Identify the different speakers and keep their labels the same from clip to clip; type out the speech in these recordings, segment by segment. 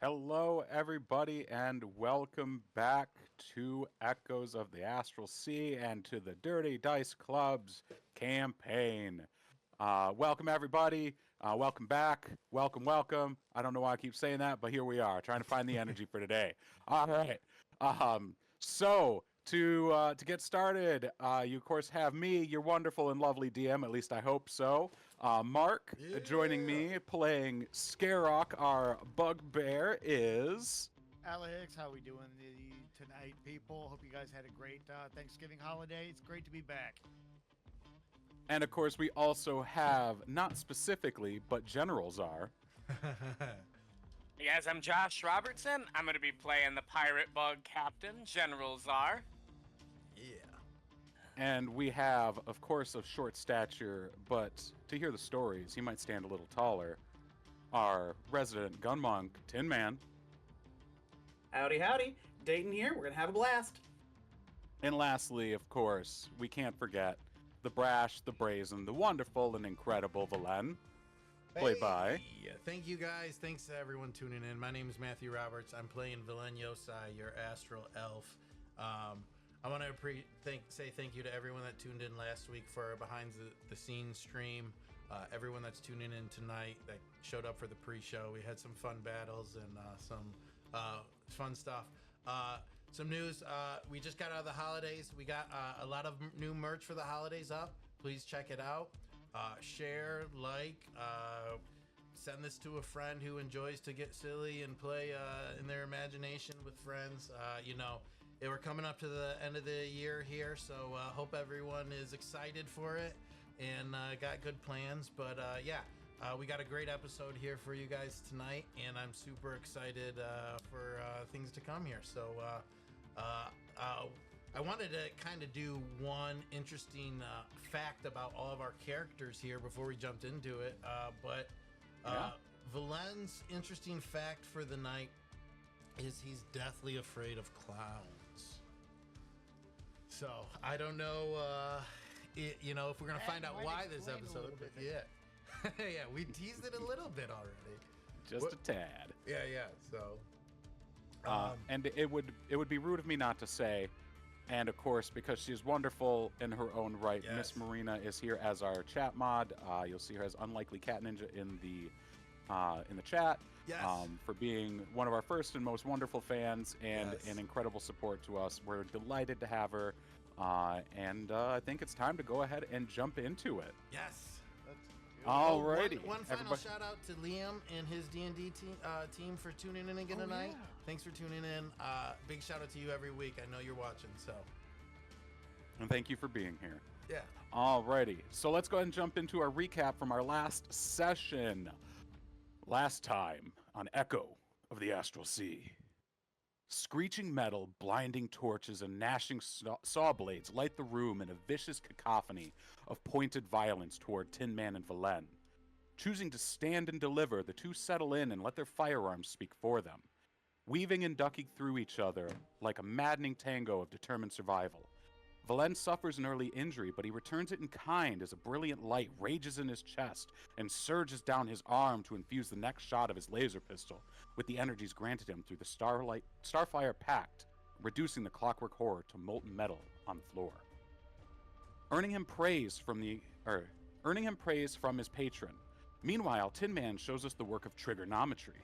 Speaker 1: Hello, everybody, and welcome back to Echoes of the Astral Sea and to the Dirty Dice Club's campaign. Welcome, everybody. Welcome back. Welcome. I don't know why I keep saying that, but here we are, trying to find the energy for today. All right. To get started, you of course have me, your wonderful and lovely DM. At least I hope so. Mark, joining me, playing Skarok, our bugbear, is.
Speaker 2: Alex, how we doing tonight, people? Hope you guys had a great Thanksgiving holiday. It's great to be back.
Speaker 1: And of course, we also have, not specifically, but General Szar.
Speaker 3: Hey guys, I'm Josh Robertson. I'm going to be playing the pirate bug captain, General Szar.
Speaker 4: Yeah.
Speaker 1: And we have, of course, of short stature, but to hear the stories, he might stand a little taller, our resident gun monk, Tinman.
Speaker 5: Howdy. Dayton here. We're going to have a blast.
Speaker 1: And lastly, of course, we can't forget the brash, the brazen, the wonderful, and incredible Valen. Played by.
Speaker 4: Thank you guys. Thanks to everyone tuning in. My name is Matthew Roberts. I'm playing Valen Yosai, your astral elf. I want to say thank you to everyone that tuned in last week for our behind the scenes stream. Everyone that's tuning in tonight that showed up for the pre-show. We had some fun battles and some fun stuff. Some news. We just got out of the holidays. We got a lot of new merch for the holidays up. Please check it out. Share, like, send this to a friend who enjoys to get silly and play in their imagination with friends. We're coming up to the end of the year here, so hope everyone is excited for it and got good plans. But we got a great episode here for you guys tonight, and I'm super excited for things to come here. So I wanted to kind of do one interesting fact about all of our characters here before we jumped into it. Valen's interesting fact for the night is he's deathly afraid of clowns. So I don't know, if we're gonna find out why this episode. But yeah, we teased it a little bit already.
Speaker 1: Just a tad.
Speaker 4: Yeah. So,
Speaker 1: and it would be rude of me not to say. And of course, because she's wonderful in her own right,
Speaker 4: yes.
Speaker 1: Miss Marina is here as our chat mod. You'll see her as UnlikelyCatNinja in the chat.
Speaker 4: Yes.
Speaker 1: For being one of our first and most wonderful fans and an incredible support to us. We're delighted to have her. And I think it's time to go ahead and jump into it.
Speaker 4: Yes.
Speaker 1: Alrighty.
Speaker 4: One final shout out to Liam and his D&D team for tuning in again tonight. Yeah. Thanks for tuning in. Big shout out to you every week. I know you're watching, so.
Speaker 1: And thank you for being here.
Speaker 4: Yeah.
Speaker 1: Alrighty. So let's go ahead and jump into our recap from our last session. Last time on Echo of the Astral Sea. Screeching metal, blinding torches, and gnashing saw blades light the room in a vicious cacophony of pointed violence toward Tinman and Valen. Choosing to stand and deliver, the two settle in and let their firearms speak for them, weaving and ducking through each other like a maddening tango of determined survival. Valen suffers an early injury, but he returns it in kind as a brilliant light rages in his chest and surges down his arm to infuse the next shot of his laser pistol with the energies granted him through the Starfire Pact, reducing the clockwork horror to molten metal on the floor. Earning him praise from his patron. Meanwhile, Tinman shows us the work of trigonometry,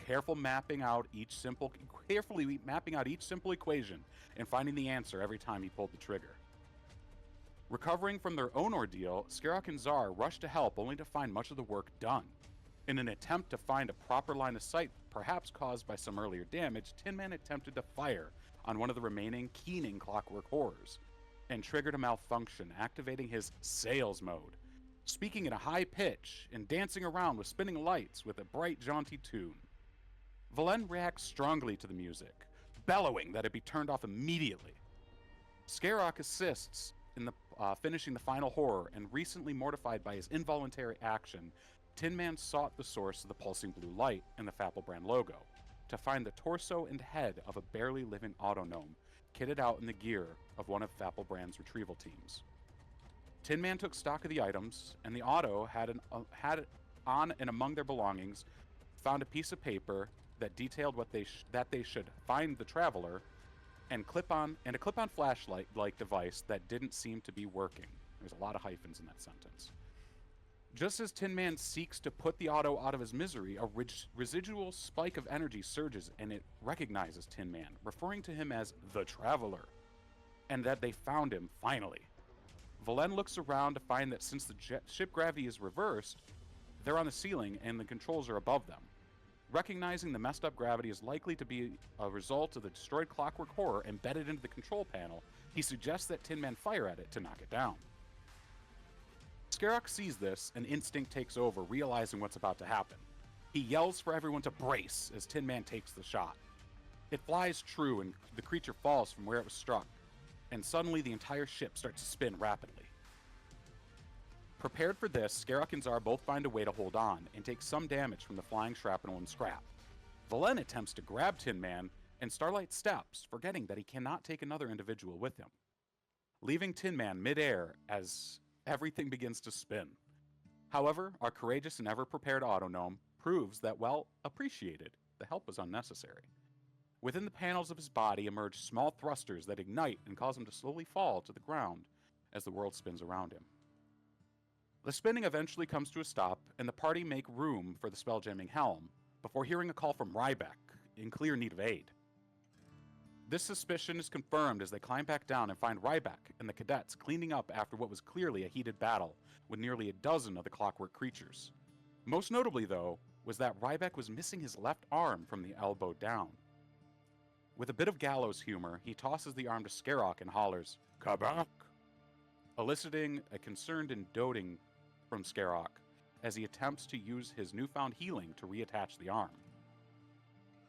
Speaker 1: carefully mapping out each simple equation and finding the answer every time he pulled the trigger. Recovering from their own ordeal, Skarok and Szar rush to help only to find much of the work done. In an attempt to find a proper line of sight, perhaps caused by some earlier damage, Tinman attempted to fire on one of the remaining keening clockwork horrors and triggered a malfunction, activating his sales mode, speaking at a high pitch and dancing around with spinning lights with a bright, jaunty tune. Valen reacts strongly to the music, bellowing that it be turned off immediately. Skarok assists in finishing the final horror, and recently mortified by his involuntary action, Tinman sought the source of the pulsing blue light and the Fapple logo to find the torso and head of a barely living autognome kitted out in the gear of one of Fapple retrieval teams. Tinman took stock of the items, and the auto had on and among their belongings found a piece of paper that detailed that they should find the traveler and a clip-on flashlight-like device that didn't seem to be working. There's a lot of hyphens in that sentence. Just as Tinman seeks to put the auto out of his misery, a residual spike of energy surges and it recognizes Tinman, referring to him as the Traveler, and that they found him, finally. Valen looks around to find that since the ship gravity is reversed, they're on the ceiling and the controls are above them. Recognizing the messed up gravity is likely to be a result of the destroyed clockwork horror embedded into the control panel, he suggests that Tinman fire at it to knock it down. Skarok sees this, and instinct takes over, realizing what's about to happen. He yells for everyone to brace as Tinman takes the shot. It flies true, and the creature falls from where it was struck, and suddenly the entire ship starts to spin rapidly. Prepared for this, Skarok and Szar both find a way to hold on, and take some damage from the flying shrapnel and scrap. Valen attempts to grab Tinman, and Starlight steps, forgetting that he cannot take another individual with him, leaving Tinman mid-air as everything begins to spin. However, our courageous and ever-prepared Autonome proves that, while appreciated, the help was unnecessary. Within the panels of his body emerge small thrusters that ignite and cause him to slowly fall to the ground as the world spins around him. The spinning eventually comes to a stop, and the party make room for the spell-jamming helm, before hearing a call from Ryback, in clear need of aid. This suspicion is confirmed as they climb back down and find Ryback and the cadets cleaning up after what was clearly a heated battle with nearly a dozen of the clockwork creatures. Most notably, though, was that Ryback was missing his left arm from the elbow down. With a bit of gallows humor, he tosses the arm to Skarok and hollers, "Kabak!" eliciting a concerned and doting from Skarok as he attempts to use his newfound healing to reattach the arm.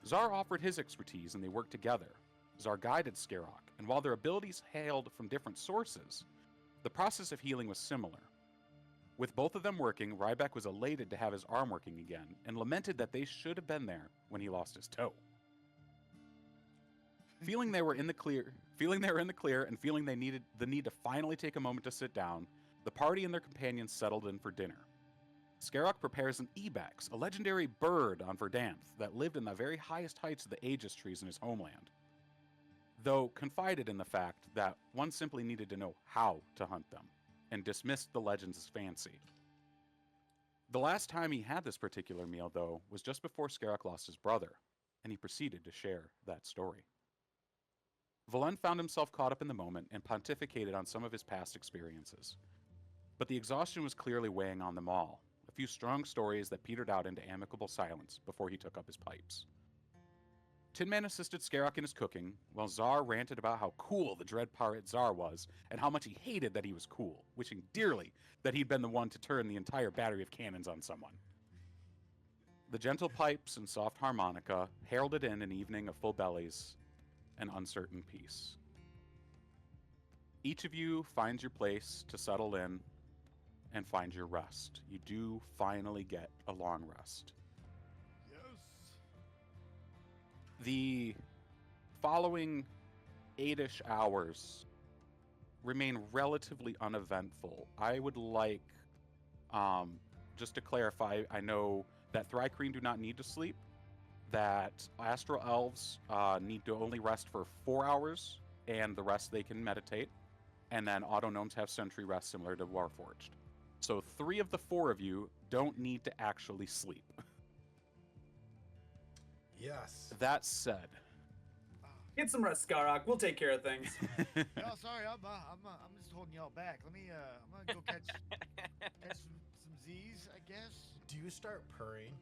Speaker 1: Szar offered his expertise and they worked together. Szar guided Skarok, and while their abilities hailed from different sources, the process of healing was similar. With both of them working, Ryback was elated to have his arm working again, and lamented that they should have been there when he lost his toe. Feeling they were in the clear, and feeling they needed the need to finally take a moment to sit down, the party and their companions settled in for dinner. Skarok prepares an ibex, a legendary bird on Verdanth that lived in the very highest heights of the Aegis trees in his homeland, though confided in the fact that one simply needed to know how to hunt them, and dismissed the legends as fancy. The last time he had this particular meal, though, was just before Skarok lost his brother, and he proceeded to share that story. Valen found himself caught up in the moment and pontificated on some of his past experiences. But the exhaustion was clearly weighing on them all, a few strong stories that petered out into amicable silence before he took up his pipes. Tinman assisted Skarok in his cooking, while Szar ranted about how cool the dread pirate Szar was, and how much he hated that he was cool, wishing dearly that he'd been the one to turn the entire battery of cannons on someone. The gentle pipes and soft harmonica heralded in an evening of full bellies and uncertain peace. Each of you finds your place to settle in and find your rest. You do finally get a long rest. The following 8-ish hours remain relatively uneventful. I would like, just to clarify, I know that Thrycreen do not need to sleep, that Astral Elves need to only rest for 4 hours, and the rest they can meditate, and then Autonomes have Sentry Rest similar to Warforged. So 3 of the 4 of you don't need to actually sleep.
Speaker 4: Yes.
Speaker 1: That said,
Speaker 5: Get some rest, Skarok. We'll take care of things.
Speaker 2: No, sorry, I'm just holding y'all back. Let me, I'm gonna go catch some Z's, I guess.
Speaker 4: Do you start purring?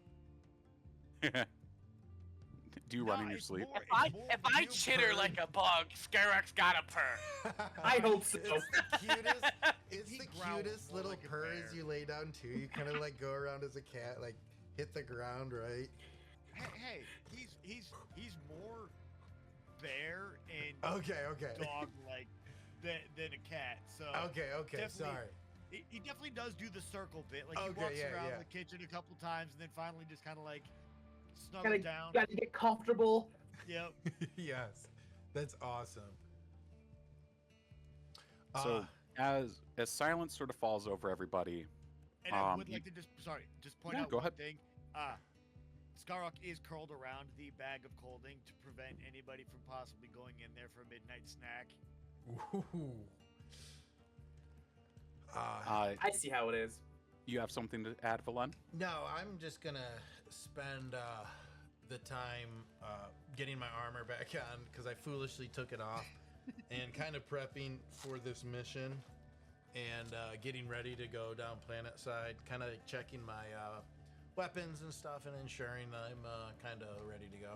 Speaker 1: do you run in your sleep?
Speaker 3: If I chitter like a bug, Skarok's gotta purr.
Speaker 5: I hope so.
Speaker 4: It's
Speaker 2: He
Speaker 4: the
Speaker 2: growls
Speaker 4: cutest
Speaker 2: more
Speaker 4: little
Speaker 2: like a
Speaker 4: purrs
Speaker 2: bear.
Speaker 4: you lay down too. You kind of like go around as a cat, like hit the ground, right?
Speaker 2: Hey, he's more bear and
Speaker 4: Okay.
Speaker 2: dog like than a cat. So
Speaker 4: Okay,
Speaker 2: definitely-
Speaker 4: sorry.
Speaker 2: he definitely does do the circle bit. Like he
Speaker 4: Okay,
Speaker 2: walks
Speaker 4: yeah,
Speaker 2: around
Speaker 4: yeah.
Speaker 2: the kitchen a couple times and then finally just kind of like snuggle down.
Speaker 5: Gotta get comfortable.
Speaker 2: Yep.
Speaker 4: Yes, that's awesome.
Speaker 1: So as silence sort of falls over everybody,
Speaker 2: And I would
Speaker 1: you-
Speaker 2: like to just point
Speaker 1: Yeah,
Speaker 2: out
Speaker 1: go
Speaker 2: one
Speaker 1: ahead.
Speaker 2: thing. Skarok is curled around the bag of clothing to prevent anybody from possibly going in there for a midnight snack.
Speaker 4: Ooh.
Speaker 5: I see how it is.
Speaker 1: You have something to add, Valen?
Speaker 4: No, I'm just gonna spend the time getting my armor back on because I foolishly took it off, and kind of prepping for this mission, and getting ready to go down planet side, kind of checking my weapons and stuff, and ensuring I'm kind of ready to go.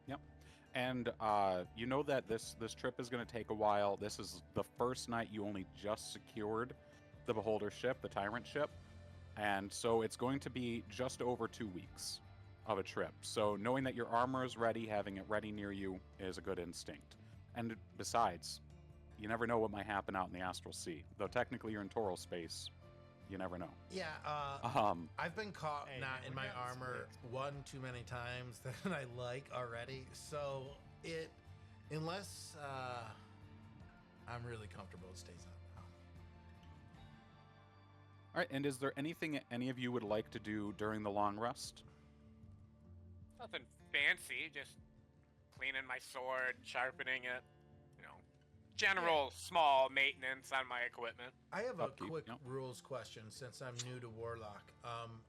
Speaker 1: Yep. And you know that this trip is going to take a while. This is the first night you only just secured the Beholder ship, the Tyrant ship. And so it's going to be just over 2 weeks of a trip. So knowing that your armor is ready, having it ready near you is a good instinct. And besides, you never know what might happen out in the Astral Sea. Though technically you're in Toral space, you never know.
Speaker 4: Yeah, I've been caught
Speaker 2: Hey,
Speaker 4: not
Speaker 2: man,
Speaker 4: in
Speaker 2: we're
Speaker 4: my
Speaker 2: down to
Speaker 4: armor
Speaker 2: split.
Speaker 4: one too many times than I like already. So unless I'm really comfortable, it stays on.
Speaker 1: All right, and is there anything any of you would like to do during the long rest?
Speaker 3: Nothing fancy, just cleaning my sword, sharpening it. You know, general small maintenance on my equipment.
Speaker 4: I have a
Speaker 1: Upkeep,
Speaker 4: quick
Speaker 1: yep.
Speaker 4: rules question since I'm new to Warlock.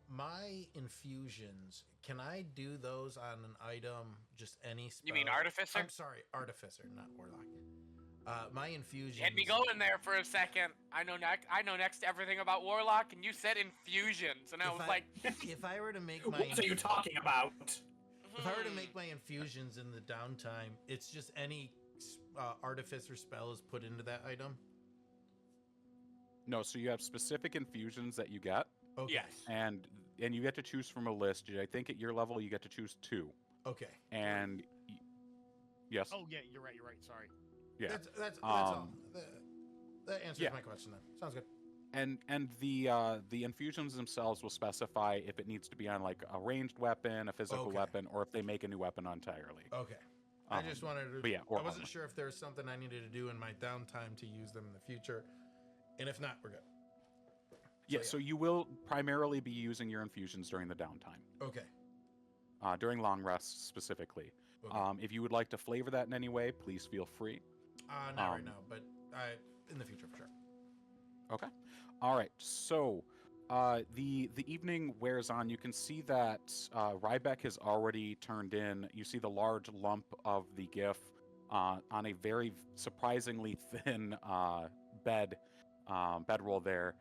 Speaker 4: My infusions, can I do those on an item, just any spell?
Speaker 3: You mean Artificer?
Speaker 4: I'm sorry, Artificer, not Warlock. My infusions.
Speaker 3: You had me going there for a second. I know next to everything about Warlock, and you said infusions, and I was like,
Speaker 4: if I were to make my
Speaker 5: What are you talking about?
Speaker 4: if I were to make my infusions in the downtime, it's just any Artificer spell is put into that item.
Speaker 1: No, so you have specific infusions that you get,
Speaker 4: Okay.
Speaker 3: Yes.
Speaker 1: and you get to choose from a list. I think at your level you get to choose 2.
Speaker 4: Okay.
Speaker 1: And yes,
Speaker 2: Oh yeah, you're right. Sorry.
Speaker 1: yeah.
Speaker 4: That's all. That answers
Speaker 1: yeah.
Speaker 4: my question then. Sounds good.
Speaker 1: And the infusions themselves will specify if it needs to be on like a ranged weapon, a physical
Speaker 4: Okay.
Speaker 1: weapon, or if they make a new weapon entirely.
Speaker 4: Okay. I
Speaker 1: Um,
Speaker 4: just wanted to.
Speaker 1: but yeah, or
Speaker 4: I wasn't
Speaker 1: armor.
Speaker 4: sure if there was something I needed to do in my downtime to use them in the future, and if not, we're good.
Speaker 1: Yeah,
Speaker 4: yeah.
Speaker 1: so you will primarily be using your infusions during the downtime,
Speaker 4: Okay.
Speaker 1: during long rests specifically.
Speaker 4: Okay.
Speaker 1: If you would like to flavor that in any way, please feel free.
Speaker 4: Not right now, but in the future for sure.
Speaker 1: Okay. All right. So the evening wears on. You can see that Rybeck has already turned in. You see the large lump of the GIF on a very surprisingly thin bedroll there.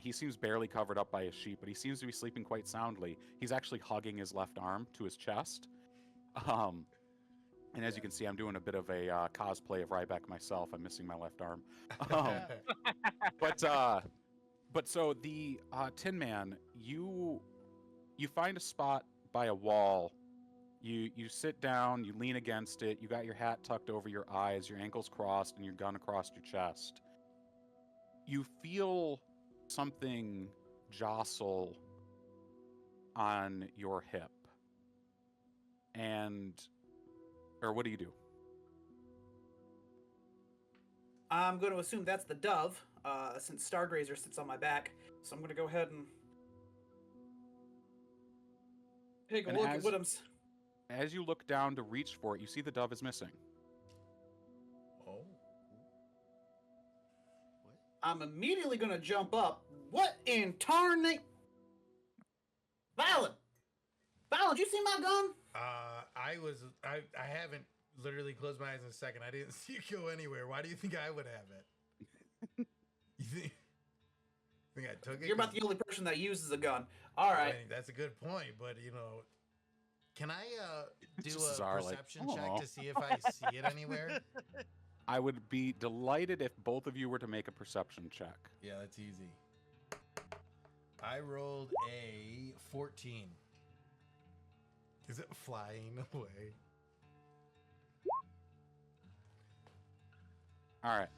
Speaker 1: He seems barely covered up by a sheet, but he seems to be sleeping quite soundly. He's actually hugging his left arm to his chest. And as you can see, I'm doing a bit of a cosplay of Rybeck myself. I'm missing my left arm. But so the Tinman, you find a spot by a wall. You sit down, you lean against it. You got your hat tucked over your eyes, your ankles crossed, and your gun across your chest. You feel something jostle on your hip. Or what do you do?
Speaker 5: I'm going to assume that's the dove, since Stargrazer sits on my back. So I'm going to go ahead and take a
Speaker 1: And
Speaker 5: look at what I'm.
Speaker 1: As you look down to reach for it, you see the dove is missing.
Speaker 4: Oh.
Speaker 5: I'm immediately going to jump up. What in tarnate? Valen! Valen, you see my gun?
Speaker 4: I haven't literally closed my eyes in a second. I didn't see it go anywhere. Why do you think I would have it? You think I took it?
Speaker 5: You're about
Speaker 4: 'Cause-
Speaker 5: the only person that uses a gun. All
Speaker 4: I
Speaker 5: right.
Speaker 4: mean, that's a good point, but can I do
Speaker 1: Just
Speaker 4: a
Speaker 1: Szar, like,
Speaker 4: perception check
Speaker 1: "Aw."
Speaker 4: to see if I see it anywhere?
Speaker 1: I would be delighted if both of you were to make a perception check.
Speaker 4: Yeah, that's easy. I rolled a 14. Is it flying away?
Speaker 1: All right.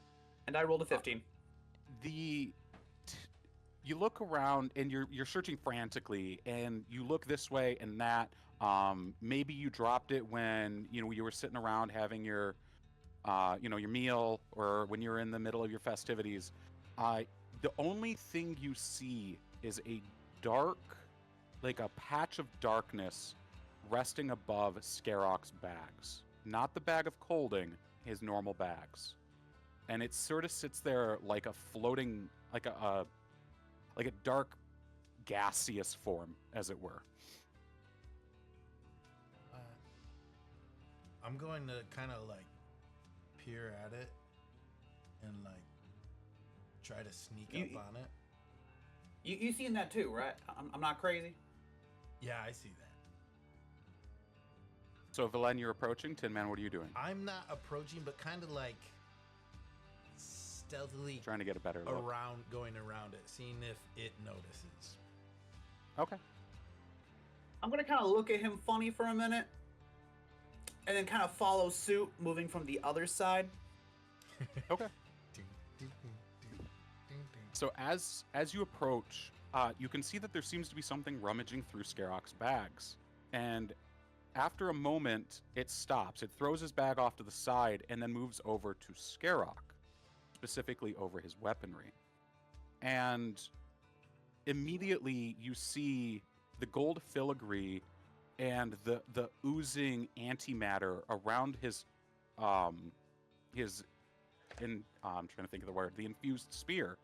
Speaker 5: And I rolled a 15.
Speaker 1: You look around and you're searching frantically, and you look this way and that. Maybe you dropped it when you were sitting around having your your meal, or when you were in the middle of your festivities. The only thing you see is a dark, like a patch of darkness resting above Skarok's bags. Not the bag of holding, his normal bags. And it sort of sits there like a floating, like a dark gaseous form, as it were.
Speaker 4: I'm going to kind of like peer at it and like try to sneak up on it.
Speaker 5: You seen that too, right? I'm not crazy.
Speaker 4: Yeah, I see that.
Speaker 1: So, Valen, you're approaching. Tinman, what are you doing?
Speaker 4: I'm not approaching, but kind of like stealthily
Speaker 1: Trying to get a better look.
Speaker 4: going around it, seeing if it notices.
Speaker 1: Okay.
Speaker 5: I'm gonna kind of look at him funny for a minute, and then kind of follow suit, moving from the other side.
Speaker 1: Okay. So as you approach, you can see that there seems to be something rummaging through Skarok's bags. And after a moment, it stops. It throws his bag off to the side and then moves over to Skarok, specifically over his weaponry. And immediately you see the gold filigree and the oozing antimatter around his I'm trying to think of the word, the infused spear,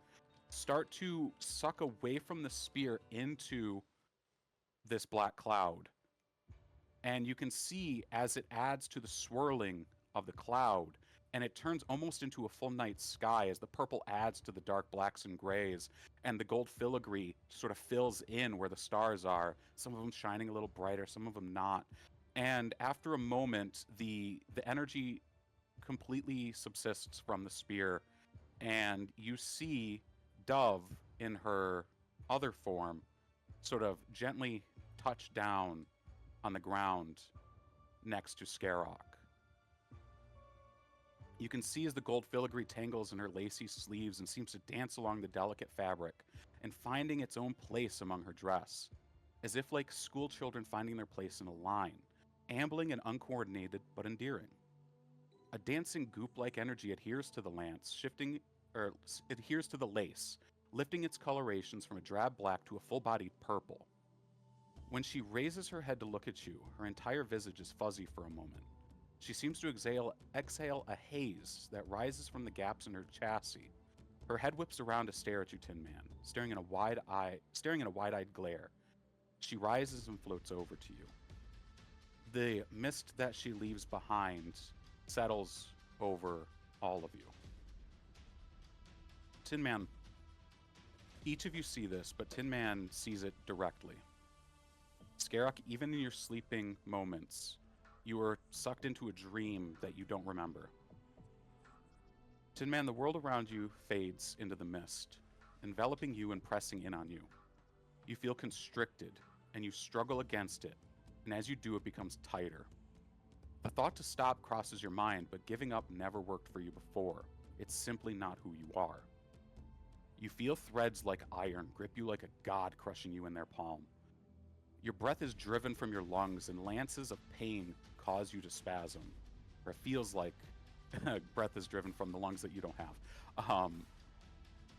Speaker 1: start to suck away from the spear into this black cloud. And you can see as it adds to the swirling of the cloud, and it turns almost into a full night sky as the purple adds to the dark blacks and grays, and the gold filigree sort of fills in where the stars are, some of them shining a little brighter, some of them not. And after a moment, the energy completely subsists from the spear, and you see Dove in her other form sort of gently touch down on the ground next to Skarok. You can see as the gold filigree tangles in her lacy sleeves and seems to dance along the delicate fabric and finding its own place among her dress, as if like school children finding their place in a line, ambling and uncoordinated but endearing. A dancing goop-like energy adheres to the lace, lifting its colorations from a drab black to a full-bodied purple. When she raises her head to look at you, her entire visage is fuzzy for a moment. She seems to exhale a haze that rises from the gaps in her chassis. Her head whips around to stare at you, Tinman, staring in a wide-eyed glare. She rises and floats over to you. The mist that she leaves behind settles over all of you. Tinman, each of you see this, but Tinman sees it directly. Skarok, even in your sleeping moments, you are sucked into a dream that you don't remember. Tinman, the world around you fades into the mist, enveloping you and pressing in on you. You feel constricted, and you struggle against it, and as you do, it becomes tighter. The thought to stop crosses your mind, but giving up never worked for you before. It's simply not who you are. You feel threads like iron grip you like a god, crushing you in their palm. Your breath is driven from your lungs, and lances of pain cause you to spasm. Or it feels like breath is driven from the lungs that you don't have.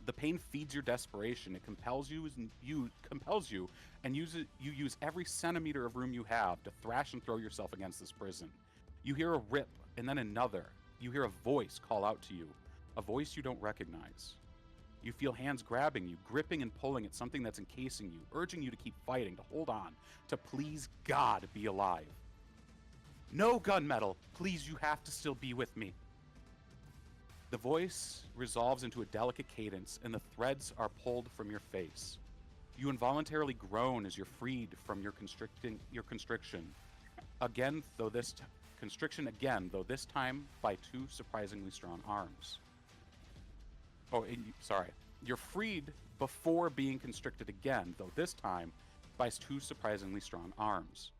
Speaker 1: The pain feeds your desperation. It compels you, and you use every centimeter of room you have to thrash and throw yourself against this prison. You hear a rip, and then another. You hear a voice call out to you, a voice you don't recognize. You feel hands grabbing you, gripping and pulling at something that's encasing you, urging you to keep fighting, to hold on, to please God be alive. No, gunmetal, please, you have to still be with me. The voice resolves into a delicate cadence, and the threads are pulled from your face. You involuntarily groan as you're freed from your constriction. Constriction again, though this time by two surprisingly strong arms. You're freed before being constricted again, though this time by two surprisingly strong arms.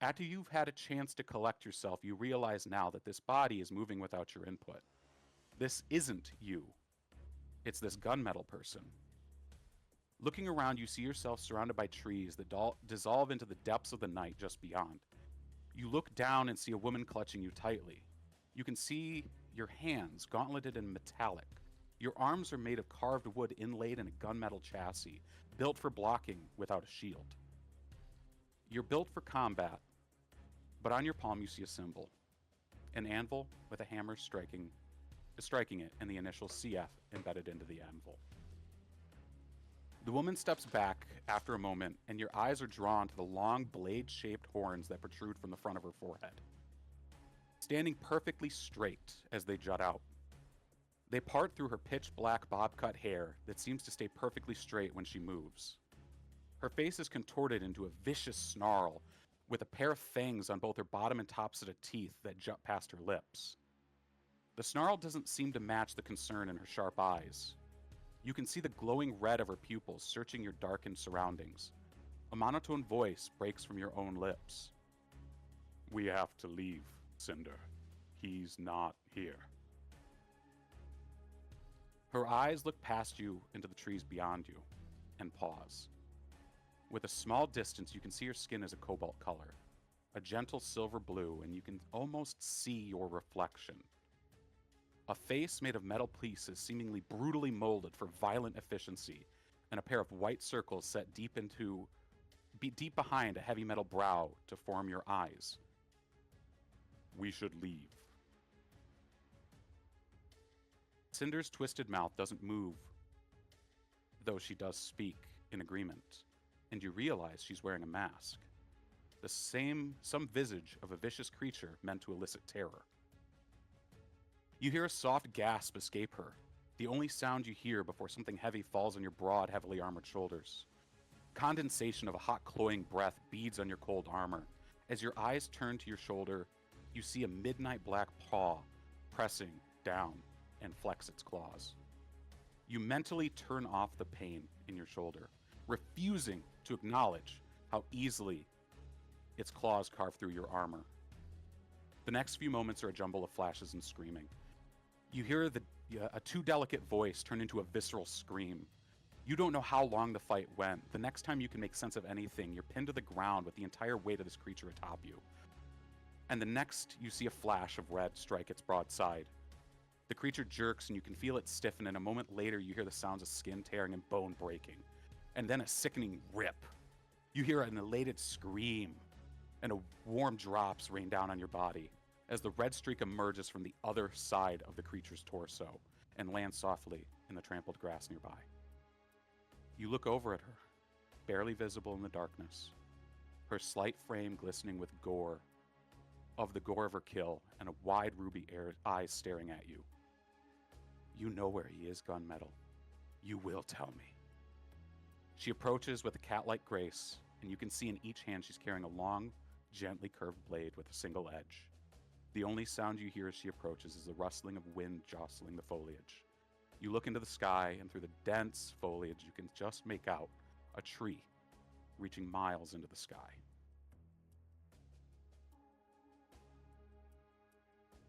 Speaker 1: After you've had a chance to collect yourself, you realize now that this body is moving without your input. This isn't you. It's this gunmetal person. Looking around, you see yourself surrounded by trees that dissolve into the depths of the night just beyond. You look down and see a woman clutching you tightly. You can see your hands, gauntleted and metallic. Your arms are made of carved wood inlaid in a gunmetal chassis, built for blocking without a shield. You're built for combat, But on your palm, you see a symbol, an anvil with a hammer striking it, and the initial CF embedded into the anvil. The woman steps back after a moment, and your eyes are drawn to the long blade-shaped horns that protrude from the front of her forehead, standing perfectly straight as they jut out. They part through her pitch-black bob-cut hair that seems to stay perfectly straight when she moves. Her face is contorted into a vicious snarl, with a pair of fangs on both her bottom and top set of teeth that jut past her lips. The snarl doesn't seem to match the concern in her sharp eyes. You can see the glowing red of her pupils searching your darkened surroundings. A monotone voice breaks from your own lips. "We have to leave, Cinder. He's not here." Her eyes look past you into the trees beyond you and pause. With a small distance, you can see her skin is a cobalt color, a gentle silver blue, and you can almost see your reflection. A face made of metal pieces seemingly brutally molded for violent efficiency, and a pair of white circles set deep behind a heavy metal brow to form your eyes. "We should leave." Cinder's twisted mouth doesn't move, though she does speak in agreement, and you realize she's wearing a mask. Some visage of a vicious creature meant to elicit terror. You hear a soft gasp escape her, the only sound you hear before something heavy falls on your broad, heavily armored shoulders. Condensation of a hot, cloying breath beads on your cold armor. As your eyes turn to your shoulder, you see a midnight black paw pressing down and flex its claws. You mentally turn off the pain in your shoulder, refusing to acknowledge how easily its claws carve through your armor. The next few moments are a jumble of flashes and screaming. You hear a too delicate voice turn into a visceral scream. You don't know how long the fight went. The next time you can make sense of anything, you're pinned to the ground with the entire weight of this creature atop you. And the next, you see a flash of red strike its broadside. The creature jerks and you can feel it stiffen, and a moment later you hear the sounds of skin tearing and bone breaking. And then a sickening rip. You hear an elated scream, and a warm drops rain down on your body as the red streak emerges from the other side of the creature's torso and lands softly in the trampled grass nearby. You look over at her, barely visible in the darkness, her slight frame glistening with gore, of the gore of her kill, and a wide ruby eyes staring at you. "You know where he is, Gunmetal. You will tell me." She approaches with a cat-like grace, and you can see in each hand she's carrying a long, gently curved blade with a single edge. The only sound you hear as she approaches is the rustling of wind jostling the foliage. You look into the sky, and through the dense foliage you can just make out a tree reaching miles into the sky.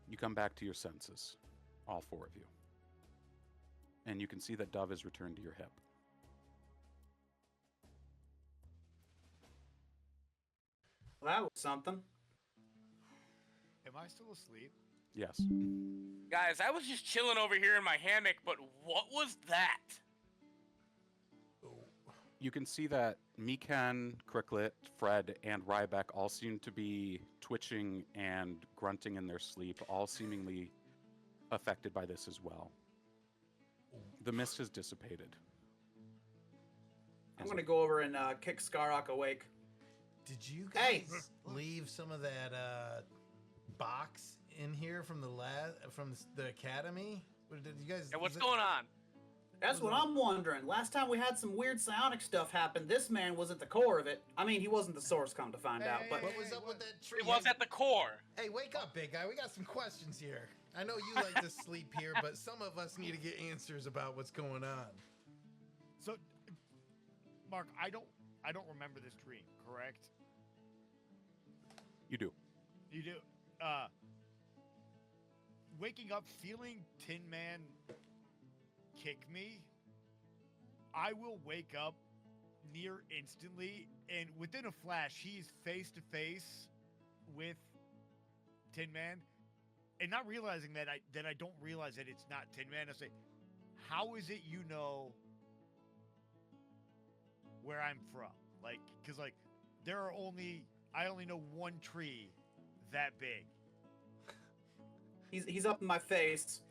Speaker 1: You come back to your senses, all four of you. And you can see that Dove has returned to your hip.
Speaker 5: Well, that was something.
Speaker 2: Am I still asleep?
Speaker 1: Yes.
Speaker 3: Guys, I was just chilling over here in my hammock, but what was that?
Speaker 1: You can see that Mikan, Cricklet, Fred, and Ryback all seem to be twitching and grunting in their sleep, all seemingly affected by this as well. The mist has dissipated.
Speaker 5: I'm gonna go over and kick Skarok awake.
Speaker 4: Did you
Speaker 5: Hey!
Speaker 4: guys leave some of that box in here from the academy? What did you guys?
Speaker 3: Hey, what's
Speaker 4: was it-
Speaker 3: going on?
Speaker 5: That's what I'm wondering. Last time we had some weird psionic stuff happen, this man was at the core of it. I mean, he wasn't the source, come to find out, but
Speaker 4: What was up with that tree?
Speaker 3: It was at the core.
Speaker 4: Hey, wake up, big guy. We got some questions here. I know you like to sleep here, but some of us need to get answers about what's going on.
Speaker 2: So, Mark, I don't remember this dream, correct?
Speaker 1: You do.
Speaker 2: You do. Waking up feeling Tinman kick me, I will wake up near instantly, and within a flash, he's face to face with Tinman, and not realizing that I don't realize that it's not Tinman. I say, "How is it you know where I'm from?" Like, because like I only know one tree that big?
Speaker 5: He's up in my face,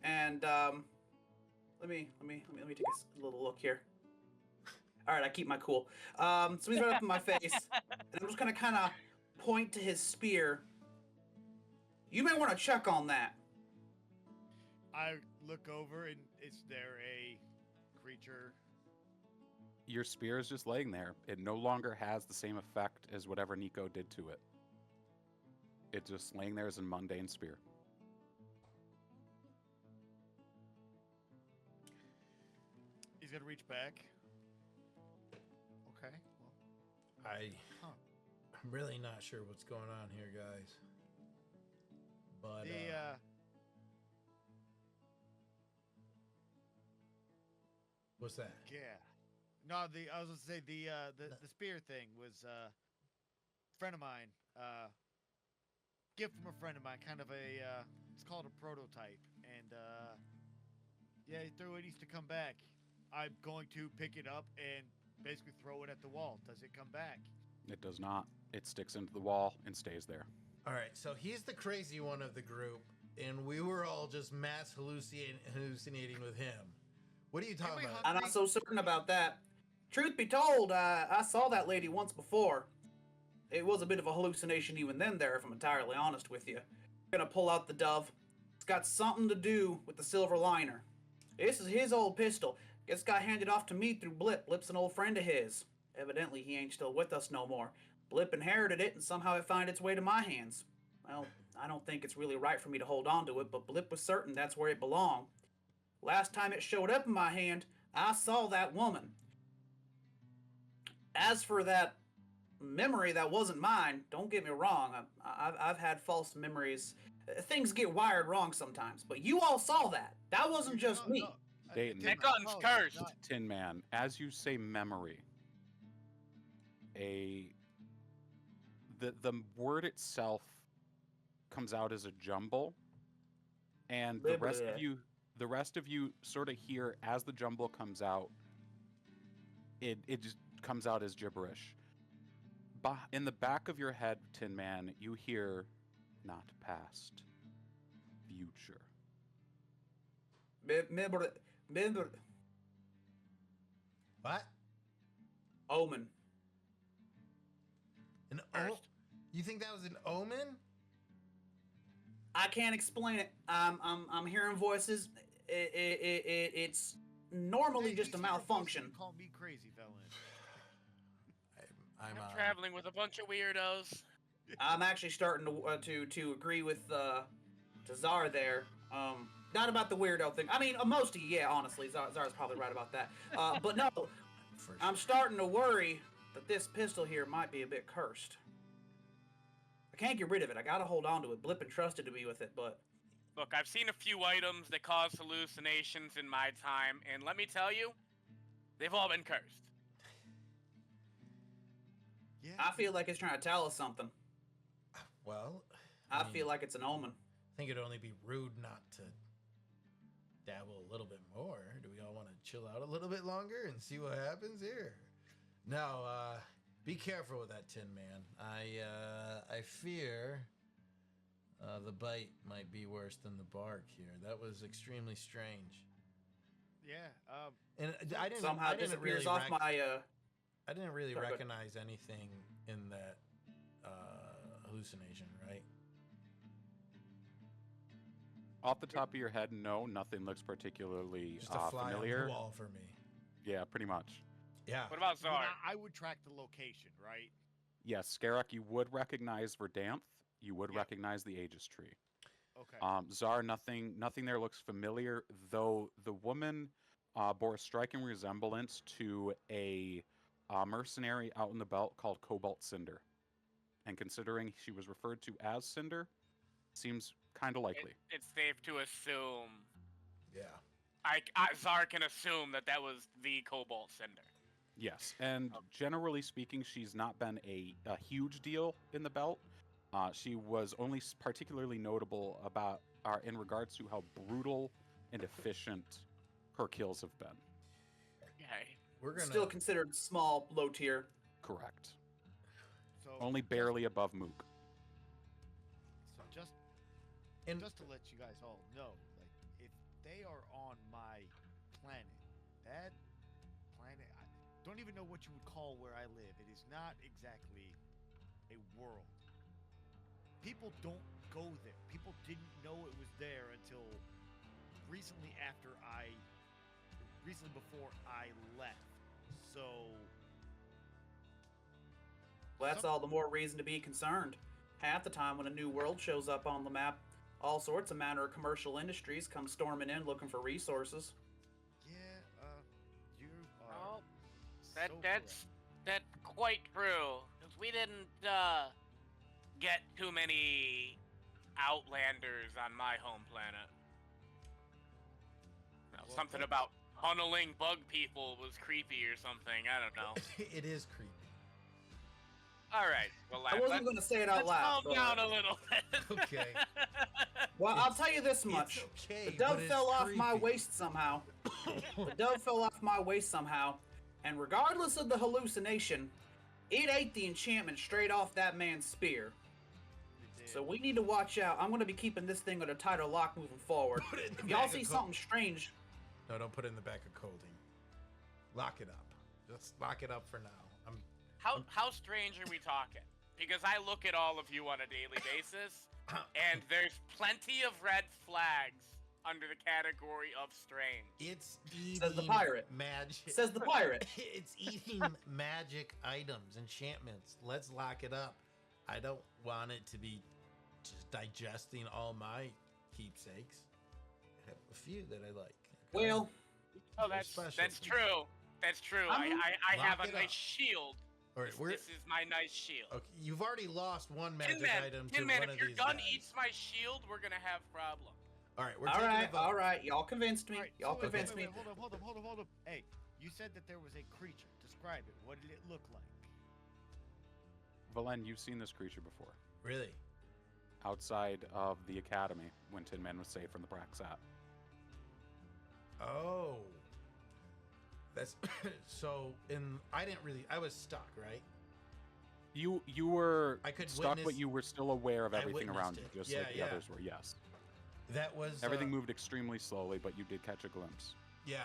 Speaker 5: and let me take a little look here. All right, I keep my cool. So he's right up in my face, and I'm just gonna kind of point to his spear. You may want to check on that.
Speaker 2: I look over, and is there a creature?
Speaker 1: Your spear is just laying there. It no longer has the same effect as whatever Nico did to it. It's just laying there as a mundane spear.
Speaker 2: He's gonna reach back. Okay. Well,
Speaker 4: I'm really not sure what's going on here, guys. But what's that?
Speaker 2: yeah. No, I was gonna say the spear thing was a friend of mine. Gift from a friend of mine, kind of a it's called a prototype, and yeah, he threw it. Needs to come back. I'm going to pick it up and basically throw it at the wall. Does it come back?
Speaker 1: It does not. It sticks into the wall and stays there.
Speaker 4: All right, so he's the crazy one of the group, and we were all just mass hallucinating with him. What are you talking about?
Speaker 5: I'm not so certain about that. Truth be told, I saw that lady once before. It was a bit of a hallucination even then there, if I'm entirely honest with you. Gonna pull out the dove. It's got something to do with the silver liner. This is his old pistol. Guess got handed off to me through Blip. Blip's an old friend of his. Evidently, he ain't still with us no more. Blip inherited it, and somehow it found its way to my hands. Well, I don't think it's really right for me to hold on to it, but Blip was certain that's where it belonged. Last time it showed up in my hand, I saw that woman. As for that memory that wasn't mine, don't get me wrong, I've had false memories. Things get wired wrong sometimes, but you all saw that. That wasn't just me.
Speaker 1: Dayton.
Speaker 3: That gun's cursed.
Speaker 1: Tin Man, as you say memory, the word itself comes out as a jumble, and the rest of you sort of hear as the jumble comes out. It just comes out as gibberish. In the back of your head, Tin Man, you hear not past, future.
Speaker 5: Remember,
Speaker 4: What?
Speaker 5: omen.
Speaker 4: An
Speaker 3: Cursed.
Speaker 4: You think that was an omen?
Speaker 5: I can't explain it. I'm hearing voices. It's normally just a malfunction.
Speaker 2: Call me crazy, Valen.
Speaker 4: I'm
Speaker 3: I'm traveling with a bunch of weirdos.
Speaker 5: I'm actually starting to agree with to Szar there. Not about the weirdo thing. I mean, most of you, yeah, honestly, Czar's probably right about that. But no,
Speaker 4: For
Speaker 5: I'm
Speaker 4: sure.
Speaker 5: starting to worry that this pistol here might be a bit cursed. I can't get rid of it. I gotta hold on to it. Blip entrusted me with it, but
Speaker 3: Look, I've seen a few items that cause hallucinations in my time, and let me tell you, they've all been cursed.
Speaker 2: Yeah.
Speaker 5: I feel like it's trying to tell us something.
Speaker 4: Well,
Speaker 5: I
Speaker 4: mean,
Speaker 5: feel like it's an omen.
Speaker 4: I think it'd only be rude not to dabble a little bit more. Do we all want to chill out a little bit longer and see what happens here? No, be careful with that, Tin Man. I fear the bite might be worse than the bark here. That was extremely strange.
Speaker 2: Yeah.
Speaker 4: And I didn't
Speaker 5: Somehow
Speaker 4: I didn't
Speaker 5: disappears
Speaker 4: really
Speaker 5: off my.
Speaker 4: I didn't really
Speaker 5: Sorry, go ahead.
Speaker 4: recognize anything in that hallucination, right?
Speaker 1: Off the top of your head, no, nothing looks particularly
Speaker 4: Just a fly on
Speaker 1: familiar.
Speaker 4: the wall for me.
Speaker 1: Yeah, pretty much.
Speaker 4: Yeah.
Speaker 3: What about
Speaker 2: I, mean,
Speaker 3: Szar?
Speaker 2: I would track the location, right?
Speaker 1: Yes, Skarok, you would recognize Verdanth. You would
Speaker 2: Yep.
Speaker 1: recognize the Aegis tree.
Speaker 2: Okay.
Speaker 1: Szar, nothing there looks familiar, though the woman bore a striking resemblance to a mercenary out in the belt called Cobalt Cinder. And considering she was referred to as Cinder, seems kind of likely.
Speaker 3: It's safe to assume.
Speaker 4: Yeah.
Speaker 3: Szar can assume that was the Cobalt Cinder.
Speaker 1: Yes, and generally speaking, she's not been a huge deal in the belt. She was only particularly notable in regards to how brutal and efficient her kills have been.
Speaker 3: Okay.
Speaker 4: We're gonna
Speaker 5: Still considered small, low tier.
Speaker 1: Correct.
Speaker 2: So
Speaker 1: Only barely above Mook.
Speaker 4: And
Speaker 2: just to let you guys all know, like, if they are on my planet, that planet, I don't even know what you would call where I live. It is not exactly a world. People don't go there. People didn't know it was there until recently before I left. So
Speaker 5: Well, that's all the more reason to be concerned. Half the time when a new world shows up on the map, all sorts of manner of commercial industries come storming in looking for resources.
Speaker 2: yeah, you are
Speaker 3: Oh,
Speaker 2: so
Speaker 3: that's quite true. 'Cause we didn't get too many outlanders on my home planet. Now,
Speaker 2: Well,
Speaker 3: something
Speaker 2: that-
Speaker 3: about tunneling bug people was creepy or something. I don't know.
Speaker 4: it is creepy.
Speaker 3: All right, well,
Speaker 5: I wasn't going to say it out
Speaker 3: let's
Speaker 5: loud.
Speaker 3: calm down
Speaker 5: But,
Speaker 3: a little bit.
Speaker 4: Okay.
Speaker 5: well, I'll tell you this much.
Speaker 4: It's okay.
Speaker 5: The dove
Speaker 4: but it's
Speaker 5: fell off my
Speaker 4: creepy.
Speaker 5: waist somehow. The dove fell off my waist somehow. And regardless of the hallucination, it ate the enchantment straight off that man's spear.
Speaker 2: you did.
Speaker 5: So we need to watch out. I'm going to be keeping this thing under tighter lock moving forward.
Speaker 4: Put it in the
Speaker 5: If y'all
Speaker 4: bag
Speaker 5: see
Speaker 4: of
Speaker 5: something strange,
Speaker 4: No, don't put it in the back of clothing. Lock it up. Just lock it up for now.
Speaker 3: How strange are we talking? Because I look at all of you on a daily basis, and there's plenty of red flags under the category of strange.
Speaker 4: It's eating
Speaker 5: Says the pirate.
Speaker 4: magic.
Speaker 5: says the pirate.
Speaker 4: It's eating magic items, enchantments. Let's lock it up. I don't want it to be just digesting all my keepsakes. I have a few that I like.
Speaker 5: Well,
Speaker 3: Oh,
Speaker 4: They're
Speaker 3: that's
Speaker 4: special.
Speaker 3: true. That's true. I
Speaker 4: Lock
Speaker 3: have a
Speaker 4: it
Speaker 3: nice
Speaker 4: up.
Speaker 3: shield.
Speaker 4: All right,
Speaker 3: This is my nice shield.
Speaker 4: okay. You've already lost one magic
Speaker 3: Tinman,
Speaker 4: item to
Speaker 3: Tinman,
Speaker 4: one
Speaker 3: if
Speaker 4: of
Speaker 3: your
Speaker 4: these
Speaker 3: gun
Speaker 4: guys.
Speaker 3: eats my shield, we're gonna have problem.
Speaker 4: All right, we're
Speaker 5: all
Speaker 4: taking
Speaker 5: right,
Speaker 4: a vote.
Speaker 5: all right. Y'all convinced me.
Speaker 2: All right,
Speaker 5: Y'all
Speaker 2: so wait,
Speaker 5: convinced
Speaker 2: wait,
Speaker 5: me.
Speaker 2: wait, hold up. Hey, you said that there was a creature. Describe it. What did it look like?
Speaker 1: Valen, you've seen this creature before.
Speaker 4: Really?
Speaker 1: Outside of the academy when Tin Man was saved from the Braxat.
Speaker 4: Oh. That's so I was stuck, right?
Speaker 1: You were
Speaker 4: I could
Speaker 1: stuck, but
Speaker 4: witness-
Speaker 1: you were still aware of
Speaker 4: I
Speaker 1: everything around you,
Speaker 4: witnessed it.
Speaker 1: just
Speaker 4: Yeah,
Speaker 1: like the
Speaker 4: yeah.
Speaker 1: others were. Yes,
Speaker 4: That was
Speaker 1: everything moved extremely slowly, but you did catch a glimpse.
Speaker 4: Yeah,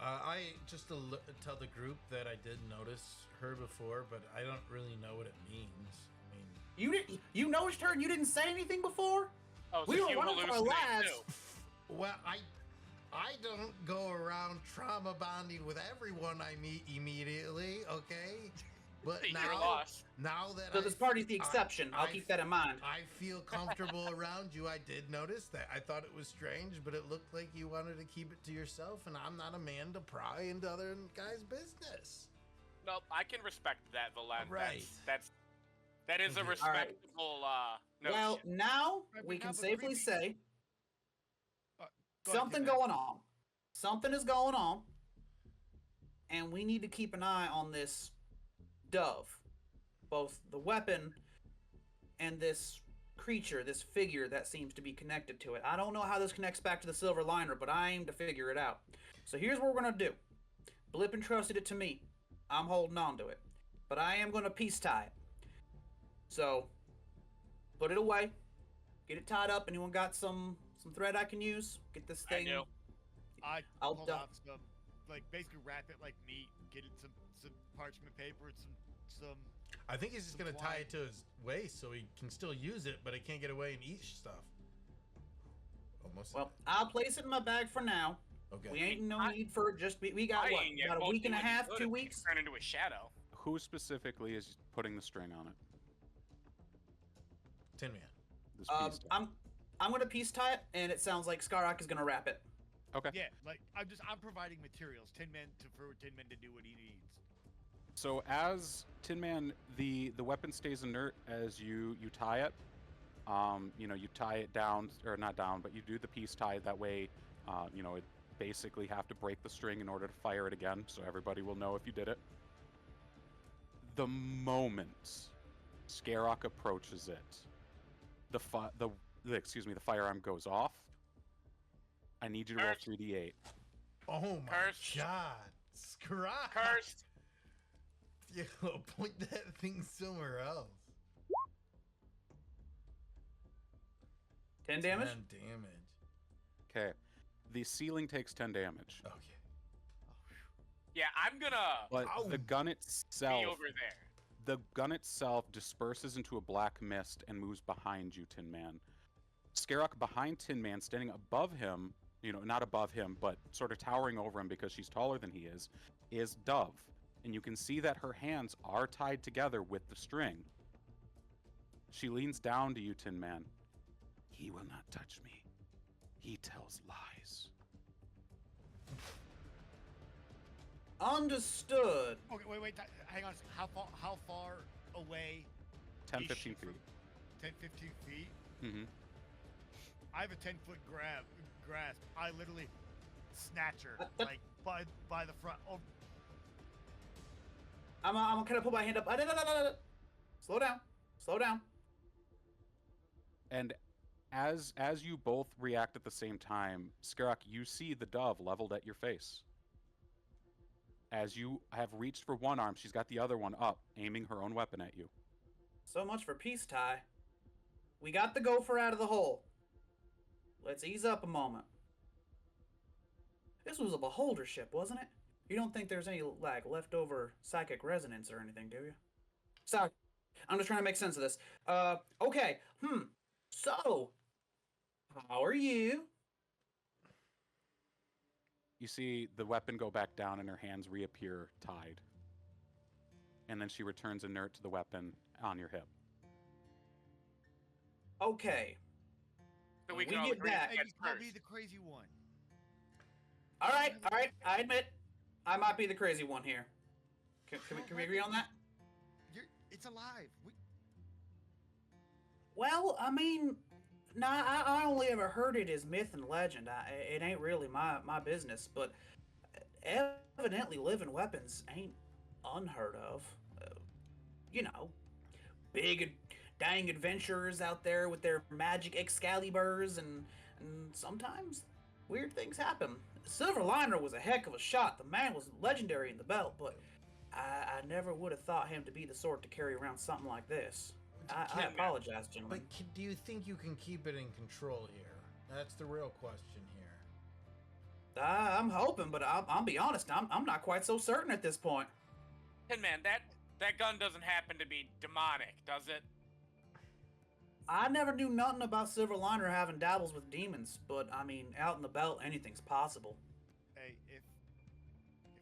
Speaker 4: I just tell the group that I did notice her before, but I don't really know what it means. I mean,
Speaker 5: You noticed her and you didn't say anything before?
Speaker 3: Oh,
Speaker 5: We
Speaker 3: so
Speaker 5: were
Speaker 3: you
Speaker 5: running for our
Speaker 3: hallucinate
Speaker 5: lives.
Speaker 3: too.
Speaker 4: well, I don't go around trauma bonding with everyone I meet immediately, okay? But
Speaker 3: You're lost.
Speaker 4: now that
Speaker 5: So this party's the exception. I'll keep that in mind.
Speaker 4: I feel comfortable around you. I did notice that. I thought it was strange, but it looked like you wanted to keep it to yourself, and I'm not a man to pry into other guys' business.
Speaker 3: Nope, I can respect that, Valen.
Speaker 4: Right.
Speaker 3: That is a
Speaker 4: Mhm.
Speaker 3: respectable notion.
Speaker 5: Well, now
Speaker 2: Right,
Speaker 5: we
Speaker 2: but
Speaker 5: can
Speaker 2: now the
Speaker 5: safely
Speaker 2: creepy-
Speaker 5: say
Speaker 2: Go ahead,
Speaker 5: something
Speaker 2: Tinman.
Speaker 5: going on. Something is going on. And we need to keep an eye on this dove. Both the weapon and this creature, this figure that seems to be connected to it. I don't know how this connects back to the silver liner, but I aim to figure it out. So here's what we're going to do. Blip entrusted it to me. I'm holding on to it. But I am going to peace tie it. So, put it away. Get it tied up. Anyone got some thread I can use? Get this
Speaker 3: I
Speaker 5: thing.
Speaker 3: do.
Speaker 5: I'll
Speaker 2: Hold
Speaker 5: du-
Speaker 2: on, some, like, basically wrap it like meat. Get it some parchment paper and some.
Speaker 4: I think he's just gonna
Speaker 2: Supply.
Speaker 4: tie it to his waist so he can still use it, but he can't get away and eat stuff. Almost.
Speaker 5: Well, I'll place it in my bag for now.
Speaker 4: okay.
Speaker 5: We ain't no
Speaker 3: I-
Speaker 5: need for it. Just we got what?
Speaker 3: Dying, it
Speaker 5: Got a
Speaker 3: won't
Speaker 5: week
Speaker 3: do
Speaker 5: and a
Speaker 3: any
Speaker 5: half,
Speaker 3: good
Speaker 5: 2
Speaker 3: if you
Speaker 5: weeks.
Speaker 3: Turn into a shadow.
Speaker 1: Who specifically is putting the string on it?
Speaker 4: Tin Man.
Speaker 1: This piece.
Speaker 5: I'm gonna peace tie it, and it sounds like Skarok is gonna wrap it.
Speaker 1: Okay.
Speaker 2: Yeah, like I'm providing materials. Tinman for Tinman to do what he needs.
Speaker 1: So as Tin Man, the weapon stays inert as you tie it. You tie it down, or not down, but you do the piece tie. That way, it basically have to break the string in order to fire it again, so everybody will know if you did it. The moment Skarok approaches it, the firearm goes off. I need you to roll
Speaker 3: Cursed.
Speaker 1: 3d8.
Speaker 4: Oh my
Speaker 3: Cursed.
Speaker 4: god. Scrap.
Speaker 3: Cursed.
Speaker 4: Yo, point that thing somewhere else.
Speaker 5: 10 damage?
Speaker 4: 10 damage.
Speaker 1: Okay. The ceiling takes 10 damage.
Speaker 4: Okay.
Speaker 3: Yeah, I'm gonna
Speaker 1: But the
Speaker 4: Ow.
Speaker 1: gun
Speaker 3: be
Speaker 1: itself,
Speaker 3: over there.
Speaker 1: the gun itself disperses into a black mist and moves behind you, Tin Man. Skarok behind Tin Man, standing above him, not above him, but sort of towering over him because she's taller than he is Dove. And you can see that her hands are tied together with the string. She leans down to you, Tin Man. He will not touch me. He tells lies.
Speaker 5: Understood.
Speaker 2: Okay, wait. Hang on a second. How far away?
Speaker 1: 10,
Speaker 2: is
Speaker 1: 15
Speaker 2: she from-
Speaker 1: feet.
Speaker 2: 10, 15 feet?
Speaker 1: Mm-hmm.
Speaker 2: I have a 10-foot grasp. I literally snatch her,
Speaker 5: that-
Speaker 2: like, by the front. Oh,
Speaker 5: I'm gonna kind of put my hand up. Slow down. Slow down.
Speaker 1: And as you both react at the same time, Skarok, you see the dove leveled at your face. As you have reached for one arm, she's got the other one up, aiming her own weapon at you.
Speaker 5: So much for peace, Ty. We got the gopher out of the hole. Let's ease up a moment. This was a beholder ship, wasn't it? You don't think there's any, leftover psychic resonance or anything, do you? Sorry. I'm just trying to make sense of this. Okay. So, how are you?
Speaker 1: You see the weapon go back down and her hands reappear tied. And then she returns inert to the weapon on your hip.
Speaker 5: Okay.
Speaker 3: So
Speaker 5: When
Speaker 3: we can
Speaker 5: we
Speaker 3: all
Speaker 5: get
Speaker 3: agree
Speaker 5: back-
Speaker 2: and
Speaker 3: head
Speaker 2: you call me
Speaker 3: first.
Speaker 2: the crazy one.
Speaker 5: All right. I admit, I might be the crazy one here. Can we agree on that?
Speaker 2: It's alive.
Speaker 5: Well, I mean, nah, I only ever heard it as myth and legend. It ain't really my business, but evidently living weapons ain't unheard of. Big dang adventurers out there with their magic Excaliburs, and sometimes weird things happen. Silverliner was a heck of a shot. The man was legendary in the belt, but I never would have thought him to be the sort to carry around something like this. I apologize, gentlemen.
Speaker 4: But do you think you can keep it in control here? That's the real question here.
Speaker 5: I'm hoping, but I'll be honest, I'm not quite so certain at this point.
Speaker 3: Tinman, that gun doesn't happen to be demonic, does it?
Speaker 5: I never knew nothing about Silverliner having dabbles with demons, but I mean, out in the belt, anything's possible.
Speaker 2: Hey, if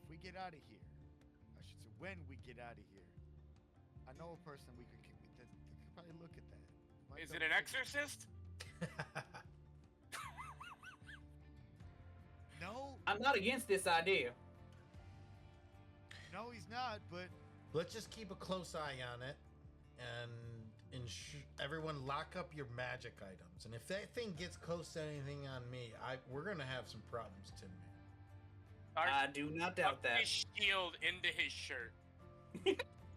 Speaker 2: we get out of here, I should say when we get out of here, I know a person we could probably look at that. Might
Speaker 3: Is
Speaker 2: be
Speaker 3: it
Speaker 2: able
Speaker 3: an
Speaker 2: to-
Speaker 3: exorcist?
Speaker 2: No,
Speaker 5: I'm not against this idea.
Speaker 2: no, he's not. But
Speaker 4: Let's just keep a close eye on it, and everyone lock up your magic items. And if that thing gets close to anything on me, we're gonna have some problems, Tim.
Speaker 5: I do not doubt that.
Speaker 3: His shield into his shirt.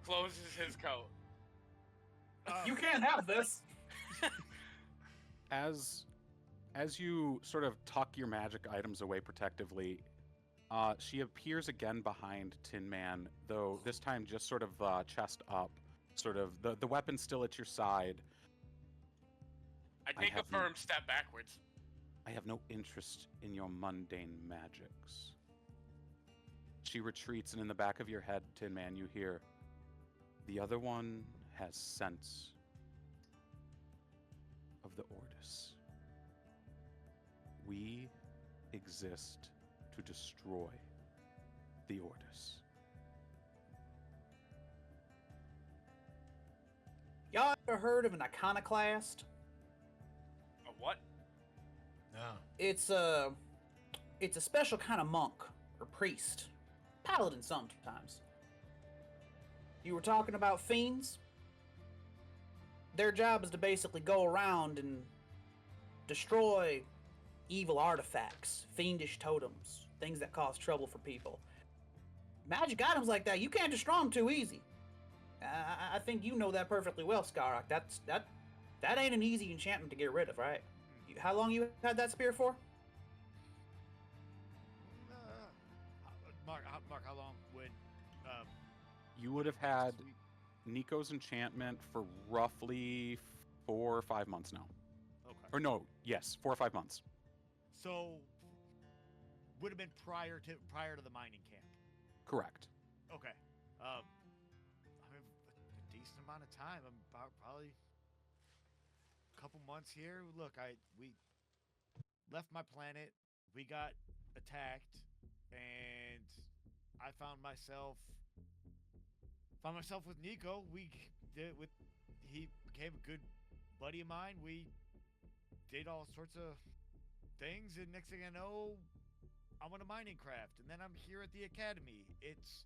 Speaker 3: Closes his coat.
Speaker 5: You can't have this.
Speaker 1: As you sort of tuck your magic items away protectively, she appears again behind Tin Man, though this time just sort of chest up, sort of the weapon still at your side.
Speaker 3: I take a
Speaker 1: have no-
Speaker 3: firm step backwards.
Speaker 1: I have no interest in your mundane magics. She retreats, and in the back of your head, Tin Man, you hear, the other one has sense of the Ordis. We exist to destroy the Ordis.
Speaker 5: Y'all ever heard of an iconoclast?
Speaker 3: A what?
Speaker 4: No.
Speaker 5: It's a special kind of monk or priest, paladin sometimes. You were talking about fiends? Their job is to basically go around and destroy evil artifacts, fiendish totems, things that cause trouble for people. Magic items like that, you can't destroy them too easy. I think you know that perfectly well, Skarok. That ain't an easy enchantment to get rid of, right? How long you had that spear for?
Speaker 2: Mark, how long would
Speaker 1: You would have had Nico's enchantment for roughly 4 or 5 months now.
Speaker 2: Okay.
Speaker 1: Or no, yes, 4 or 5 months.
Speaker 2: So would have been prior to the mining camp.
Speaker 1: Correct.
Speaker 2: Okay. I mean, a decent amount of time. I'm about probably a couple months here. Look, we left my planet. We got attacked, and I found myself with Nico. He became a good buddy of mine. We did all sorts of things, and next thing I know, I went to mining craft, and then I'm here at the academy. It's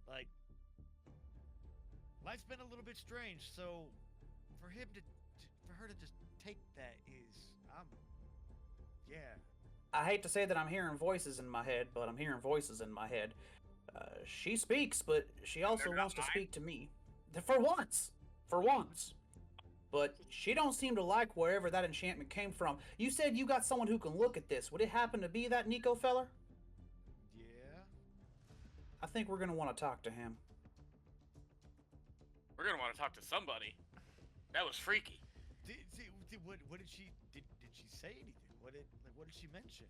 Speaker 2: like life's been a little bit strange, so for her to just take that is, yeah.
Speaker 5: I hate to say that I'm hearing voices in my head, but I'm hearing voices in my head. She speaks, but she also
Speaker 3: they're not
Speaker 5: wants to
Speaker 3: mine.
Speaker 5: speak to me. For once. For once. But she don't seem to like wherever that enchantment came from. You said you got someone who can look at this. Would it happen to be that Nico feller?
Speaker 2: Yeah.
Speaker 5: I think we're gonna want to talk to him.
Speaker 3: We're gonna want to talk to somebody. That was freaky.
Speaker 2: What did she say anything? What did she mention?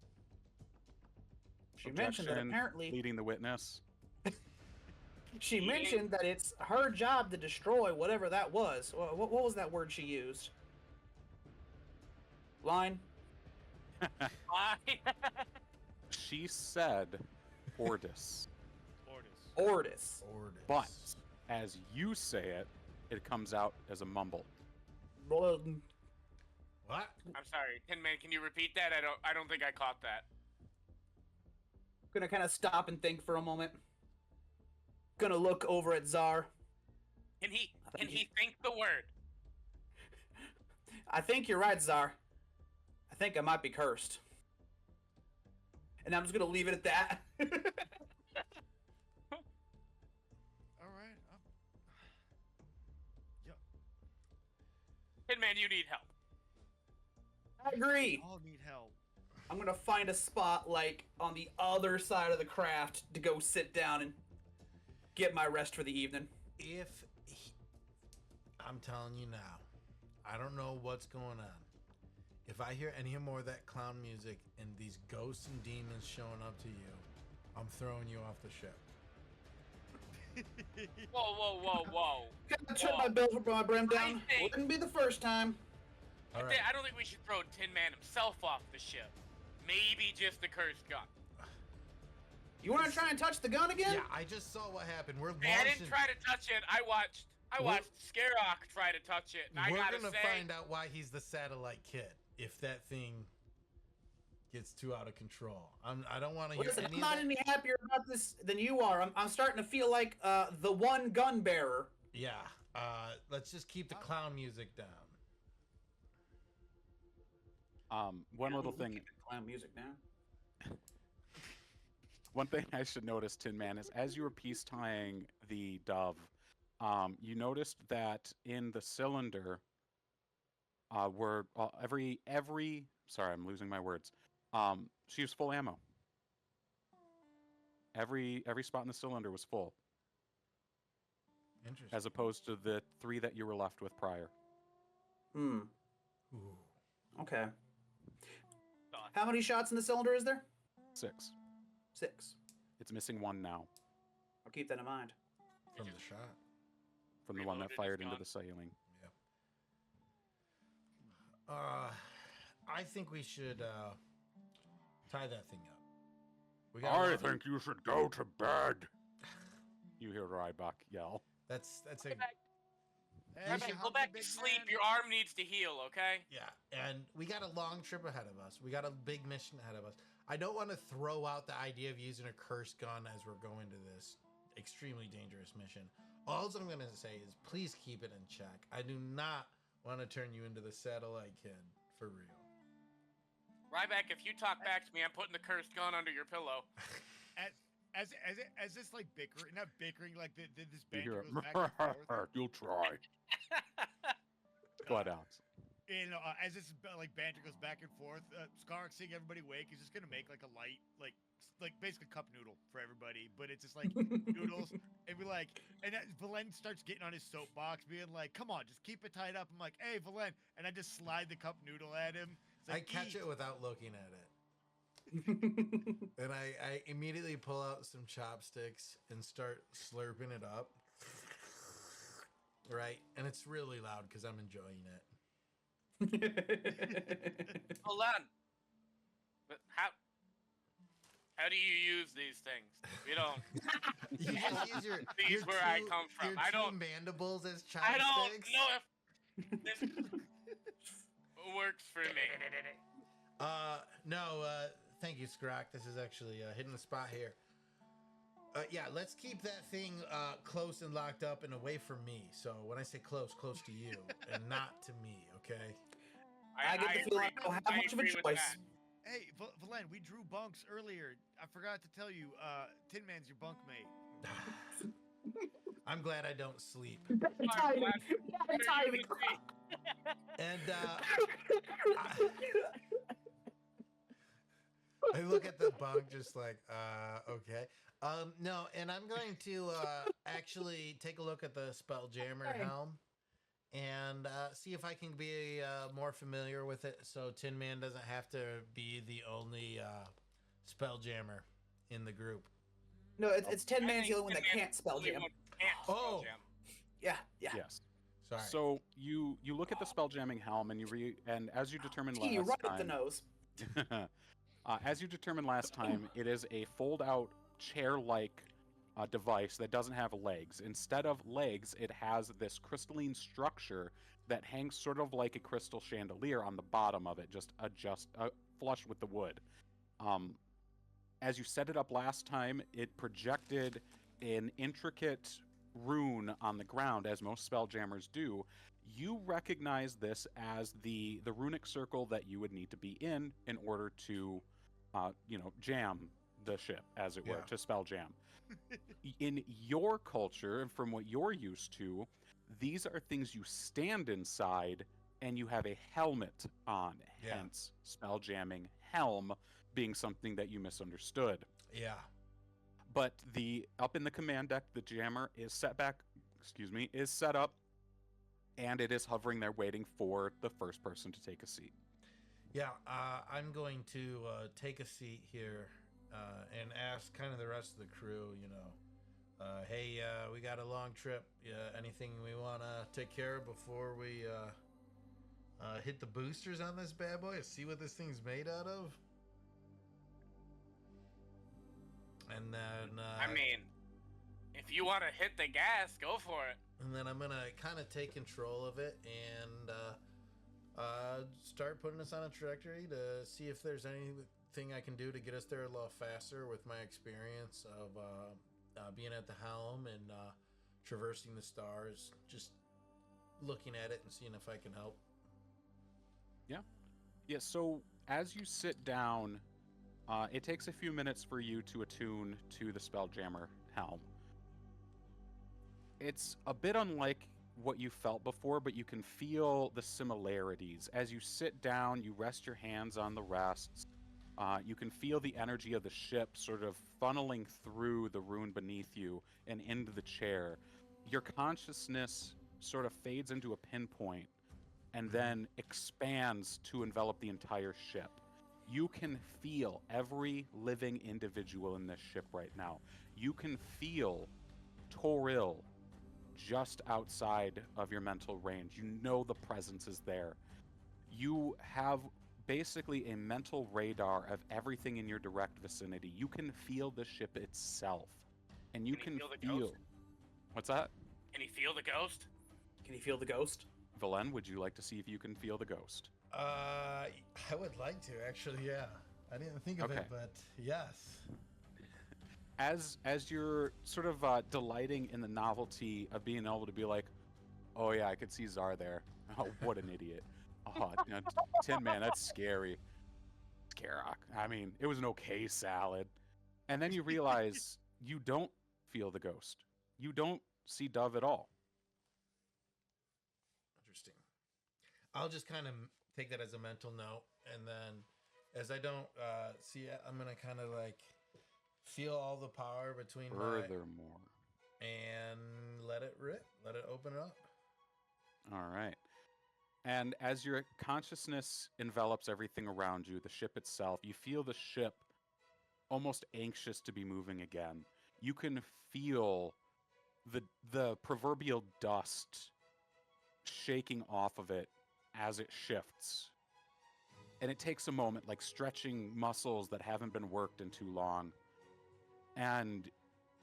Speaker 5: She mentioned that
Speaker 1: Objection,
Speaker 5: apparently
Speaker 1: leading the witness.
Speaker 5: she mentioned that it's her job to destroy whatever that was. What was that word she used? Line?
Speaker 1: She said Ordis.
Speaker 2: Ordis.
Speaker 5: Ordis.
Speaker 1: But as you say it, it comes out as a mumble.
Speaker 5: Well,
Speaker 4: What?
Speaker 3: I'm sorry, Tinman. Can you repeat that? I don't think I caught that.
Speaker 5: gonna kind of stop and think for a moment. Gonna look over at Szar.
Speaker 3: Can he think the word?
Speaker 5: I think you're right, Szar. I think I might be cursed. And I'm just gonna leave it at that.
Speaker 2: All right. Yep.
Speaker 3: Tinman, you need help.
Speaker 5: I agree.
Speaker 2: All need help.
Speaker 5: I'm gonna find a spot like on the other side of the craft to go sit down and get my rest for the evening.
Speaker 4: I'm telling you now, I don't know what's going on. If I hear any more of that clown music and these ghosts and demons showing up to you, I'm throwing you off the ship.
Speaker 3: Whoa.
Speaker 5: Can I turn my belt for my brim down?
Speaker 3: I think-
Speaker 5: Wouldn't be the first time.
Speaker 4: All right.
Speaker 3: I don't think we should throw Tinman himself off the ship. Maybe just the cursed gun.
Speaker 5: You want to try and touch the gun again?
Speaker 4: Yeah, I just saw what happened. We're
Speaker 3: Hey, I
Speaker 4: launching.
Speaker 3: didn't try to touch it. I watched Skarok try to touch it, and I
Speaker 4: We're
Speaker 3: gotta
Speaker 4: gonna
Speaker 3: say,
Speaker 4: find out why he's the satellite kid if that thing gets too out of control. I don't want to hear
Speaker 5: Listen,
Speaker 4: any
Speaker 5: I'm
Speaker 4: of
Speaker 5: not
Speaker 4: that.
Speaker 5: any happier about this than you are. I'm starting to feel like the one gun bearer.
Speaker 4: Yeah. Let's just keep the clown music down.
Speaker 1: One little thing.
Speaker 5: Clown music now.
Speaker 1: One thing I should notice, Tinman, is as you were peace tying the dove, you noticed that in the cylinder, were every sorry, I'm losing my words. She was full ammo. Every spot in the cylinder was full,
Speaker 4: Interesting.
Speaker 1: as opposed to the 3 that you were left with prior.
Speaker 5: Hmm.
Speaker 4: Ooh.
Speaker 5: Okay. How many shots in the cylinder is there?
Speaker 1: 6.
Speaker 5: 6.
Speaker 1: It's missing 1 now
Speaker 5: I'll keep that in mind.
Speaker 4: From the shot.
Speaker 1: from the one that
Speaker 3: Reloaded,
Speaker 1: fired
Speaker 3: it's
Speaker 1: into
Speaker 3: gone.
Speaker 1: the ceiling.
Speaker 4: I think we should tie that thing up. We
Speaker 1: I think you should go to bed. You hear Rybok yell.
Speaker 4: that's a
Speaker 2: Hey,
Speaker 3: Go back to sleep. Your arm needs to heal, okay?
Speaker 4: yeah, and we got a long trip ahead of us. We got a big mission ahead of us. I don't want to throw out the idea of using a cursed gun as we're going to this extremely dangerous mission. All I'm going to say is please keep it in check. I do not want to turn you into the satellite kid for real.
Speaker 3: Ryback, if you talk back to me, I'm putting the cursed gun under your pillow.
Speaker 2: As this like bickering, not bickering, like this
Speaker 1: You
Speaker 2: banter
Speaker 1: hear
Speaker 2: goes back and forth.
Speaker 1: You'll try. Go ahead, Alex.
Speaker 2: And as this like banter goes back and forth, Skarok seeing everybody wake is just gonna make like a light like like basically cup noodle for everybody, but it's just like noodles. And we like, and Valen starts getting on his soapbox, being like, "Come on, just keep it tied up." I'm like, "Hey, Valen," and I just slide the cup noodle at him. It's
Speaker 4: I
Speaker 2: like,
Speaker 4: catch
Speaker 2: "Eat."
Speaker 4: it without looking at it. And I immediately pull out some chopsticks and start slurping it up. Right? And it's really loud because I'm enjoying it.
Speaker 3: Hold on. But how do you use these things? We don't.
Speaker 4: You just use your
Speaker 3: These where I come from.
Speaker 4: Your
Speaker 3: I
Speaker 4: two
Speaker 3: don't.
Speaker 4: mandibles as
Speaker 3: I
Speaker 4: chopsticks.
Speaker 3: don't know if this works for me.
Speaker 4: No, thank you, Skarok. This is actually hitting the spot here. Yeah, let's keep that thing close and locked up and away from me. So when I say close to you and not to me, okay?
Speaker 5: I get the feeling I don't have much of a
Speaker 3: agree with
Speaker 5: choice.
Speaker 3: that.
Speaker 2: Hey, Valen, we drew bunks earlier. I forgot to tell you, Tinman's your bunk mate.
Speaker 4: I'm glad I don't sleep.
Speaker 5: Bad timing. Bad timing.
Speaker 4: And I look at the bunk just like, okay. No, and I'm going to actually take a look at the Spelljammer helm and see if I can be more familiar with it so Tin Man doesn't have to be the only Spelljammer in the group.
Speaker 5: No, it's Tin Man's the only one that
Speaker 3: Tin Man
Speaker 5: can't spell
Speaker 3: only
Speaker 5: jam.
Speaker 3: one can't spell
Speaker 4: Oh.
Speaker 3: jam.
Speaker 5: Yeah.
Speaker 1: Yes.
Speaker 4: Sorry.
Speaker 1: So you look at the spell jamming helm and and as you determined
Speaker 5: Gee,
Speaker 1: last
Speaker 5: right
Speaker 1: time,
Speaker 5: up the nose.
Speaker 1: as you determined last time, it is a fold-out chair-like device that doesn't have legs. Instead of legs, it has this crystalline structure that hangs sort of like a crystal chandelier on the bottom of it, just flush with the wood. As you set it up last time, it projected an intricate rune on the ground, as most spelljammers do. You recognize this as the runic circle that you would need to be in order to, jam the ship, as it were,
Speaker 4: Yeah.
Speaker 1: to spell jam. In your culture, and from what you're used to, these are things you stand inside, and you have a helmet on.
Speaker 4: Yeah.
Speaker 1: Hence, spell jamming helm being something that you misunderstood.
Speaker 4: Yeah.
Speaker 1: But up in the command deck, the jammer is set up, and it is hovering there waiting for the first person to take a seat.
Speaker 4: Yeah, I'm going to take a seat here and ask kind of the rest of the crew, hey, we got a long trip. Anything we want to take care of before we hit the boosters on this bad boy? See what this thing's made out of? And then...
Speaker 3: I mean, if you want to hit the gas, go for it.
Speaker 4: And then I'm going to kind of take control of it and start putting us on a trajectory to see if there's anything I can do to get us there a little faster with my experience of being at the helm and traversing the stars, just looking at it and seeing if I can help.
Speaker 1: Yeah, so as you sit down, it takes a few minutes for you to attune to the Spelljammer helm. It's a bit unlike what you felt before, but you can feel the similarities. As you sit down, you rest your hands on the rests. You can feel the energy of the ship sort of funneling through the rune beneath you and into the chair. Your consciousness sort of fades into a pinpoint and then expands to envelop the entire ship. You can feel every living individual in this ship right now. You can feel Toril just outside of your mental range. You know the presence is there. You have basically a mental radar of everything in your direct vicinity. You can feel the ship itself. And you
Speaker 3: Can he
Speaker 1: can
Speaker 3: feel the ghost?
Speaker 1: What's that?
Speaker 3: Can he feel the ghost?
Speaker 5: Can you feel the ghost?
Speaker 1: Valen, would you like to see if you can feel the ghost?
Speaker 4: I would like to, actually, yeah. I didn't think of
Speaker 1: Okay.
Speaker 4: it, but yes.
Speaker 1: As you're sort of delighting in the novelty of being able to be like, oh yeah, I could see Szar there. Oh, what an idiot. Oh, Tin Man, that's scary. Skarok. I mean, it was an okay salad. And then you realize you don't feel the ghost. You don't see Dove at all.
Speaker 4: Interesting. I'll just kind of take that as a mental note, and then as I don't see it, I'm gonna kind of like feel all the power between
Speaker 1: Furthermore.
Speaker 4: and let it rip. Let it open it up.
Speaker 1: All right. And as your consciousness envelops everything around you, the ship itself, you feel the ship almost anxious to be moving again. You can feel the proverbial dust shaking off of it as it shifts. And it takes a moment, like stretching muscles that haven't been worked in too long. And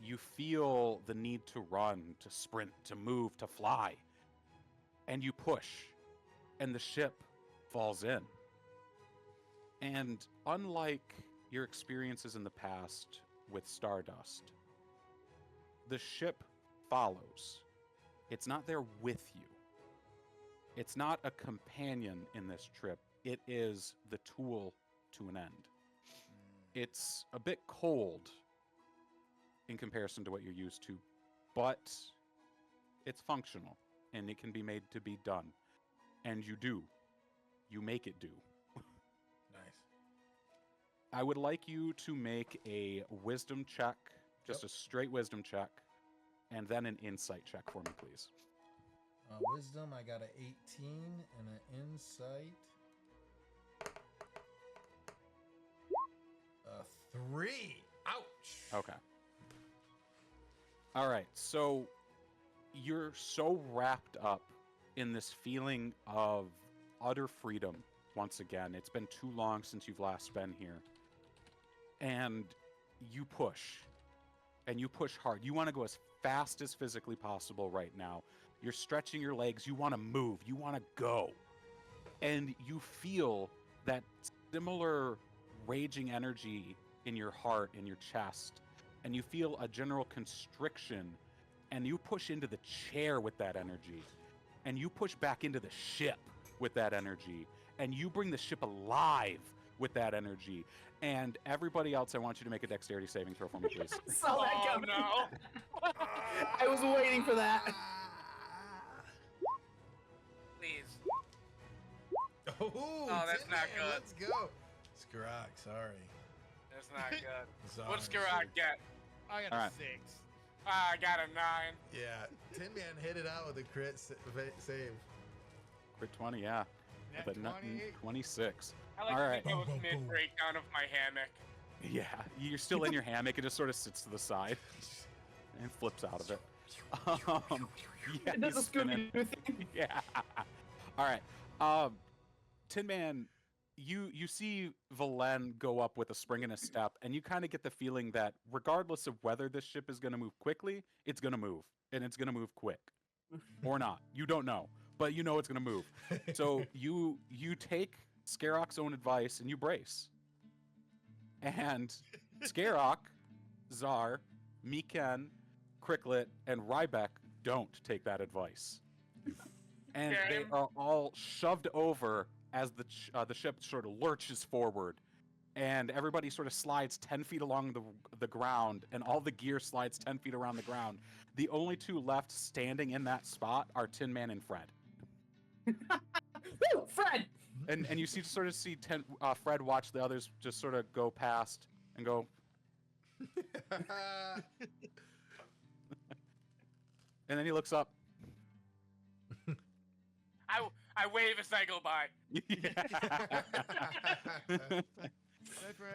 Speaker 1: you feel the need to run, to sprint, to move, to fly. And you push, and the ship falls in. And unlike your experiences in the past with Stardust, the ship follows. It's not there with you. It's not a companion in this trip. It is the tool to an end. It's a bit cold in comparison to what you're used to, but it's functional and it can be made to be done. And you do. You make it do.
Speaker 4: Nice.
Speaker 1: I would like you to make a wisdom check, just a straight wisdom check, and then an insight check for me, please.
Speaker 4: Wisdom, I got an 18 and an insight. 3. Ouch.
Speaker 1: Okay. All right. So you're so wrapped up in this feeling of utter freedom once again. It's been too long since you've last been here. And you push. And you push hard. You want to go as fast as physically possible right now. You're stretching your legs. You want to move. You want to go. And you feel that similar raging energy in your heart, in your chest. And you feel a general constriction. And you push into the chair with that energy. And you push back into the ship with that energy. And you bring the ship alive with that energy. And everybody else, I want you to make a dexterity saving throw for me, please.
Speaker 5: Saw that
Speaker 3: Oh,
Speaker 5: coming.
Speaker 3: no.
Speaker 5: I was waiting for that.
Speaker 3: Please.
Speaker 4: Oh,
Speaker 3: that's not
Speaker 4: Tinman,
Speaker 3: good.
Speaker 4: Let's go. Skarok, sorry.
Speaker 3: That's not good.
Speaker 4: Sorry.
Speaker 3: What's Skarok get?
Speaker 2: I got
Speaker 1: All
Speaker 2: a
Speaker 1: right.
Speaker 2: 6.
Speaker 3: I got a 9.
Speaker 4: Yeah, Tinman hit it out with a crit save.
Speaker 1: Crit 20, yeah.
Speaker 2: Net
Speaker 1: With a
Speaker 2: 20.
Speaker 1: 26.
Speaker 3: I like
Speaker 1: All
Speaker 3: to
Speaker 1: right.
Speaker 3: think it was
Speaker 4: Boom, boom, boom.
Speaker 3: mid-breakdown of my hammock.
Speaker 1: Yeah, you're still in your hammock. It just sort of sits to the side and flips out of it. Yeah,
Speaker 5: It does a
Speaker 1: he's spinning.
Speaker 5: Scooby-Doo thing.
Speaker 1: Yeah. All right. Tinman, you see Valen go up with a spring and a step, and you kind of get the feeling that regardless of whether this ship is going to move quickly, it's going to move, and it's going to move quick, or not. You don't know, but you know it's going to move. So you take Skarok's own advice and you brace. And Skarok, Szar, Miken, Cricklet, and Rybeck don't take that advice. And they are all shoved over as the ship sort of lurches forward. And everybody sort of slides 10 feet along the ground, and all the gear slides 10 feet around the ground. The only two left standing in that spot are Tinman and Fred.
Speaker 5: Woo, Fred!
Speaker 1: And you sort of see Fred watch the others just sort of go past and go, and then he looks up.
Speaker 3: I wave as I go by.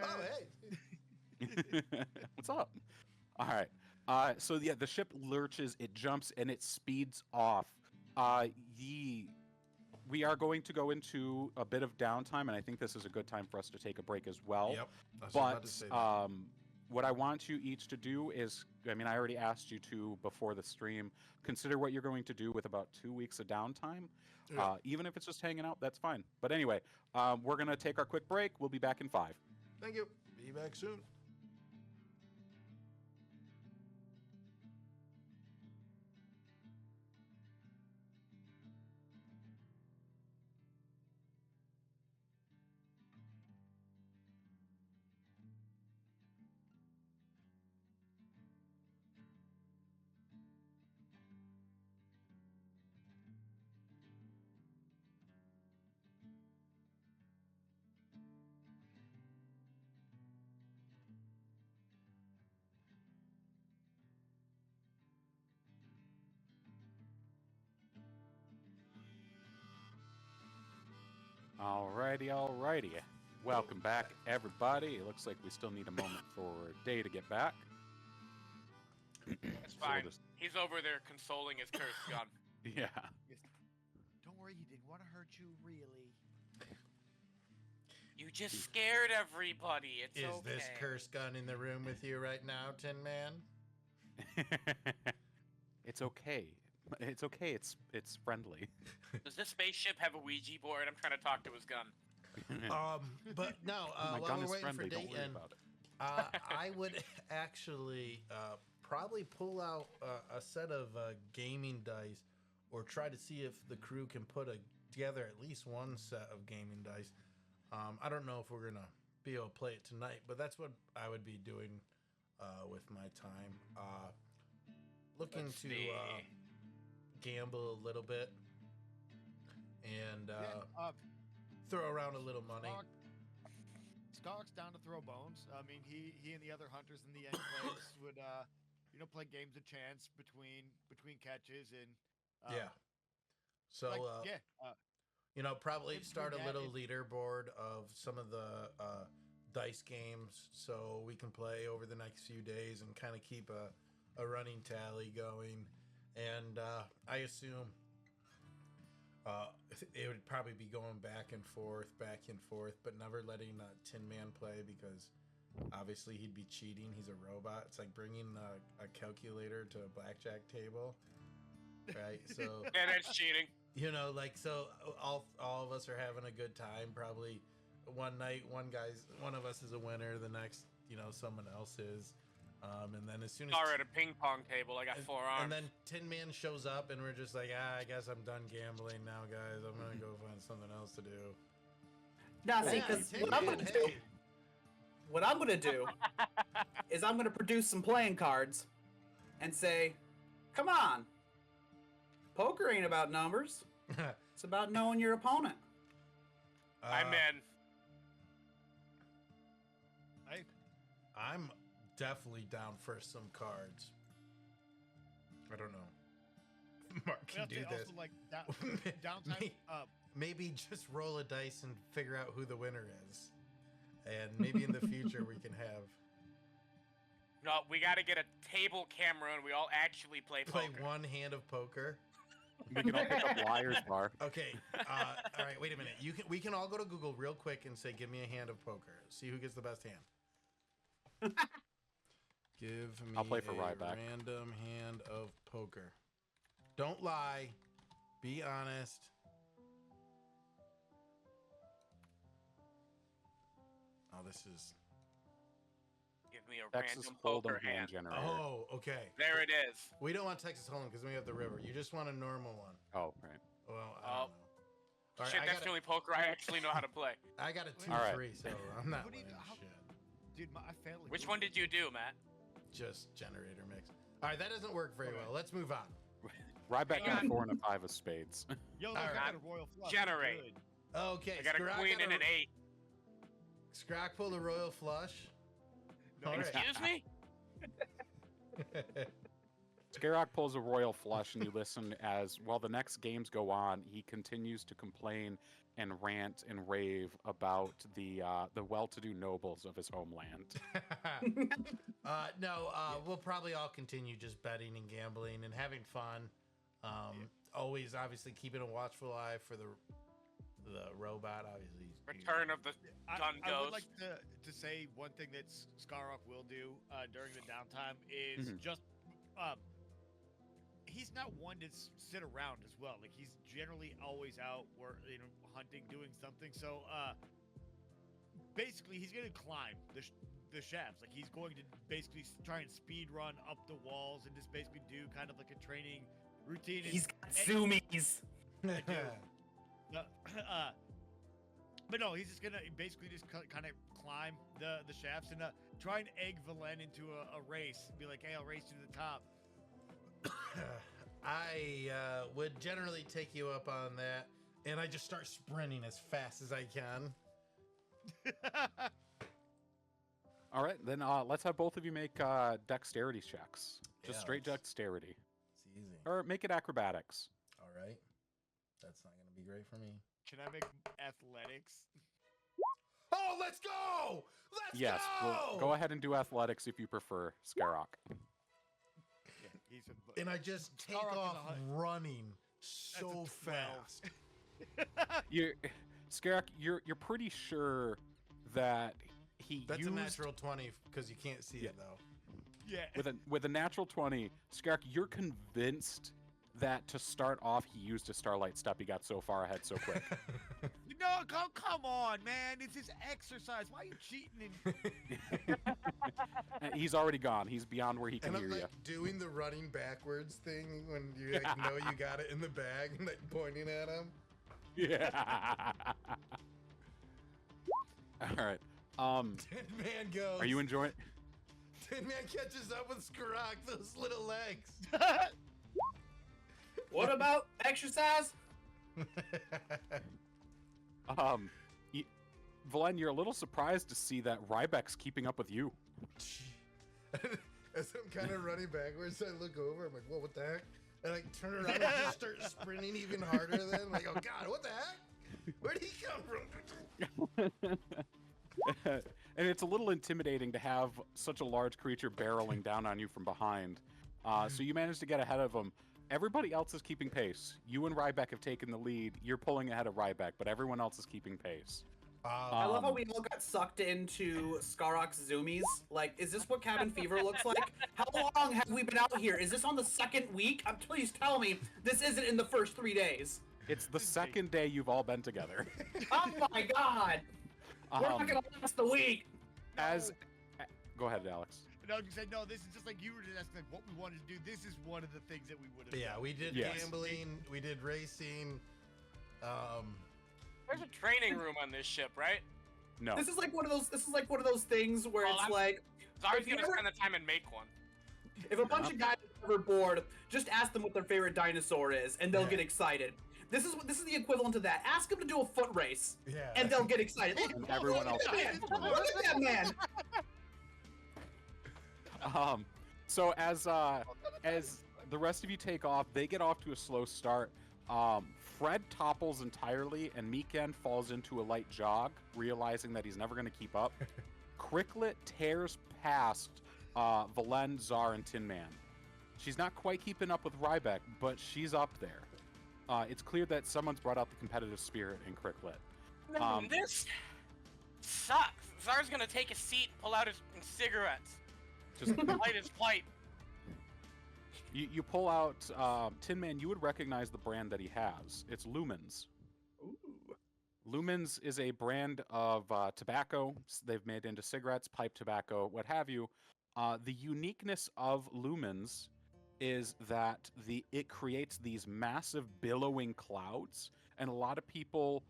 Speaker 4: Oh, hey.
Speaker 1: What's up? All right. So yeah, the ship lurches, it jumps, and it speeds off. We are going to go into a bit of downtime, and I think this is a good time for us to take a break as well.
Speaker 4: Yep. I was about
Speaker 1: But
Speaker 4: to say that.
Speaker 1: what I want you each to do is, I mean, I already asked you to before the stream, consider what you're going to do with about 2 weeks of downtime.
Speaker 4: Yeah.
Speaker 1: Even if it's just hanging out, that's fine. But anyway, we're going to take our quick break. We'll be back in 5.
Speaker 4: Thank you. Be back soon.
Speaker 1: Alrighty. Welcome back, everybody. It looks like we still need a moment for Day to get back.
Speaker 3: It's
Speaker 1: So we'll
Speaker 3: fine.
Speaker 1: just-
Speaker 3: He's over there consoling his cursed gun.
Speaker 1: Yeah.
Speaker 2: Don't worry, he didn't want to hurt you, really.
Speaker 3: You just scared everybody. It's
Speaker 4: Is
Speaker 3: okay.
Speaker 4: this curse gun in the room with you right now, Tin Man?
Speaker 1: It's okay. It's okay. It's friendly.
Speaker 3: Does this spaceship have a Ouija board? I'm trying to talk to his gun.
Speaker 4: But no,
Speaker 1: My
Speaker 4: while
Speaker 1: gun
Speaker 4: we're
Speaker 1: is
Speaker 4: waiting
Speaker 1: friendly.
Speaker 4: for
Speaker 1: Don't worry
Speaker 4: Dayton,
Speaker 1: about it.
Speaker 4: I would actually probably pull out a set of gaming dice, or try to see if the crew can put together at least one set of gaming dice. I don't know if we're gonna be able to play it tonight, but that's what I would be doing with my time. Looking
Speaker 3: Let's
Speaker 4: to
Speaker 3: see.
Speaker 4: gamble a little bit and
Speaker 2: Yeah,
Speaker 4: throw around a little money.
Speaker 2: Skarok's down to throw bones. I mean, he and the other hunters in the enclaves would play games of chance between catches and
Speaker 4: Yeah. So probably
Speaker 2: Maybe
Speaker 4: start a
Speaker 2: that
Speaker 4: little
Speaker 2: if-
Speaker 4: leaderboard of some of the dice games, so we can play over the next few days and kind of keep a running tally going. And I assume it would probably be going back and forth, but never letting Tin Man play, because obviously he'd be cheating. He's a robot. It's like bringing a calculator to a blackjack table, right? So
Speaker 3: Yeah, that's cheating.
Speaker 4: so all of us are having a good time. Probably one night, one of us is a winner. The next, someone else is. And then as soon as
Speaker 3: Or at a ping pong table, I got 4 arms.
Speaker 4: and then Tin Man shows up, and we're just like, I guess I'm done gambling now, guys. I'm gonna go find something else to do.
Speaker 5: Now, see,
Speaker 4: Hey,
Speaker 5: because
Speaker 4: Tin
Speaker 5: what I'm
Speaker 4: Man,
Speaker 5: gonna do,
Speaker 4: hey.
Speaker 5: what I'm gonna do, is I'm gonna produce some playing cards, and say, "Come on, poker ain't about numbers. It's about knowing your opponent."
Speaker 3: I'm in.
Speaker 4: I'm definitely down for some cards. I don't know. Mark can do this.
Speaker 2: Also, like downtime.
Speaker 4: Maybe just roll a dice and figure out who the winner is, and maybe in the future we can have
Speaker 3: No, we got to get a table camera and we all actually play
Speaker 4: play
Speaker 3: poker.
Speaker 4: one hand of poker.
Speaker 1: We can all pick up Liar's Bar.
Speaker 4: Okay. All right. Wait a minute. We can all go to Google real quick and say, "Give me a hand of poker." See who gets the best hand. Give me
Speaker 1: I'll play for
Speaker 4: a
Speaker 1: Ryback.
Speaker 4: random hand of poker. Don't lie. Be honest. Oh, this is.
Speaker 3: Give me a
Speaker 1: Texas
Speaker 3: random
Speaker 1: Hold'em
Speaker 3: poker
Speaker 1: hand
Speaker 3: hand.
Speaker 1: generator.
Speaker 4: Oh, okay.
Speaker 3: There it is.
Speaker 4: We don't want Texas Hold'em because we have the river. You just want a normal one.
Speaker 1: Oh, right.
Speaker 4: Well, I
Speaker 3: Oh.
Speaker 4: don't know. All right,
Speaker 3: Shit,
Speaker 4: I
Speaker 3: that's
Speaker 4: got
Speaker 3: the only poker I actually know how to play.
Speaker 4: I got a
Speaker 2: All
Speaker 1: right.
Speaker 4: 2-3, so I'm not
Speaker 2: What do you-
Speaker 4: winning
Speaker 2: how-
Speaker 4: shit.
Speaker 2: Dude, I failed. like,
Speaker 3: Which one did you do, Matt?
Speaker 4: Just generator mix. All right, that doesn't work very
Speaker 2: Okay.
Speaker 4: well. Let's move on.
Speaker 1: Ryback
Speaker 3: Hang
Speaker 1: got
Speaker 3: on.
Speaker 1: 4 and a 5 of spades.
Speaker 2: Yo, look,
Speaker 4: All
Speaker 2: I
Speaker 4: right.
Speaker 2: got a royal flush.
Speaker 3: Generate.
Speaker 2: Good.
Speaker 4: Okay,
Speaker 3: I got a
Speaker 4: Skarok
Speaker 3: queen
Speaker 4: got
Speaker 3: and an 8.
Speaker 4: Skarok pulled a royal flush.
Speaker 2: No,
Speaker 4: All right.
Speaker 3: Excuse me?
Speaker 1: Skarok pulls a royal flush, and you listen as, while the next games go on, he continues to complain and rant and rave about the well-to-do nobles of his homeland.
Speaker 4: We'll probably all continue just betting and gambling and having fun. Always, obviously, keeping a watchful eye for the robot. Obviously,
Speaker 3: Return of the
Speaker 2: I
Speaker 3: Gungos.
Speaker 2: would like to say one thing that Skarok will do during the downtime is
Speaker 1: Mhm.
Speaker 2: just he's not one to sit around as well. Like he's generally always out hunting, doing something. So basically he's gonna climb the shafts. Like he's going to basically try and speed run up the walls and just basically do kind of like a training routine. And-
Speaker 5: He's got
Speaker 2: and-
Speaker 5: zoomies.
Speaker 2: But no, he's just gonna basically just kind of climb the shafts and try and egg Valen into a race. Be like, hey, I'll race you to the top.
Speaker 4: I would generally take you up on that, and I just start sprinting as fast as I can.
Speaker 1: All right, then let's have both of you make dexterity checks. Just
Speaker 4: Yeah,
Speaker 1: straight
Speaker 4: let's-
Speaker 1: dexterity.
Speaker 4: It's easy.
Speaker 1: Or make it acrobatics.
Speaker 4: All right. That's not going to be great for me.
Speaker 2: Can I make athletics?
Speaker 4: Oh, let's go! Let's
Speaker 1: Yes,
Speaker 4: go!
Speaker 1: go ahead and do athletics if you prefer, Skarok.
Speaker 2: Yeah, he's a,
Speaker 4: And I just take
Speaker 2: Skarok is
Speaker 4: off
Speaker 2: a hun-
Speaker 4: running
Speaker 2: that's a
Speaker 4: so
Speaker 2: 12.
Speaker 4: fast.
Speaker 1: Skarok, you're pretty sure that he
Speaker 4: That's
Speaker 1: used
Speaker 4: a natural 20 because you can't see
Speaker 1: Yeah.
Speaker 4: it though.
Speaker 2: Yeah.
Speaker 1: with a natural 20. Skarok, you're convinced that to start off he used a starlight step. He got so far ahead so quick.
Speaker 2: No, come on, man. It's his exercise. Why are you cheating?
Speaker 1: He's already gone. He's beyond where he can
Speaker 4: And I'm
Speaker 1: hear
Speaker 4: like doing the running backwards thing when you like know you got it in the bag and like pointing at him.
Speaker 1: you. Yeah. All right.
Speaker 4: Tin Man goes.
Speaker 1: Are you enjoying?
Speaker 4: Tin Man catches up with Skarok, those little legs.
Speaker 5: What about exercise?
Speaker 1: Valen, you're a little surprised to see that Rybek's keeping up with you.
Speaker 4: As I'm kind of running backwards, I look over. I'm like, "Whoa, what the heck?" And I turn around and just start sprinting even harder. Then, like, "Oh God, what the heck? Where'd he come from?"
Speaker 1: And it's a little intimidating to have such a large creature barreling down on you from behind. So you managed to get ahead of him. Everybody else is keeping pace. You and Rybek have taken the lead. You're pulling ahead of Rybek, but everyone else is keeping pace.
Speaker 5: I love how we all got sucked into Skarok's zoomies. Like, is this what cabin fever looks like? How long have we been out here? Is this on the second week? Please tell me this isn't in the first 3 days.
Speaker 1: It's the second day you've all been together.
Speaker 5: Oh my god! We're not gonna last the week.
Speaker 1: Go ahead, Alex.
Speaker 2: No, you said no. This is just like you were just asking like, what we wanted to do. This is one of the things that we would have.
Speaker 4: Yeah,
Speaker 2: done.
Speaker 4: we did
Speaker 1: Yes.
Speaker 4: gambling, we did racing.
Speaker 3: There's a training room on this ship, right?
Speaker 1: No.
Speaker 5: This is like one of those. This is like one of those things where
Speaker 3: Well,
Speaker 5: it's
Speaker 3: I'm-
Speaker 5: like,
Speaker 3: Zar's
Speaker 5: If you
Speaker 3: gonna
Speaker 5: ever-
Speaker 3: spend the time and make one.
Speaker 5: if a bunch of guys are ever bored, just ask them what their favorite dinosaur is, and they'll
Speaker 4: Yeah.
Speaker 5: get excited. This is the equivalent to that. Ask them to do a foot race,
Speaker 4: Yeah.
Speaker 5: and they'll get excited. Look,
Speaker 1: And everyone
Speaker 5: look
Speaker 1: else.
Speaker 5: at that man! Look at that man!
Speaker 1: So as the rest of you take off, they get off to a slow start. Fred topples entirely, and Mikan falls into a light jog, realizing that he's never going to keep up. Cricklet tears past Valen, Szar, and Tinman. She's not quite keeping up with Rybek, but she's up there. It's clear that someone's brought out the competitive spirit in Cricklet.
Speaker 3: This sucks. Zar's gonna take a seat, pull out his cigarettes,
Speaker 1: Just
Speaker 3: light his pipe.
Speaker 1: you pull out Tinman. You would recognize the brand that he has. It's Lumens. Lumens is a brand of tobacco they've made into cigarettes, pipe tobacco, what have you. The uniqueness of Lumens is that it creates these massive billowing clouds, and a lot of people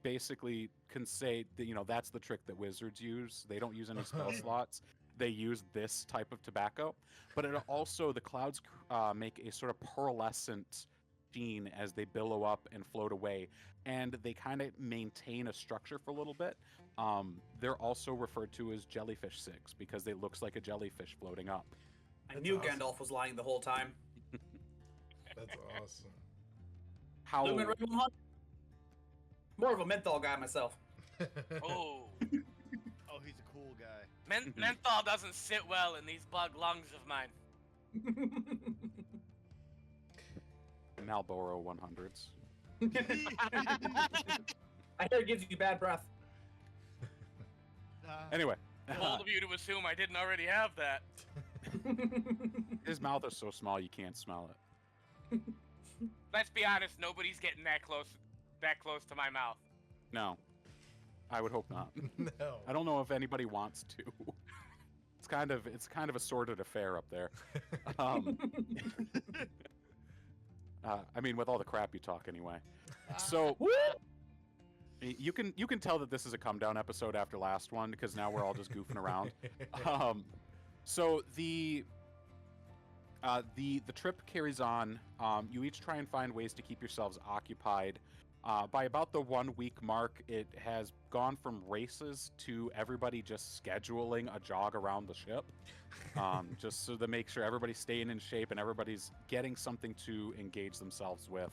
Speaker 1: basically can say that that's the trick that wizards use. They don't use any spell slots. They use this type of tobacco, but it also the clouds make a sort of pearlescent sheen as they billow up and float away, and they kind of maintain a structure for a little bit. They're also referred to as jellyfish cigs because they looks like a jellyfish floating up.
Speaker 5: I knew
Speaker 4: awesome.
Speaker 5: Gandalf was lying the whole time.
Speaker 4: That's awesome.
Speaker 1: How
Speaker 5: Lumen Red 100? More of a menthol guy myself.
Speaker 3: Oh,
Speaker 2: Oh, he's a cool guy.
Speaker 3: menthol doesn't sit well in these bug lungs of mine.
Speaker 1: Marlboro 100s?
Speaker 5: I hear it gives you bad breath.
Speaker 1: Anyway,
Speaker 3: Bold of you to assume I didn't already have that.
Speaker 1: his mouth is so small you can't smell it.
Speaker 3: Let's be honest, nobody's getting that close to my mouth.
Speaker 1: No, I would hope not.
Speaker 4: No.
Speaker 1: I don't know if anybody wants to. It's kind of a sordid affair up there. I mean, with all the crap you talk anyway. So you can tell that this is a come down episode after last one because now we're all just goofing around. So the trip carries on. You each try and find ways to keep yourselves occupied. By about the 1 week mark, it has gone from races to everybody just scheduling a jog around the ship, just so to make sure everybody's staying in shape and everybody's getting something to engage themselves with.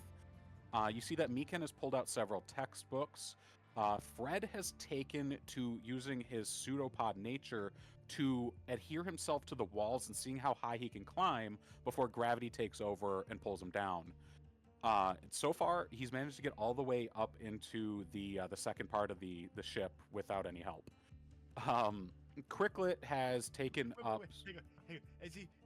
Speaker 1: You see that Meekin has pulled out several textbooks. Fred has taken to using his pseudopod nature to adhere himself to the walls and seeing how high he can climb before gravity takes over and pulls him down. So far, he's managed to get all the way up into the second part of the ship without any help. Cricklet has taken up.
Speaker 2: Hang on.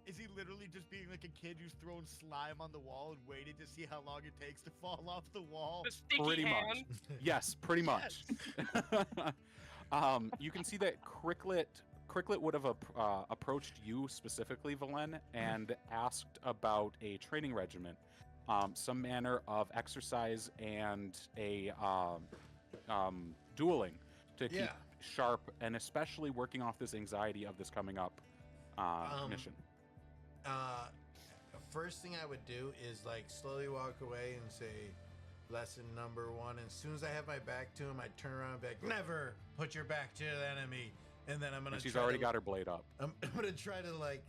Speaker 2: Is he literally just being like a kid who's throwing slime on the wall and waiting to see how long it takes to fall off the wall?
Speaker 3: The sticky
Speaker 1: Pretty
Speaker 3: hand.
Speaker 1: much. Yes, pretty much. You can see that Cricklet would have approached you specifically, Valen, and asked about a training regimen, some manner of exercise and a dueling to keep sharp, and especially working off this anxiety of this coming up mission.
Speaker 4: First thing I would do is like slowly walk away and say, lesson number 1. And as soon as I have my back to him, I turn around and be like, never put your back to the enemy. And then I'm gonna.
Speaker 1: And she's already got her blade up.
Speaker 4: I'm gonna try to like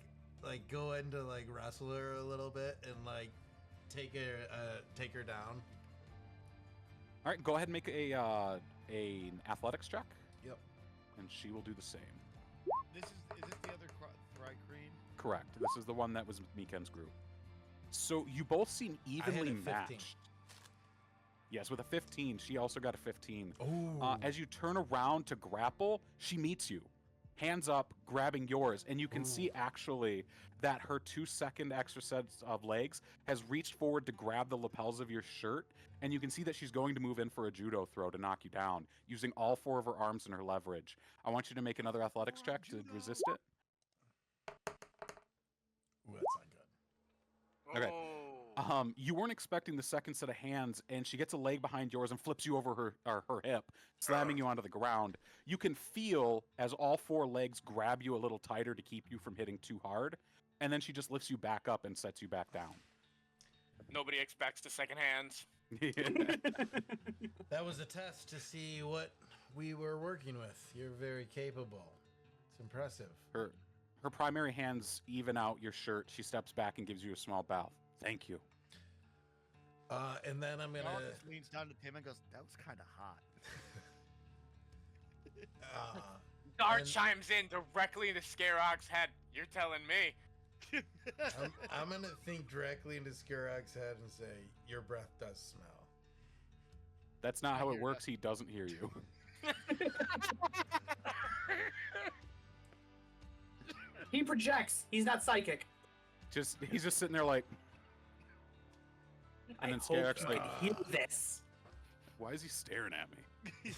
Speaker 4: go into like wrestle her a little bit and like take her down.
Speaker 1: All right, go ahead and make an athletics check.
Speaker 4: Yep.
Speaker 1: And she will do the same.
Speaker 2: Is it the other Thrycreen?
Speaker 1: Correct. This is the one that was Meeken's group. So you both seem evenly
Speaker 4: a 15.
Speaker 1: matched. Yes, with a 15. She also got a 15.
Speaker 4: Oh.
Speaker 1: As you turn around to grapple, she meets you. Hands up, grabbing yours. And you can see actually that her 2-second extra sets of legs has reached forward to grab the lapels of your shirt. And you can see that she's going to move in for a judo throw to knock you down, using all 4 of her arms and her leverage. I want you to make another athletics check to resist it.
Speaker 4: Ooh, that's not good.
Speaker 1: Okay. You weren't expecting the second set of hands, and she gets a leg behind yours and flips you over her hip, slamming you onto the ground. You can feel as all 4 legs grab you a little tighter to keep you from hitting too hard, and then she just lifts you back up and sets you back down.
Speaker 3: Nobody expects the second hands.
Speaker 4: That was a test to see what we were working with. You're very capable. It's impressive.
Speaker 1: Her primary hands even out your shirt. She steps back and gives you a small bow. Thank you.
Speaker 4: And then I'm gonna.
Speaker 2: Carl just leans down to Tim and goes, "That was kind of hot."
Speaker 3: Dart
Speaker 4: And-
Speaker 3: chimes in directly into Skarok's head. You're telling me.
Speaker 4: I'm gonna think directly into Skarok's head and say, "Your breath does smell."
Speaker 1: That's not
Speaker 2: I
Speaker 1: how it
Speaker 2: hear
Speaker 1: works. He doesn't hear you.
Speaker 5: He projects. He's not psychic.
Speaker 1: He's just sitting there like, and then
Speaker 5: I hope
Speaker 1: Skarok's
Speaker 5: you
Speaker 1: like,
Speaker 5: can hear this.
Speaker 1: why is he staring at me?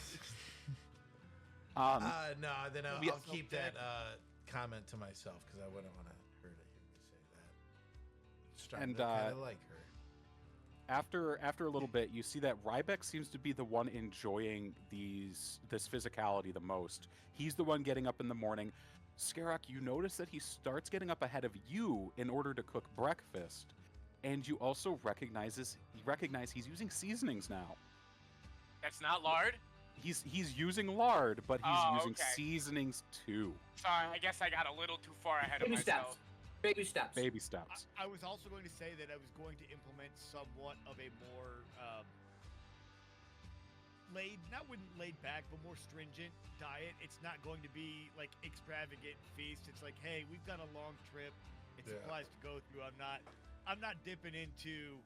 Speaker 4: No, then I'll
Speaker 2: Yes,
Speaker 4: keep
Speaker 2: okay.
Speaker 4: that comment to myself because I wouldn't want her to hear me say that. Starting
Speaker 1: And,
Speaker 4: to kind of like her.
Speaker 1: After a little bit, you see that Rybeck seems to be the one enjoying this physicality the most. He's the one getting up in the morning. Skarok, you notice that he starts getting up ahead of you in order to cook breakfast, and you also recognize he's using seasonings now.
Speaker 3: That's not lard?
Speaker 1: He's using lard, but he's
Speaker 3: Oh,
Speaker 1: using
Speaker 3: okay.
Speaker 1: seasonings too.
Speaker 3: Sorry, I guess I got a little too far ahead of
Speaker 5: Baby
Speaker 3: myself.
Speaker 5: steps. Baby steps.
Speaker 1: Baby steps.
Speaker 2: I was also going to say that I was going to implement somewhat of a more laid back, but more stringent diet. It's not going to be like extravagant feast. It's like, hey, we've got a long trip. It's
Speaker 4: Yeah.
Speaker 2: supplies to go through. I'm not dipping into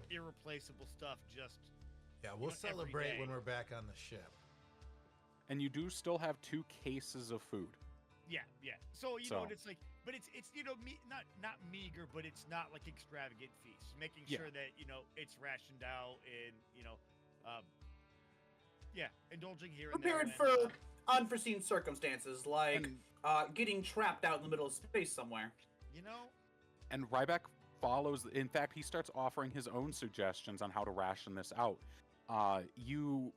Speaker 2: irreplaceable stuff. Just
Speaker 4: Yeah, we'll
Speaker 2: every
Speaker 4: celebrate
Speaker 2: day.
Speaker 4: when we're back on the ship.
Speaker 1: And you do still have 2 cases of food.
Speaker 2: yeah. So you know,
Speaker 1: So-
Speaker 2: and it's like, but it's not meager, but it's not like extravagant feast. Making
Speaker 1: Yeah.
Speaker 2: sure that it's rationed out and indulging here and
Speaker 5: Prepared
Speaker 2: there.
Speaker 5: for unforeseen circumstances, like
Speaker 1: And-
Speaker 5: getting trapped out in the middle of space somewhere.
Speaker 1: And Ryback follows. In fact, he starts offering his own suggestions on how to ration this out. You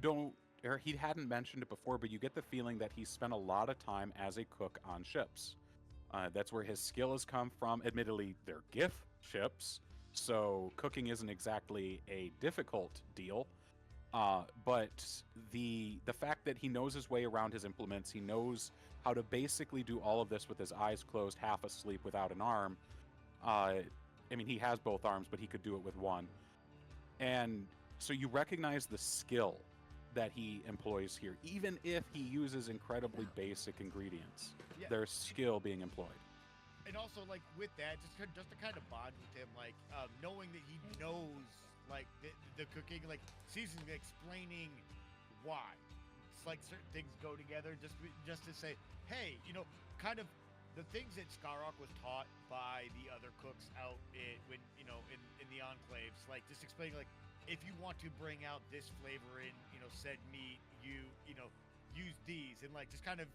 Speaker 1: don't, or he hadn't mentioned it before, but you get the feeling that he spent a lot of time as a cook on ships. That's where his skill has come from. Admittedly, they're gift ships, so cooking isn't exactly a difficult deal. But the fact that he knows his way around his implements, he knows how to basically do all of this with his eyes closed, half asleep, without an arm. I mean, he has both arms, but he could do it with one. And so you recognize the skill that he employs here, even if he uses incredibly basic ingredients.
Speaker 2: Yeah.
Speaker 1: There's skill being employed.
Speaker 2: And also, like, with that, just to kind of bond with him, like, knowing that he knows, like, the cooking, like, seasoning, explaining why. It's like certain things go together, just to say, hey, you know, kind of the things that Skarok was taught by the other cooks out when, you know, in the enclaves, like, just explaining, like, if you want to bring out this flavor in, you know, said meat, you know, use these, and, like, just kind of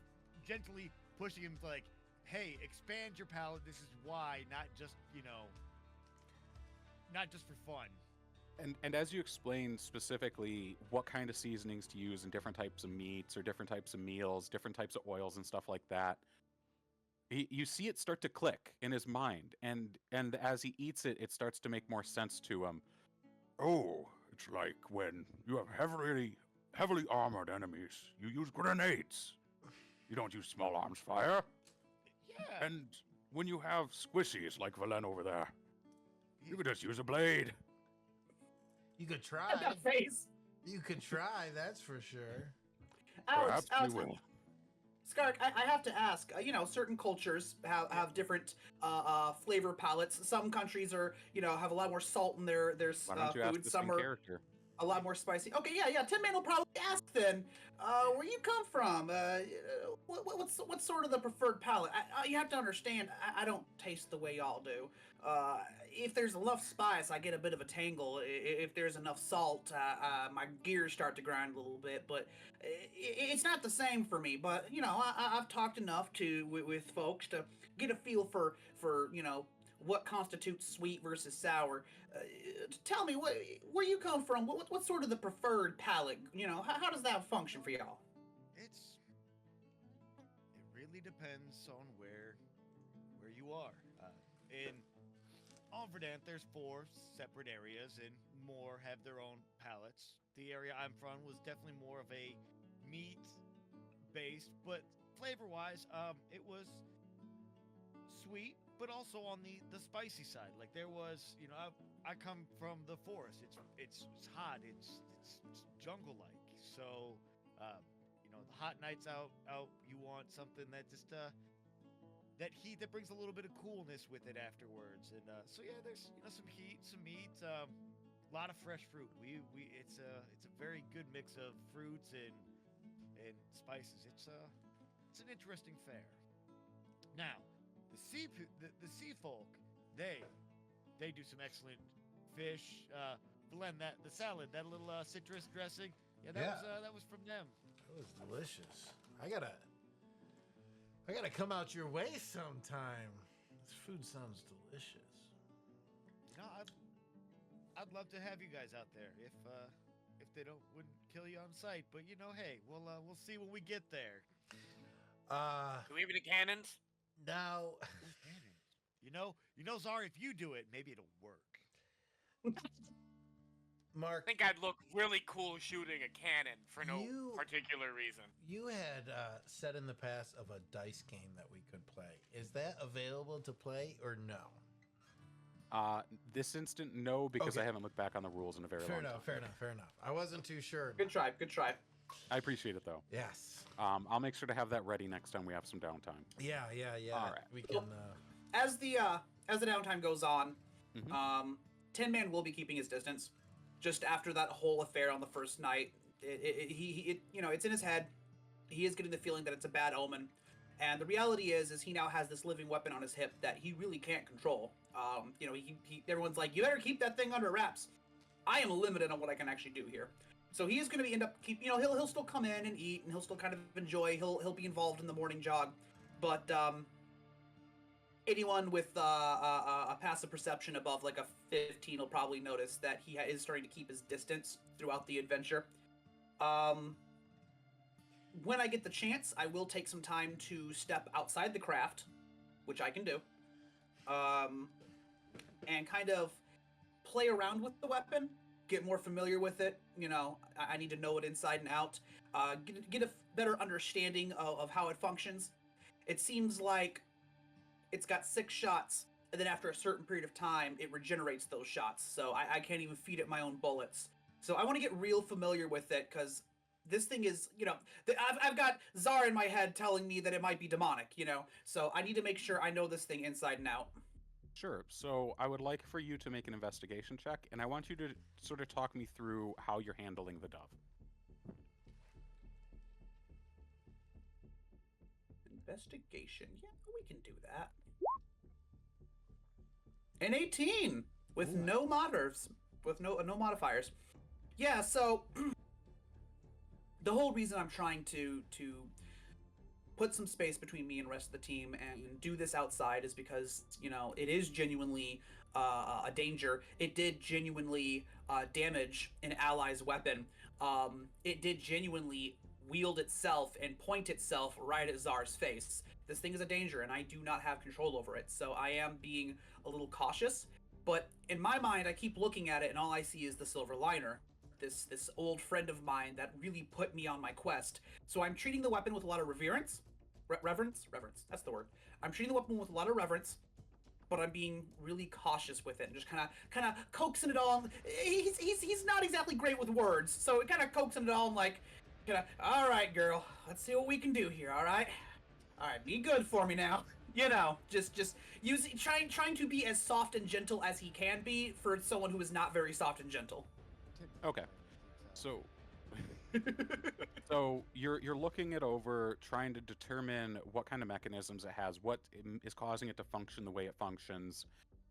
Speaker 2: gently pushing him to, like, hey, expand your palate. This is why, not just, you know, not just for fun.
Speaker 1: And as you explain specifically what kind of seasonings to use in different types of meats or different types of meals, different types of oils and stuff like that, you see it start to click in his mind. And as he eats it, it starts to make more sense to him. Oh, it's like when you have heavily armored enemies, you use grenades. You don't use small arms fire.
Speaker 2: Yeah.
Speaker 1: And when you have squishies like Valen over there, you could just use a blade.
Speaker 4: You could try.
Speaker 5: That face.
Speaker 4: You could try, that's for sure.
Speaker 5: Alex,
Speaker 1: Perhaps we will.
Speaker 5: Skarok, I have to ask. You know, certain cultures have different flavor palettes. Some countries are, you know, have a lot more salt in their
Speaker 1: Why don't you ask
Speaker 5: food.
Speaker 1: this
Speaker 5: Some
Speaker 1: in
Speaker 5: are
Speaker 1: character?
Speaker 5: a lot more spicy. Okay, yeah. Tinman will probably ask then, where you come from? What's sort of the preferred palate? You have to understand, I don't taste the way y'all do. If there's enough spice, I get a bit of a tangle. If there's enough salt, my gears start to grind a little bit. But it's not the same for me. But you know, I've talked enough with folks to get a feel for you know what constitutes sweet versus sour. Tell me, where you come from? What's sort of the preferred palate? You know, how does that function for y'all?
Speaker 2: It really depends on where you are. In Enverdant, there's 4 separate areas, and more have their own palates. The area I'm from was definitely more of a meat-based, but flavor-wise, it was sweet, but also on the spicy side. Like there was, you know, I come from the forest. It's hot. It's jungle-like. So, you know, the hot nights out, you want something that just that heat that brings a little bit of coolness with it afterwards. And so yeah, there's, you know, some heat, some meat, a lot of fresh fruit. It's a very good mix of fruits and spices. It's an interesting fare. Now, the sea folk, they do some excellent fish. Blend the salad, that little citrus dressing. Yeah, that was from them.
Speaker 4: That was delicious. I gotta come out your way sometime. This food sounds delicious.
Speaker 2: You know, I'd love to have you guys out there if they wouldn't kill you on sight. But you know, hey, we'll see when we get there.
Speaker 3: Do we have any cannons?
Speaker 4: Now,
Speaker 2: You know, Szar, if you do it, maybe it'll work.
Speaker 4: Mark,
Speaker 3: I think I'd look really cool shooting a cannon for no
Speaker 4: You-
Speaker 3: particular reason.
Speaker 4: you had said in the past of a dice game that we could play. Is that available to play or no?
Speaker 1: This instant, no, because
Speaker 4: Okay.
Speaker 1: I haven't looked back on the rules in a very long time.
Speaker 4: Fair enough. I wasn't too sure.
Speaker 5: Good try.
Speaker 1: I appreciate it though.
Speaker 4: Yes.
Speaker 1: I'll make sure to have that ready next time we have some downtime.
Speaker 4: Yeah.
Speaker 1: All right.
Speaker 4: We can.
Speaker 5: As the downtime goes on,
Speaker 1: Mhm.
Speaker 5: Tinman will be keeping his distance. Just after that whole affair on the first night, you know, it's in his head. He is getting the feeling that it's a bad omen, and the reality is he now has this living weapon on his hip that he really can't control. You know, everyone's like, you better keep that thing under wraps. I am limited on what I can actually do here. So he is going to you know, he'll still come in and eat, and he'll still kind of enjoy. He'll be involved in the morning jog, but anyone with a passive perception above like a 15 will probably notice that he is starting to keep his distance throughout the adventure. When I get the chance, I will take some time to step outside the craft, which I can do, and kind of play around with the weapon, get more familiar with it. You know, I need to know it inside and out, get a better understanding of how it functions. It seems like it's got 6 shots and then after a certain period of time, it regenerates those shots. So I can't even feed it my own bullets. So I want to get real familiar with it, because this thing is, I've got Szar in my head telling me that it might be demonic, So I need to make sure I know this thing inside and out.
Speaker 1: Sure. So I would like for you to make an investigation check, and I want you to sort of talk me through how you're handling the dove.
Speaker 5: Investigation. Yeah, we can do that. An 18 with no modders, with no modifiers. Yeah, so the whole reason I'm trying to put some space between me and the rest of the team and do this outside is because, it is genuinely a danger. It did genuinely damage an ally's weapon. It did genuinely wield itself and point itself right at Szar's face. This thing is a danger, and I do not have control over it, so I am being a little cautious. But in my mind, I keep looking at it, and all I see is the silver liner. This old friend of mine that really put me on my quest. So I'm treating the weapon with a lot of reverence. Reverence? That's the word. I'm treating the weapon with a lot of reverence, but I'm being really cautious with it and just kind of coaxing it all. He's not exactly great with words, so it kind of coaxing it all and like, all right, girl, let's see what we can do here. All right, be good for me now. Just using trying to be as soft and gentle as he can be for someone who is not very soft and gentle.
Speaker 1: Okay. So so you're looking it over, trying to determine what kind of mechanisms it has, what is causing it to function the way it functions,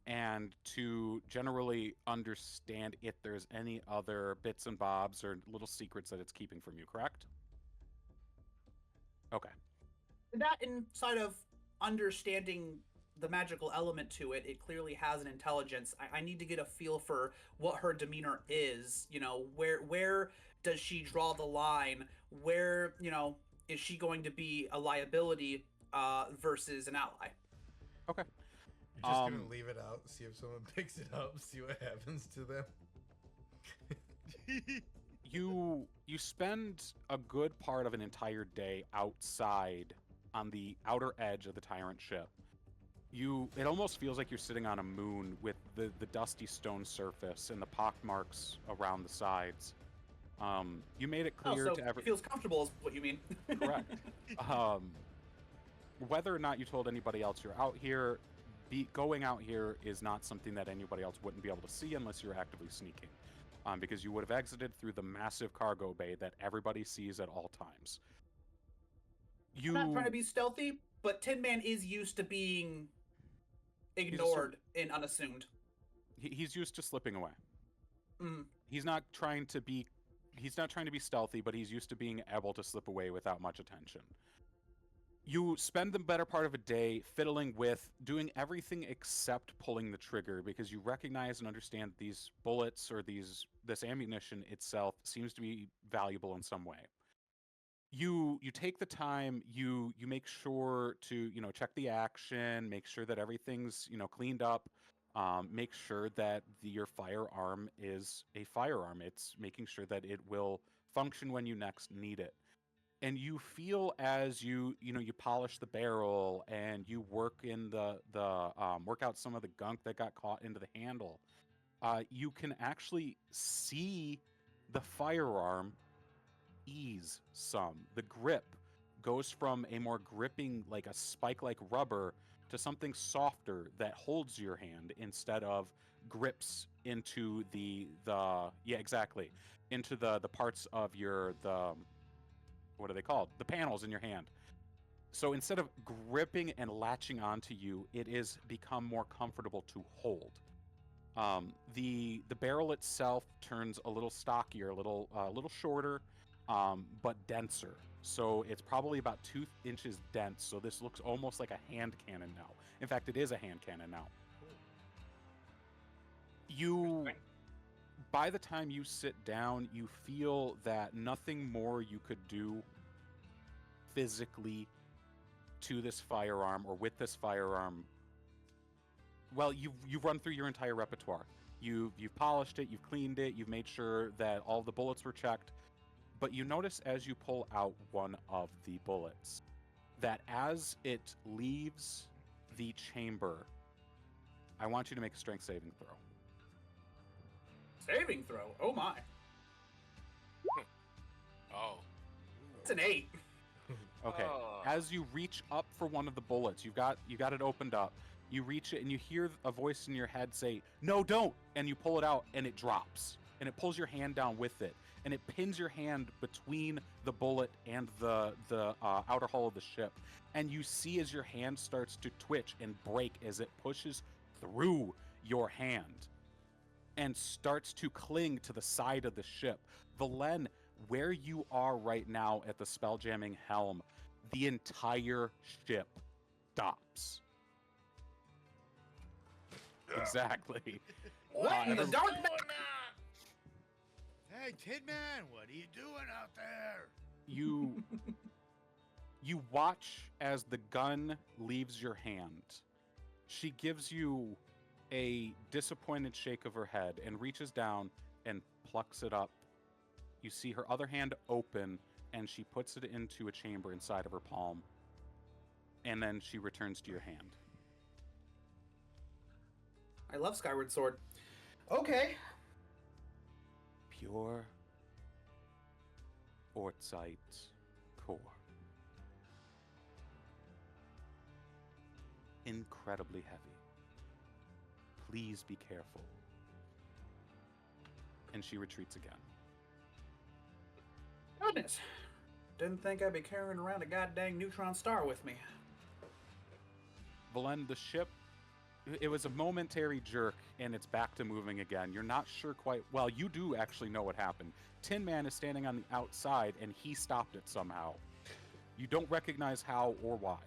Speaker 1: and to generally understand if there's any other bits and bobs or little secrets that it's keeping from you, correct? Okay.
Speaker 5: That inside of understanding the magical element to it, it clearly has an intelligence. I need to get a feel for what her demeanor is. Where does she draw the line? Where, is she going to be a liability versus an ally?
Speaker 1: Okay.
Speaker 4: You're just gonna leave it out, see if someone picks it up, see what happens to them.
Speaker 1: You spend a good part of an entire day outside on the outer edge of the tyrant ship. It almost feels like you're sitting on a moon with the dusty stone surface and the pock marks around the sides. You made it clear
Speaker 5: so
Speaker 1: to everyone.
Speaker 5: It feels comfortable is what you mean.
Speaker 1: Correct. Whether or not you told anybody else you're out here, going out here is not something that anybody else wouldn't be able to see unless you're actively sneaking. Because you would have exited through the massive cargo bay that everybody sees at all times.
Speaker 5: I'm not trying to be stealthy, but Tinman is used to being ignored and unassumed.
Speaker 1: He's used to slipping away.
Speaker 5: Mm.
Speaker 1: He's not trying to be stealthy, but he's used to being able to slip away without much attention. You spend the better part of a day fiddling with doing everything except pulling the trigger, because you recognize and understand these bullets or this ammunition itself seems to be valuable in some way. You take the time, you make sure to check the action, make sure that everything's cleaned up, make sure that your firearm is a firearm. It's making sure that it will function when you next need it. And you feel as you polish the barrel and you work in work out some of the gunk that got caught into the handle, you can actually see the firearm ease some. The grip goes from a more gripping, like a spike-like rubber, to something softer that holds your hand instead of grips into into the parts of what are they called? The panels in your hand. So instead of gripping and latching onto you, it is become more comfortable to hold. The barrel itself turns a little stockier, a little shorter, but denser. So it's probably about 2 inches dense. So this looks almost like a hand cannon now. In fact, it is a hand cannon now. By the time you sit down, you feel that nothing more you could do physically to this firearm or with this firearm. Well, you've run through your entire repertoire. You've polished it, you've cleaned it, you've made sure that all the bullets were checked. But you notice as you pull out one of the bullets that as it leaves the chamber, I want you to make a strength saving throw.
Speaker 5: Saving throw. Oh my.
Speaker 3: Oh.
Speaker 5: It's an 8.
Speaker 1: Okay.
Speaker 3: Oh.
Speaker 1: As you reach up for one of the bullets, you got it opened up. You reach it and you hear a voice in your head say, "No, don't!" And you pull it out and it drops. And it pulls your hand down with it. And it pins your hand between the bullet and the outer hull of the ship. And you see as your hand starts to twitch and break as it pushes through your hand and starts to cling to the side of the ship. Valen, where you are right now at the spelljamming helm, the entire ship stops. Exactly.
Speaker 5: What in the
Speaker 1: every-
Speaker 5: dark?
Speaker 2: Hey, Tin Man, what are you doing out there?
Speaker 1: You watch as the gun leaves your hand. She gives you a disappointed shake of her head and reaches down and plucks it up. You see her other hand open and she puts it into a chamber inside of her palm. And then she returns to your hand.
Speaker 5: I love Skyward Sword. Okay.
Speaker 1: Pure Ortsite core. Incredibly heavy. Please be careful. And she retreats again.
Speaker 5: Goodness. Didn't think I'd be carrying around a goddamn neutron star with me.
Speaker 1: Valen, the ship, it was a momentary jerk and it's back to moving again. You're not sure quite, well, you do actually know what happened. Tin Man is standing on the outside and he stopped it somehow. You don't recognize how or why.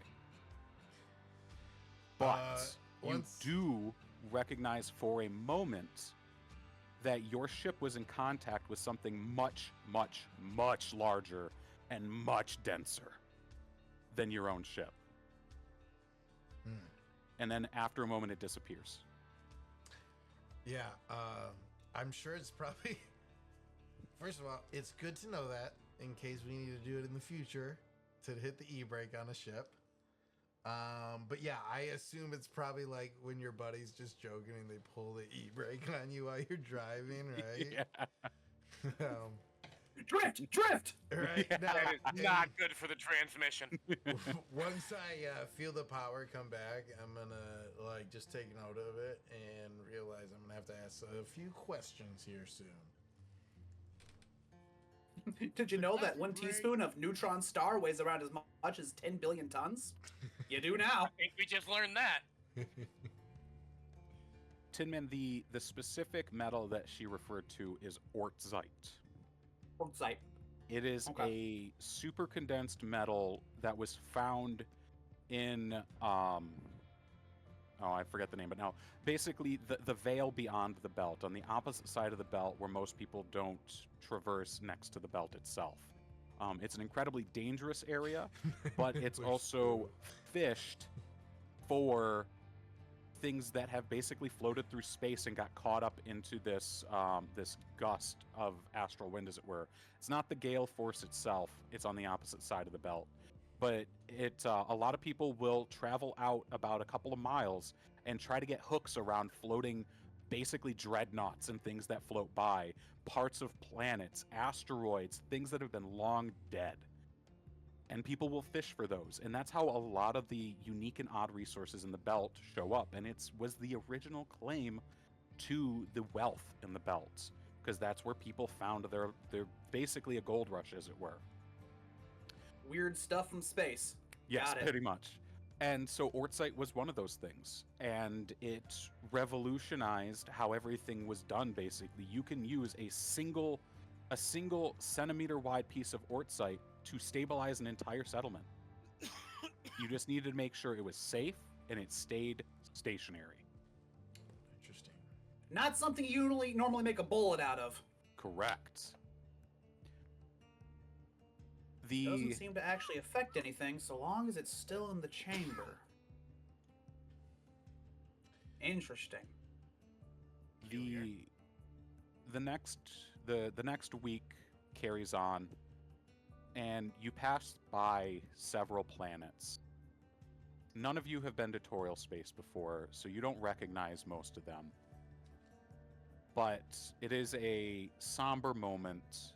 Speaker 1: But you do recognize for a moment that your ship was in contact with something much, much, much larger and much denser than your own ship. And then after a moment, it disappears.
Speaker 4: Yeah, I'm sure it's probably. First of all, it's good to know that in case we need to do it in the future to hit the e-brake on a ship. But yeah, I assume it's probably like when your buddy's just joking and they pull the e-brake on you while you're driving, right?
Speaker 1: Yeah.
Speaker 5: Drift!
Speaker 4: Right.
Speaker 1: Yeah.
Speaker 4: Now,
Speaker 3: That is not good for the transmission.
Speaker 4: once I feel the power come back, I'm gonna like just take note of it and realize I'm gonna have to ask a few questions here soon.
Speaker 5: Did you know that one
Speaker 2: Great.
Speaker 5: teaspoon of neutron star weighs around as much as 10 billion tons? You do now.
Speaker 3: I think we just learned that.
Speaker 1: Tinman, the specific metal that she referred to is ortzite.
Speaker 5: Ortsite.
Speaker 1: It is a super condensed metal that was found in I forget the name, but no, basically the veil beyond the belt, on the opposite side of the belt where most people don't traverse next to the belt itself. It's an incredibly dangerous area, but it's also fished for things that have basically floated through space and got caught up into this this gust of astral wind, as it were. It's not the gale force itself; it's on the opposite side of the belt. But a lot of people will travel out about a couple of miles and try to get hooks around floating, basically dreadnoughts and things that float by, parts of planets, asteroids, things that have been long dead. And people will fish for those. And that's how a lot of the unique and odd resources in the belt show up. And it was the original claim to the wealth in the belt, because that's where people found their basically a gold rush, as it were.
Speaker 5: Weird stuff from space.
Speaker 1: Yes,
Speaker 5: Got it.
Speaker 1: pretty much. And so ortsite was one of those things, and it revolutionized how everything was done. Basically, you can use a single centimeter wide piece of ortsite to stabilize an entire settlement. You just needed to make sure it was safe and it stayed stationary.
Speaker 4: Interesting.
Speaker 5: Not something you normally make a bullet out of.
Speaker 1: Correct.
Speaker 5: Doesn't seem to actually affect anything so long as it's still in the chamber. Interesting.
Speaker 1: The next week carries on, and you pass by several planets, None of you have been to Toriel Space before, so you don't recognize most of them. But it is a somber moment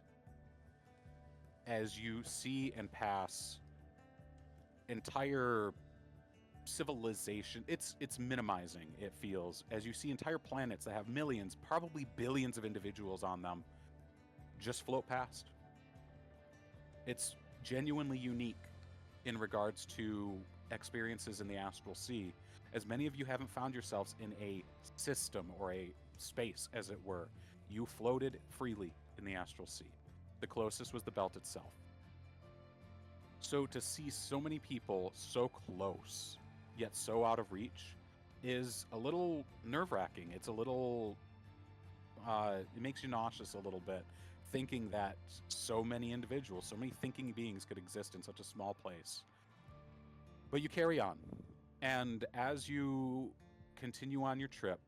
Speaker 1: as you see and pass entire civilization. It's minimizing, it feels, as you see entire planets that have millions, probably billions of individuals on them just float past. It's genuinely unique in regards to experiences in the Astral Sea, as many of you haven't found yourselves in a system or a space, as it were. You floated freely in the Astral Sea. The closest was the belt itself. So to see so many people so close, yet so out of reach, is a little nerve-wracking. It's a little... it makes you nauseous a little bit, thinking that so many individuals, so many thinking beings could exist in such a small place. But you carry on. And as you continue on your trip,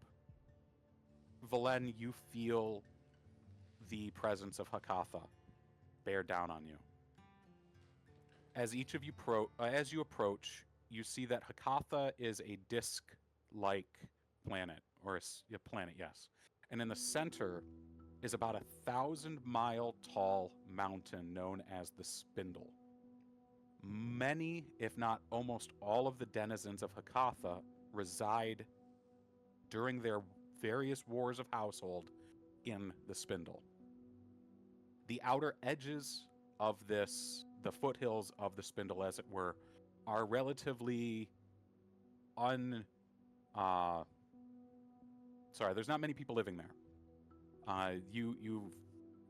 Speaker 1: Valen, you feel the presence of Hakatha bear down on you. As each of you as you approach, you see that Hakatha is a disc-like planet, or a planet, yes. And in the center is about 1,000-mile tall mountain known as the Spindle. Many, if not almost all, of the denizens of Hakatha reside during their various wars of household in the Spindle. The outer edges of this, the foothills of the Spindle, as it were, are relatively there's not many people living there.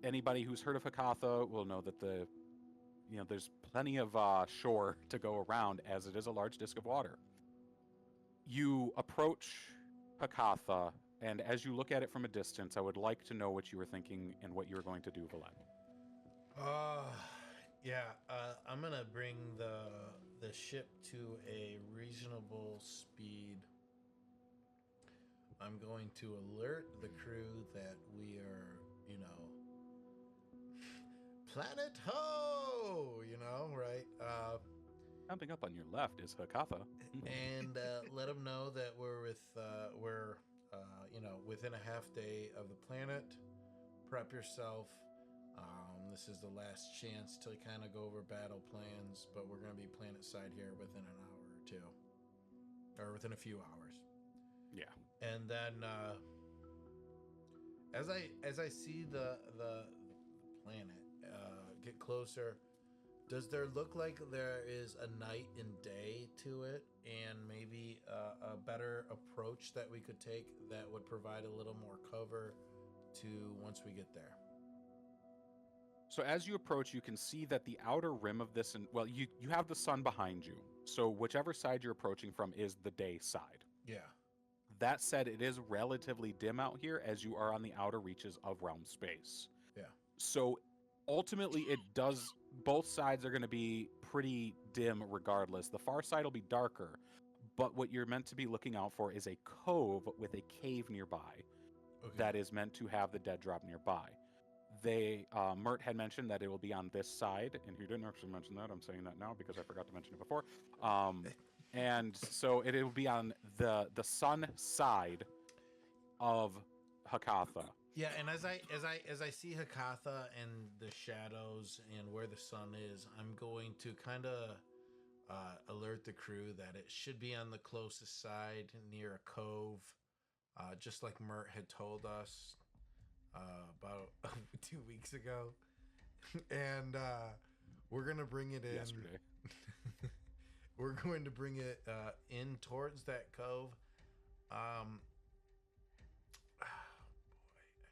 Speaker 1: Anybody who's heard of Hakatha will know that there's plenty of shore to go around, as it is a large disk of water. You approach Hakatha, and as you look at it from a distance, I would like to know what you were thinking and what you were going to do, Valen.
Speaker 4: I'm gonna bring the ship to a reasonable speed. I'm going to alert the crew that we are, planet ho, right?
Speaker 1: Coming up on your left is Hakatha.
Speaker 4: And let them know that we're within a half day of the planet. Prep yourself. This is the last chance to kind of go over battle plans, but we're going to be planet side here within an hour or two, or within a few hours.
Speaker 1: Yeah.
Speaker 4: And then as I see the planet get closer, does there look like there is a night and day to it, and maybe a better approach that we could take that would provide a little more cover to once we get there?
Speaker 1: So as you approach, you can see that the outer rim of this, you have the sun behind you. So whichever side you're approaching from is the day side.
Speaker 4: Yeah.
Speaker 1: That said, it is relatively dim out here as you are on the outer reaches of realm space.
Speaker 4: Yeah.
Speaker 1: So ultimately, both sides are going to be pretty dim regardless. The far side will be darker, but what you're meant to be looking out for is a cove with a cave nearby that is meant to have the dead drop nearby. Mert had mentioned that it will be on this side, and he didn't actually mention that. I'm saying that now because I forgot to mention it before. And so it will be on the sun side of Hakatha.
Speaker 4: Yeah, and as I see Hakatha and the shadows and where the sun is, I'm going to kind of alert the crew that it should be on the closest side near a cove, just like Mert had told us about 2 weeks ago. And we're going to bring it in.
Speaker 1: Yesterday.
Speaker 4: We're going to bring it in towards that cove. Boy, I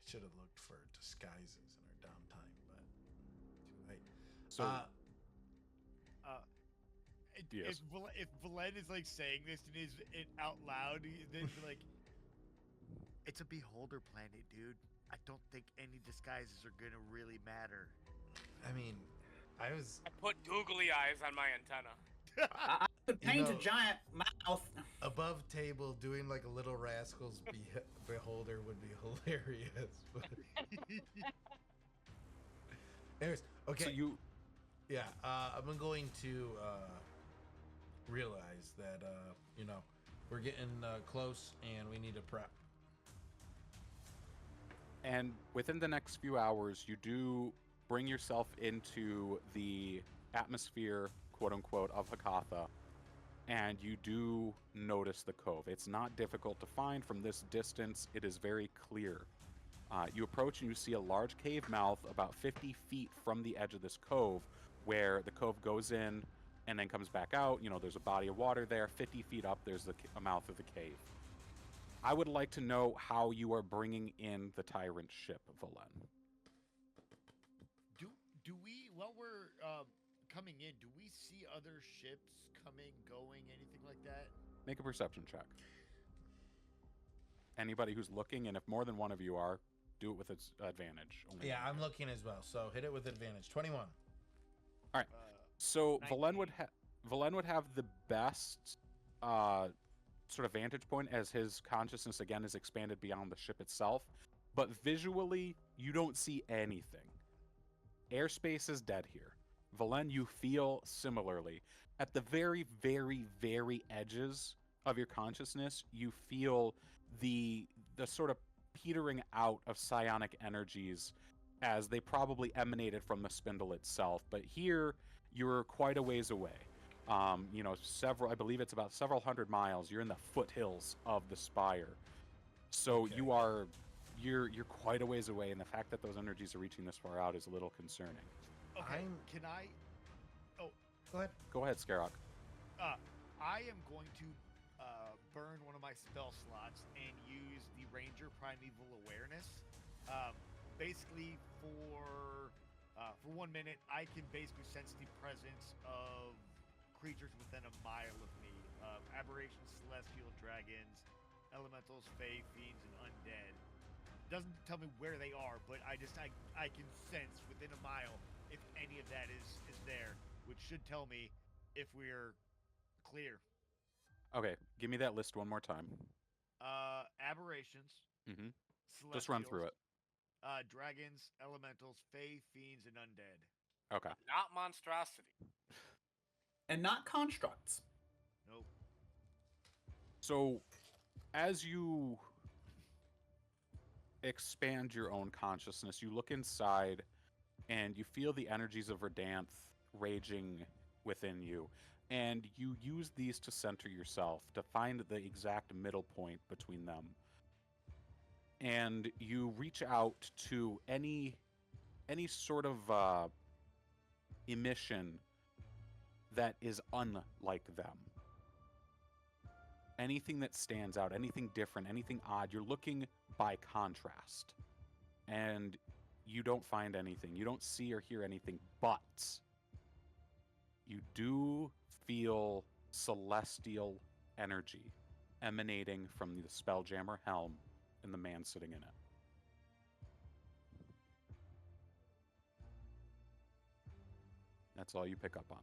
Speaker 4: should have looked for disguises in our downtime, but too late.
Speaker 1: So, yes.
Speaker 2: If Valen is like saying this and is it out loud, then like, it's a beholder planet, dude. I don't think any disguises are gonna really matter.
Speaker 4: I mean, I
Speaker 3: put googly eyes on my antenna.
Speaker 5: I could paint a giant mouth.
Speaker 4: Above table doing like a Little Rascals beholder would be hilarious. Anyways, okay.
Speaker 1: So
Speaker 4: I'm going to realize that we're getting close and we need to prep.
Speaker 1: And within the next few hours, you do bring yourself into the atmosphere, quote unquote, of Hakatha, and you do notice the cove. It's not difficult to find from this distance. It is very clear. You approach and you see a large cave mouth about 50 feet from the edge of this cove, where the cove goes in and then comes back out. You know, there's a body of water there. 50 feet up, there's the mouth of the cave. I would like to know how you are bringing in the tyrant ship, Valen.
Speaker 2: Do we, while we're coming in, do we see other ships coming, going, anything like that?
Speaker 1: Make a perception check. Anybody who's looking, and if more than one of you are, do it with its advantage. Only
Speaker 4: Yeah,
Speaker 1: one.
Speaker 4: I'm looking as well. So hit it with advantage. 21.
Speaker 1: So
Speaker 2: 19.
Speaker 1: Valen would have the best sort of vantage point, as his consciousness again is expanded beyond the ship itself. But visually, you don't see anything. Airspace is dead here. Valen, you feel similarly. At the very, very, very edges of your consciousness, you feel the sort of petering out of psionic energies, as they probably emanated from the spindle itself. But here, you're quite a ways away. I believe it's about several hundred miles. You're in the foothills of the spire. So
Speaker 4: Okay.
Speaker 1: you're quite a ways away, and the fact that those energies are reaching this far out is a little concerning.
Speaker 2: Okay,
Speaker 4: I'm-
Speaker 2: can I?
Speaker 4: Go ahead.
Speaker 1: Go ahead, Skarok.
Speaker 2: I am going to burn one of my spell slots and use the Ranger Primeval Awareness. Basically, for 1 minute, I can basically sense the presence of creatures within a mile of me. Aberrations, celestial, dragons, elementals, fae, fiends, and undead. Doesn't tell me where they are, but I can sense within a mile if any of that is there, which should tell me if we're clear.
Speaker 1: Okay, give me that list one more time.
Speaker 2: Aberrations.
Speaker 1: Mm-hmm. Just run through it.
Speaker 2: Dragons, elementals, fae, fiends, and undead.
Speaker 1: Okay.
Speaker 3: Not monstrosity.
Speaker 5: And not constructs.
Speaker 2: Nope.
Speaker 1: So, as you expand your own consciousness, you look inside and you feel the energies of Verdanth raging within you. And you use these to center yourself, to find the exact middle point between them. And you reach out to any sort of emission that is unlike them. Anything that stands out, anything different, anything odd, you're looking by contrast. And you don't find anything. You don't see or hear anything, but you do feel celestial energy emanating from the Spelljammer helm and the man sitting in it. That's all you pick up on.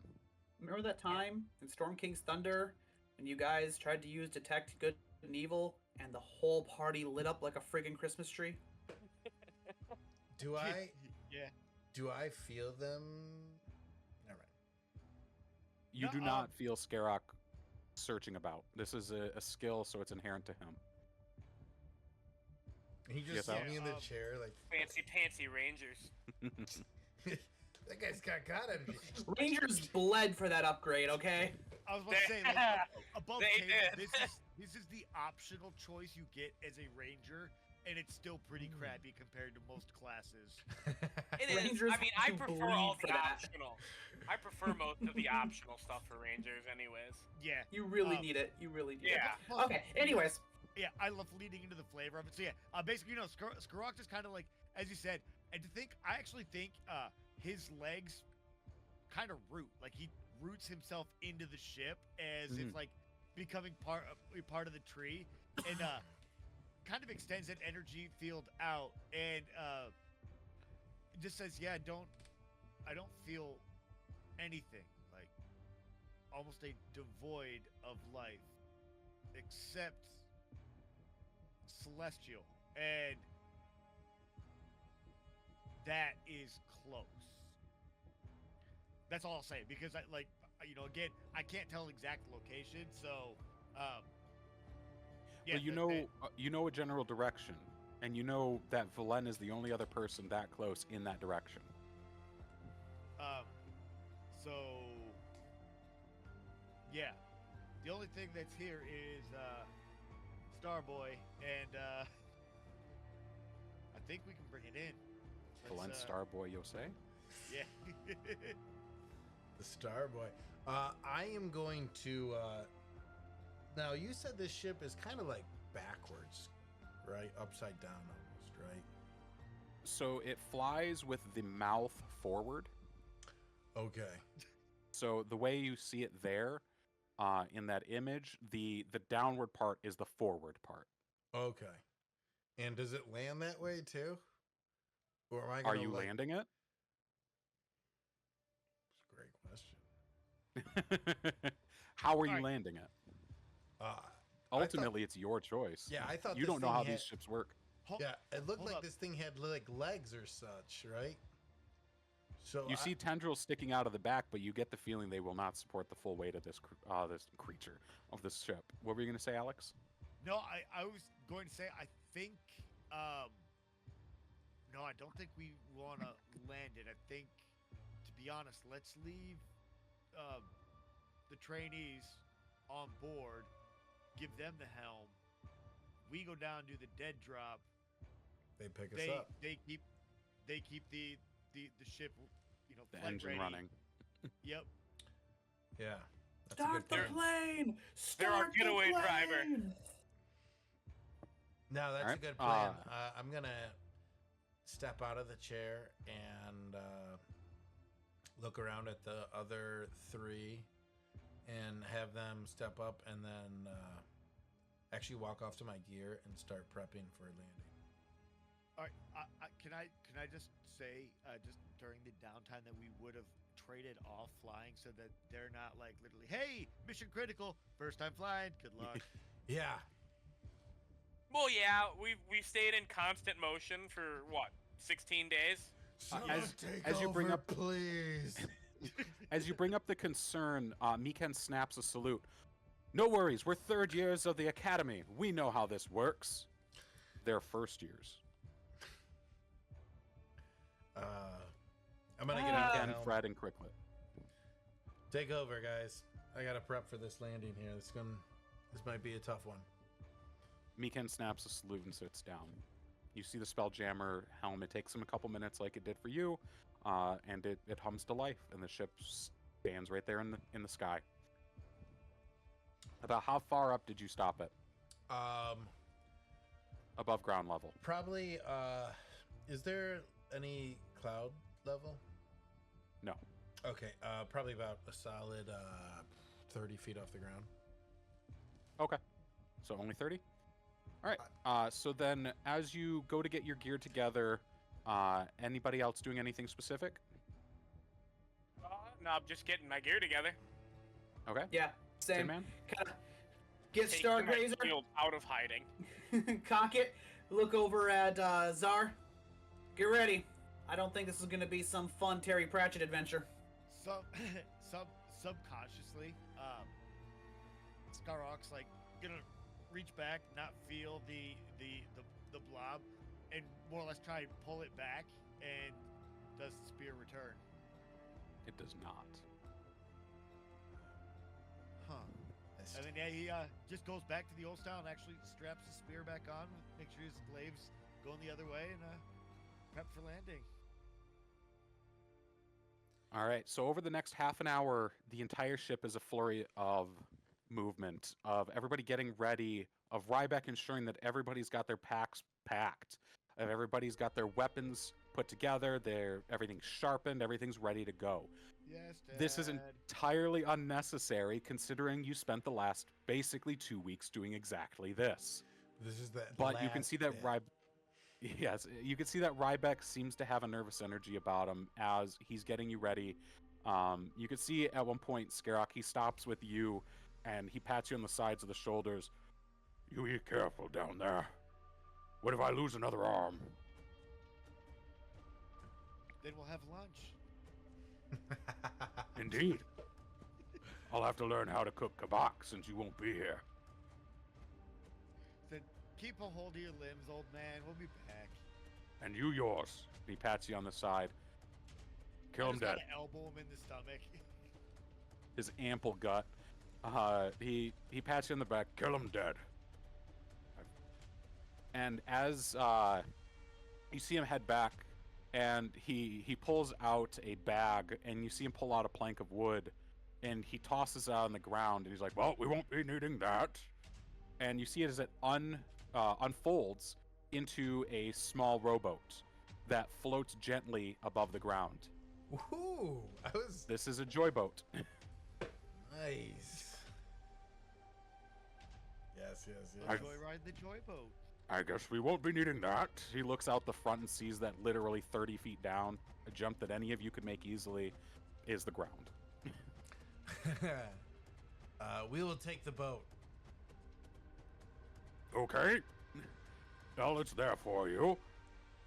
Speaker 5: Remember that time in Storm King's Thunder when you guys tried to use Detect Good and Evil and the whole party lit up like a friggin' Christmas tree?
Speaker 4: Do I
Speaker 2: Yeah.
Speaker 4: feel them? All right.
Speaker 1: You
Speaker 2: No,
Speaker 1: do not feel Skarok searching about. This is a skill, so it's inherent to him.
Speaker 4: He just
Speaker 1: Yes,
Speaker 4: saw
Speaker 2: Al?
Speaker 4: me in the
Speaker 2: Yeah,
Speaker 4: chair like,
Speaker 3: Fancy pantsy Rangers.
Speaker 4: that guy's got God energy.
Speaker 5: Rangers bled for that upgrade, okay?
Speaker 2: I was about to say, like, above
Speaker 3: They
Speaker 2: table,
Speaker 3: did.
Speaker 2: this is the optional choice you get as a ranger, and it's still pretty crappy compared to most classes.
Speaker 3: It is.
Speaker 5: Rangers
Speaker 3: I mean, I
Speaker 5: do
Speaker 3: prefer
Speaker 5: bleed
Speaker 3: all
Speaker 5: for
Speaker 3: the
Speaker 5: that.
Speaker 3: optional. I prefer most of the optional stuff for Rangers, anyways.
Speaker 2: Yeah.
Speaker 5: You really need it. You really need
Speaker 3: Yeah.
Speaker 5: it. Okay, anyways.
Speaker 2: Yeah, I love leading into the flavor of it. So yeah, basically, Skarok is kind of like, as you said, and I actually think his legs kind of root, like he roots himself into the ship as if like becoming part of the tree, and kind of extends that energy field out, and just says, yeah, I don't feel anything, like almost a devoid of life, except celestial, and that is close. That's all I'll say, because you know, again, I can't tell exact location, so
Speaker 1: But you know a general direction, and you know that Valen is the only other person that close in that direction.
Speaker 2: So yeah, the only thing that's here is Starboy, and I think we can bring it in.
Speaker 1: Valen Starboy Yosei?
Speaker 2: Yeah.
Speaker 4: The Star Boy. I am going to. Now, you said this ship is kind of like backwards, right? Upside down almost, right?
Speaker 1: So it flies with the mouth forward.
Speaker 4: Okay.
Speaker 1: So the way you see it there, in that image, the downward part is the forward part.
Speaker 4: Okay. And does it land that way too? Or am I
Speaker 1: Are
Speaker 4: gonna,
Speaker 1: you
Speaker 4: like...
Speaker 1: landing it?
Speaker 4: It's a great question.
Speaker 1: How are you
Speaker 2: Alright.
Speaker 1: landing it?
Speaker 4: I
Speaker 1: Ultimately, it's your choice.
Speaker 4: Yeah, I thought
Speaker 1: You
Speaker 4: this
Speaker 1: don't know
Speaker 4: thing
Speaker 1: how
Speaker 4: had-
Speaker 1: these ships work.
Speaker 4: Yeah, it looked
Speaker 2: hold
Speaker 4: like
Speaker 2: up.
Speaker 4: this thing had like legs or such, right? So
Speaker 1: You see tendrils sticking out of the back, but you get the feeling they will not support the full weight of this this creature, of this ship. What were you going to say, Alex?
Speaker 2: No, I was going to say I think no, I don't think we want to land it. I think, to be honest, let's leave the trainees on board, give them the helm. We go down, do the dead drop.
Speaker 4: they pick us
Speaker 2: They
Speaker 4: up.
Speaker 2: they keep the ship, you know,
Speaker 1: The
Speaker 2: flight
Speaker 1: engine
Speaker 2: ready.
Speaker 1: running.
Speaker 2: Yep.
Speaker 4: Yeah. That's a
Speaker 5: Start
Speaker 4: good
Speaker 5: the
Speaker 4: plan.
Speaker 5: plane!
Speaker 3: They're our
Speaker 5: Start the
Speaker 3: getaway driver.
Speaker 5: plane!
Speaker 4: No, that's a
Speaker 1: Alright,
Speaker 4: good plan. I'm gonna step out of the chair and look around at the other three and have them step up, and then actually walk off to my gear and start prepping for landing.
Speaker 2: All right. Can I just say, just during the downtime, that we would have traded off flying so that they're not like literally, hey, mission critical, first time flying, good luck.
Speaker 4: Yeah.
Speaker 3: Well, yeah, we've stayed in constant motion for what, 16 days?
Speaker 1: as you bring up-
Speaker 4: please.
Speaker 1: As you bring up the concern, Miken snaps a salute. No worries, we're third years of the academy. We know how this works. They're first years.
Speaker 4: I'm gonna get
Speaker 1: Miken,
Speaker 4: out of the helm.
Speaker 1: Fred, and Cricklet.
Speaker 4: Take over, guys. I gotta prep for this landing here. This might be a tough one.
Speaker 1: Miken snaps a salute and sits down. You see the Spelljammer helm. It takes him a couple minutes like it did for you, and it hums to life, and the ship stands right there in the sky. About how far up did you stop it? Above ground level.
Speaker 4: Probably. Is there any cloud level?
Speaker 1: No.
Speaker 4: Okay. Probably about a solid 30 feet off the ground.
Speaker 1: Okay. So only 30? All right. So then as you go to get your gear together, anybody else doing anything specific?
Speaker 3: No, I'm just getting my gear together.
Speaker 1: Okay.
Speaker 5: Yeah, same.
Speaker 1: Tinman?
Speaker 5: Kind of get
Speaker 3: Taking my
Speaker 5: Stargazer,
Speaker 3: shield out of hiding.
Speaker 5: cock it, look over at Szar. Get ready. I don't think this is going to be some fun Terry Pratchett adventure.
Speaker 2: Subconsciously, Skarok's like gonna reach back, not feel the blob, and more or less try and pull it back. And does the spear return?
Speaker 1: It does not.
Speaker 2: Huh. And then yeah, he just goes back to the old style and actually straps the spear back on, make sure his glaives going the other way, and prep for landing.
Speaker 1: All right. So over the next half an hour, the entire ship is a flurry of movement, of everybody getting ready, of Ryback ensuring that everybody's got their packs packed, of everybody's got their weapons put together, everything's sharpened, everything's ready to go.
Speaker 2: Yes, Dad.
Speaker 1: This is entirely unnecessary considering you spent the last basically 2 weeks doing exactly this.
Speaker 4: This is that.
Speaker 1: But you can
Speaker 4: last
Speaker 1: see that
Speaker 4: bit.
Speaker 1: Yes, you can see that Ryback seems to have a nervous energy about him as he's getting you ready. You can see at one point, Skarok, he stops with you and he pats you on the sides of the shoulders. You be careful down there. What if I lose another arm?
Speaker 2: Then we'll have lunch.
Speaker 1: Indeed. I'll have to learn how to cook kabak since you won't be here.
Speaker 2: Said, keep a hold of your limbs, old man. We'll be back.
Speaker 1: And you yours. He pats you on the side. Kill
Speaker 2: I
Speaker 1: him
Speaker 2: just
Speaker 1: dead.
Speaker 2: gotta elbow him in the stomach.
Speaker 1: His ample gut. He pats you on the back. Kill him dead. And as you see him head back, and he pulls out a bag, and you see him pull out a plank of wood, and he tosses it on the ground, and he's like, "Well, we won't be needing that." And you see it as it unfolds into a small rowboat that floats gently above the ground.
Speaker 4: Ooh,
Speaker 1: This is a joy boat.
Speaker 4: Nice. Yes.
Speaker 2: Joyride the joy boat.
Speaker 1: I guess we won't be needing that. He looks out the front and sees that literally 30 feet down, a jump that any of you could make easily, is the ground.
Speaker 4: We will take the boat.
Speaker 1: Okay. Well, it's there for you.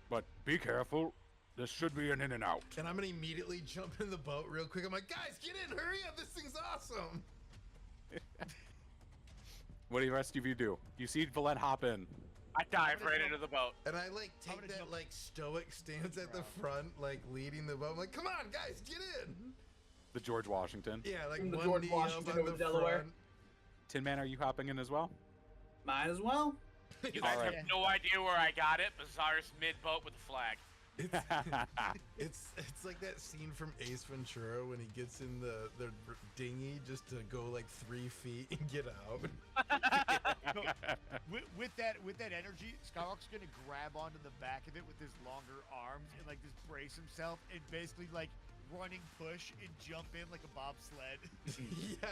Speaker 1: But be careful. This should be an in and out.
Speaker 4: And I'm gonna immediately jump in the boat real quick. I'm like, guys, get in, hurry up, this thing's awesome.
Speaker 1: What do the rest of you do? You see Valen hop in.
Speaker 3: I dive right into the boat.
Speaker 4: And I like
Speaker 2: I'm
Speaker 4: take
Speaker 2: gonna
Speaker 4: that
Speaker 2: jump
Speaker 4: like stoic stance at the
Speaker 2: around.
Speaker 4: front, like leading the boat. I'm like, come on, guys, get in.
Speaker 1: The George Washington.
Speaker 4: Yeah, like
Speaker 5: I'm the
Speaker 4: one
Speaker 5: George
Speaker 4: knee
Speaker 5: Washington
Speaker 4: up on
Speaker 5: over
Speaker 4: the
Speaker 5: Delaware.
Speaker 4: front.
Speaker 1: Tin Man, are you hopping in as well?
Speaker 5: Might as well.
Speaker 3: You guys
Speaker 1: Alright.
Speaker 3: have no idea where I got it. Bizarre's mid-boat with a flag.
Speaker 4: It's like that scene from Ace Ventura when he gets in the dinghy just to go like 3 feet and get out.
Speaker 2: No, with that energy, Skarok's gonna grab onto the back of it with his longer arms and like just brace himself and basically like running push and jump in like a bobsled.
Speaker 4: Yeah.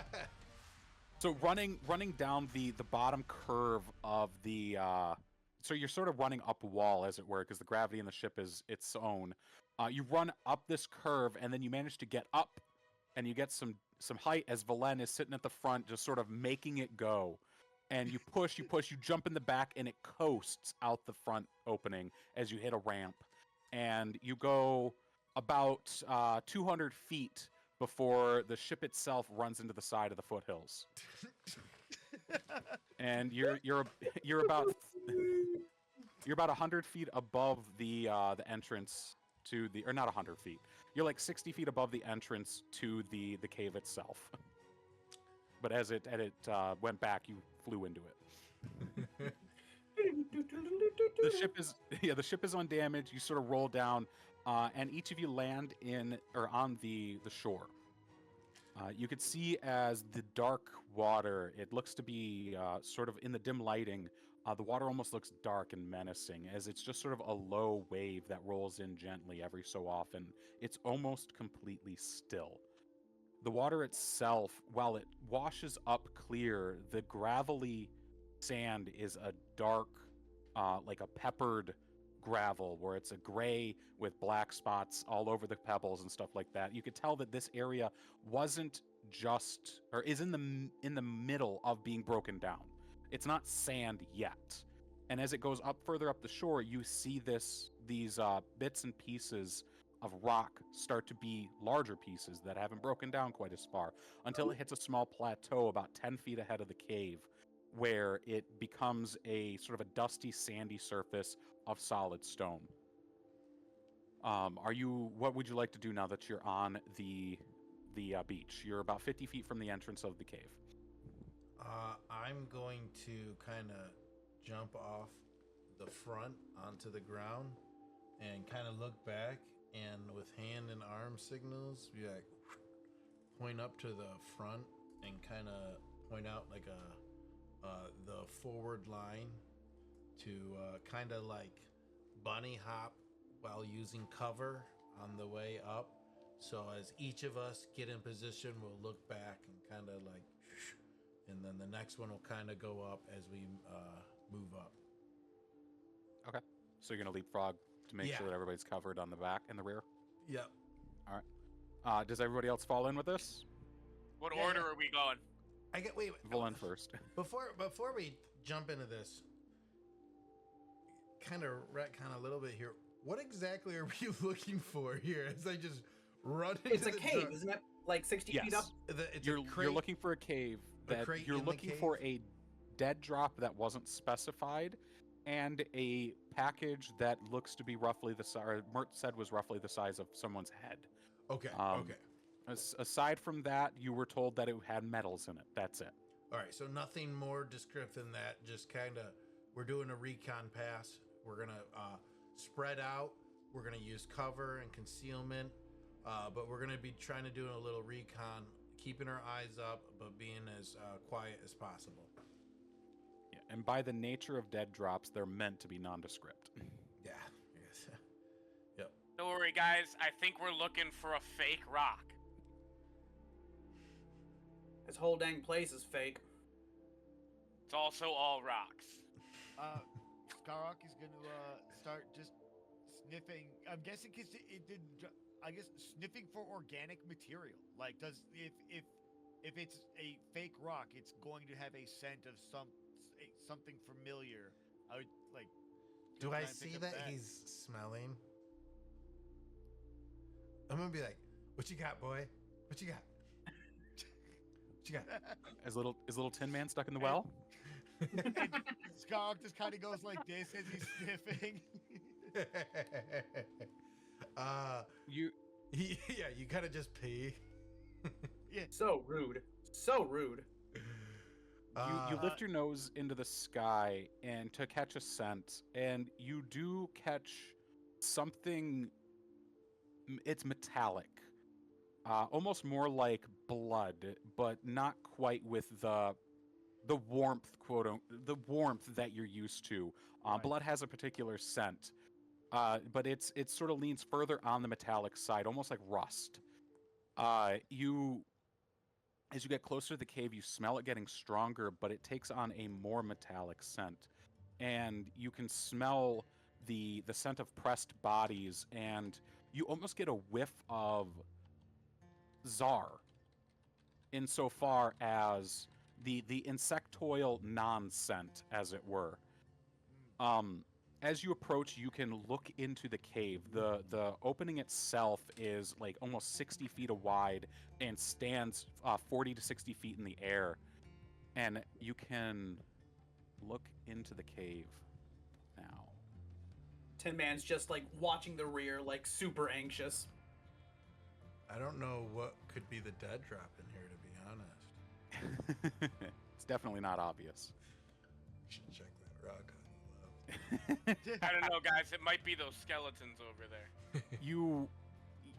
Speaker 1: So running down the bottom curve of the so you're sort of running up a wall, as it were, because the gravity in the ship is its own. You run up this curve, and then you manage to get up, and you get some height as Valen is sitting at the front, just sort of making it go. And you push, you jump in the back, and it coasts out the front opening as you hit a ramp. And you go about 200 feet before the ship itself runs into the side of the foothills. And you're about 100 feet above the entrance to the, or not 100 feet. You're like 60 feet above the entrance to the cave itself. But as it went back, you flew into it. The ship is undamaged. You sort of roll down, and each of you land in or on the shore. You could see as the dark water, it looks to be sort of in the dim lighting, the water almost looks dark and menacing as it's just sort of a low wave that rolls in gently every so often. It's almost completely still. The water itself, while it washes up clear, the gravelly sand is a dark, like a peppered gravel, where it's a gray with black spots all over the pebbles and stuff like that. You could tell that this area wasn't just, or is in the middle of being broken down. It's not sand yet. And as it goes up further up the shore, you see these bits and pieces of rock start to be larger pieces that haven't broken down quite as far until it hits a small plateau about 10 feet ahead of the cave, where it becomes a sort of a dusty, sandy surface of solid stone. What would you like to do now that you're on the beach? You're about 50 feet from the entrance of the cave.
Speaker 4: I'm going to kind of jump off the front onto the ground and kind of look back, and with hand and arm signals, be like, point up to the front and kind of point out like the forward line to kind of like bunny hop while using cover on the way up. So as each of us get in position, we'll look back and kind of like, and then the next one will kind of go up as we move up.
Speaker 1: Okay. So you're gonna leapfrog to make
Speaker 4: Yeah.
Speaker 1: sure that everybody's covered on the back and the rear.
Speaker 4: Yep.
Speaker 1: Does everybody else fall in with this?
Speaker 3: What
Speaker 4: Yeah,
Speaker 3: order
Speaker 4: yeah.
Speaker 3: are we going?
Speaker 4: I get wait.
Speaker 1: Valen first.
Speaker 4: Before we jump into this, kind of retcon a little bit here. What exactly are we looking for here? As I just run into
Speaker 5: It's a
Speaker 4: the
Speaker 5: cave,
Speaker 4: dark-
Speaker 5: isn't it? like 60 feet up?
Speaker 1: Yes.
Speaker 4: It's
Speaker 1: You're
Speaker 4: a crate.
Speaker 1: looking for a cave that
Speaker 4: crate
Speaker 1: you're
Speaker 4: in the
Speaker 1: looking for
Speaker 4: cave?
Speaker 1: a dead drop that wasn't specified, and a package that looks to be roughly the size. Mert said was roughly the size of someone's head.
Speaker 4: Okay.
Speaker 1: Um,
Speaker 4: Okay.
Speaker 1: Aside from that, you were told that it had metals in it. That's it.
Speaker 4: All right. So nothing more descriptive than that. Just kind of, we're doing a recon pass. We're gonna spread out. We're gonna use cover and concealment, but we're gonna be trying to do a little recon, keeping our eyes up, but being as quiet as possible.
Speaker 1: Yeah, and by the nature of dead drops, they're meant to be nondescript.
Speaker 4: Yeah. Yes. Yep.
Speaker 3: Don't worry, guys. I think we're looking for a fake rock.
Speaker 5: This whole dang place is fake.
Speaker 3: It's also all rocks.
Speaker 2: Skarok is gonna start just sniffing. I'm guessing because it didn't. I guess sniffing for organic material. Like, does if it's a fake rock, it's going to have a scent of something familiar. I would like.
Speaker 4: Do
Speaker 2: try
Speaker 4: I
Speaker 2: and pick
Speaker 4: see
Speaker 2: up
Speaker 4: that he's smelling? I'm gonna be like, "What you got, boy? What you got? What you got?"
Speaker 1: Is little Tin Man stuck in the well?
Speaker 2: And Skarok just kind of goes like this as he's sniffing.
Speaker 1: You
Speaker 4: You kind of just pee.
Speaker 5: So rude. So rude.
Speaker 1: you lift your nose into the sky and to catch a scent, and you do catch something. It's metallic, almost more like blood, but not quite with the warmth, the warmth that you're used to.
Speaker 2: Right.
Speaker 1: Blood has a particular scent, but it sort of leans further on the metallic side, almost like rust. As you get closer to the cave, you smell it getting stronger, but it takes on a more metallic scent, and you can smell the scent of pressed bodies, and you almost get a whiff of Szar, insofar as the insectoil non-scent, as it were. As you approach, you can look into the cave. The opening itself is like almost 60 feet wide and stands 40 to 60 feet in the air, and you can look into the cave now.
Speaker 5: Tin Man's just like watching the rear, like super anxious.
Speaker 4: I don't know what could be the dead drop in here, to be honest.
Speaker 1: It's definitely not obvious.
Speaker 4: Should check that rock on the left.
Speaker 3: I don't know, guys. It might be those skeletons over there.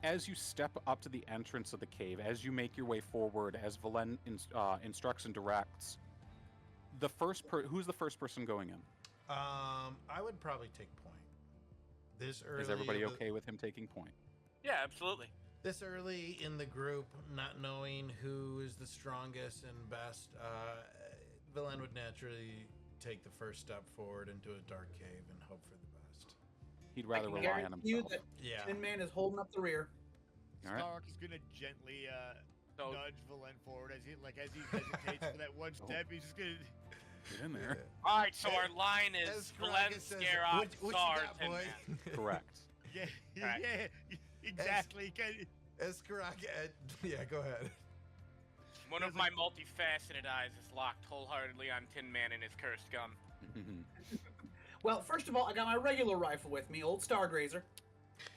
Speaker 1: As you step up to the entrance of the cave, as you make your way forward, as Valen instructs and directs, who's the first person going in?
Speaker 4: I would probably take point. This early.
Speaker 1: Is everybody okay with him taking point?
Speaker 3: Yeah, absolutely.
Speaker 4: This early in the group, not knowing who is the strongest and best, Valen would naturally take the first step forward into a dark cave and hope for the best.
Speaker 1: He'd rather
Speaker 5: I can
Speaker 1: rely on
Speaker 5: guarantee you
Speaker 1: himself.
Speaker 5: that
Speaker 4: Yeah.
Speaker 5: Tin Man is holding up the rear.
Speaker 1: All right.
Speaker 2: Skarok is gonna gently
Speaker 3: So-
Speaker 2: nudge Valen forward as he hesitates for that one step. He's just gonna.
Speaker 1: Get in there.
Speaker 3: All right, so
Speaker 4: As-
Speaker 3: our line is
Speaker 4: as
Speaker 3: Valen
Speaker 4: Skaraka says,
Speaker 3: scare off
Speaker 4: "What you
Speaker 3: Szar
Speaker 4: got,
Speaker 3: Tin
Speaker 4: boy?"
Speaker 3: Man.
Speaker 1: Correct.
Speaker 2: Yeah,
Speaker 3: Alright.
Speaker 2: yeah, exactly.
Speaker 4: As Skaraka, yeah, go ahead.
Speaker 3: One of my multifaceted eyes is locked wholeheartedly on Tin Man and his cursed gum.
Speaker 5: Well, first of all, I got my regular rifle with me, old Stargrazer.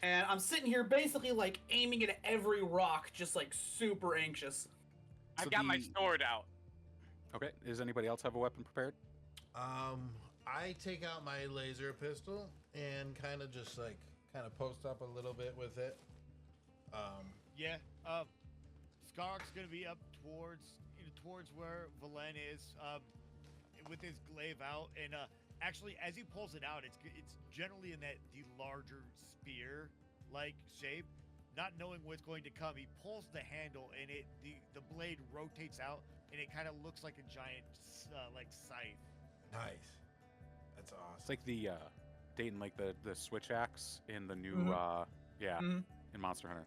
Speaker 5: And I'm sitting here basically like aiming at every rock, just like super anxious.
Speaker 3: I've
Speaker 1: So
Speaker 3: got my
Speaker 1: the-
Speaker 3: sword out.
Speaker 1: Okay. Does anybody else have a weapon prepared?
Speaker 4: I take out my laser pistol and kind of just like post up a little bit with it.
Speaker 2: Yeah, Skarok's gonna be up towards where Valen is, with his glaive out, and actually, as he pulls it out, it's generally in the larger spear like shape. Not knowing what's going to come, he pulls the handle, and the blade rotates out, and it kind of looks like a giant like scythe.
Speaker 4: Nice. That's awesome.
Speaker 1: It's like the Dayton, like the switch axe in the new
Speaker 5: Mhm. Mhm.
Speaker 1: in Monster Hunter.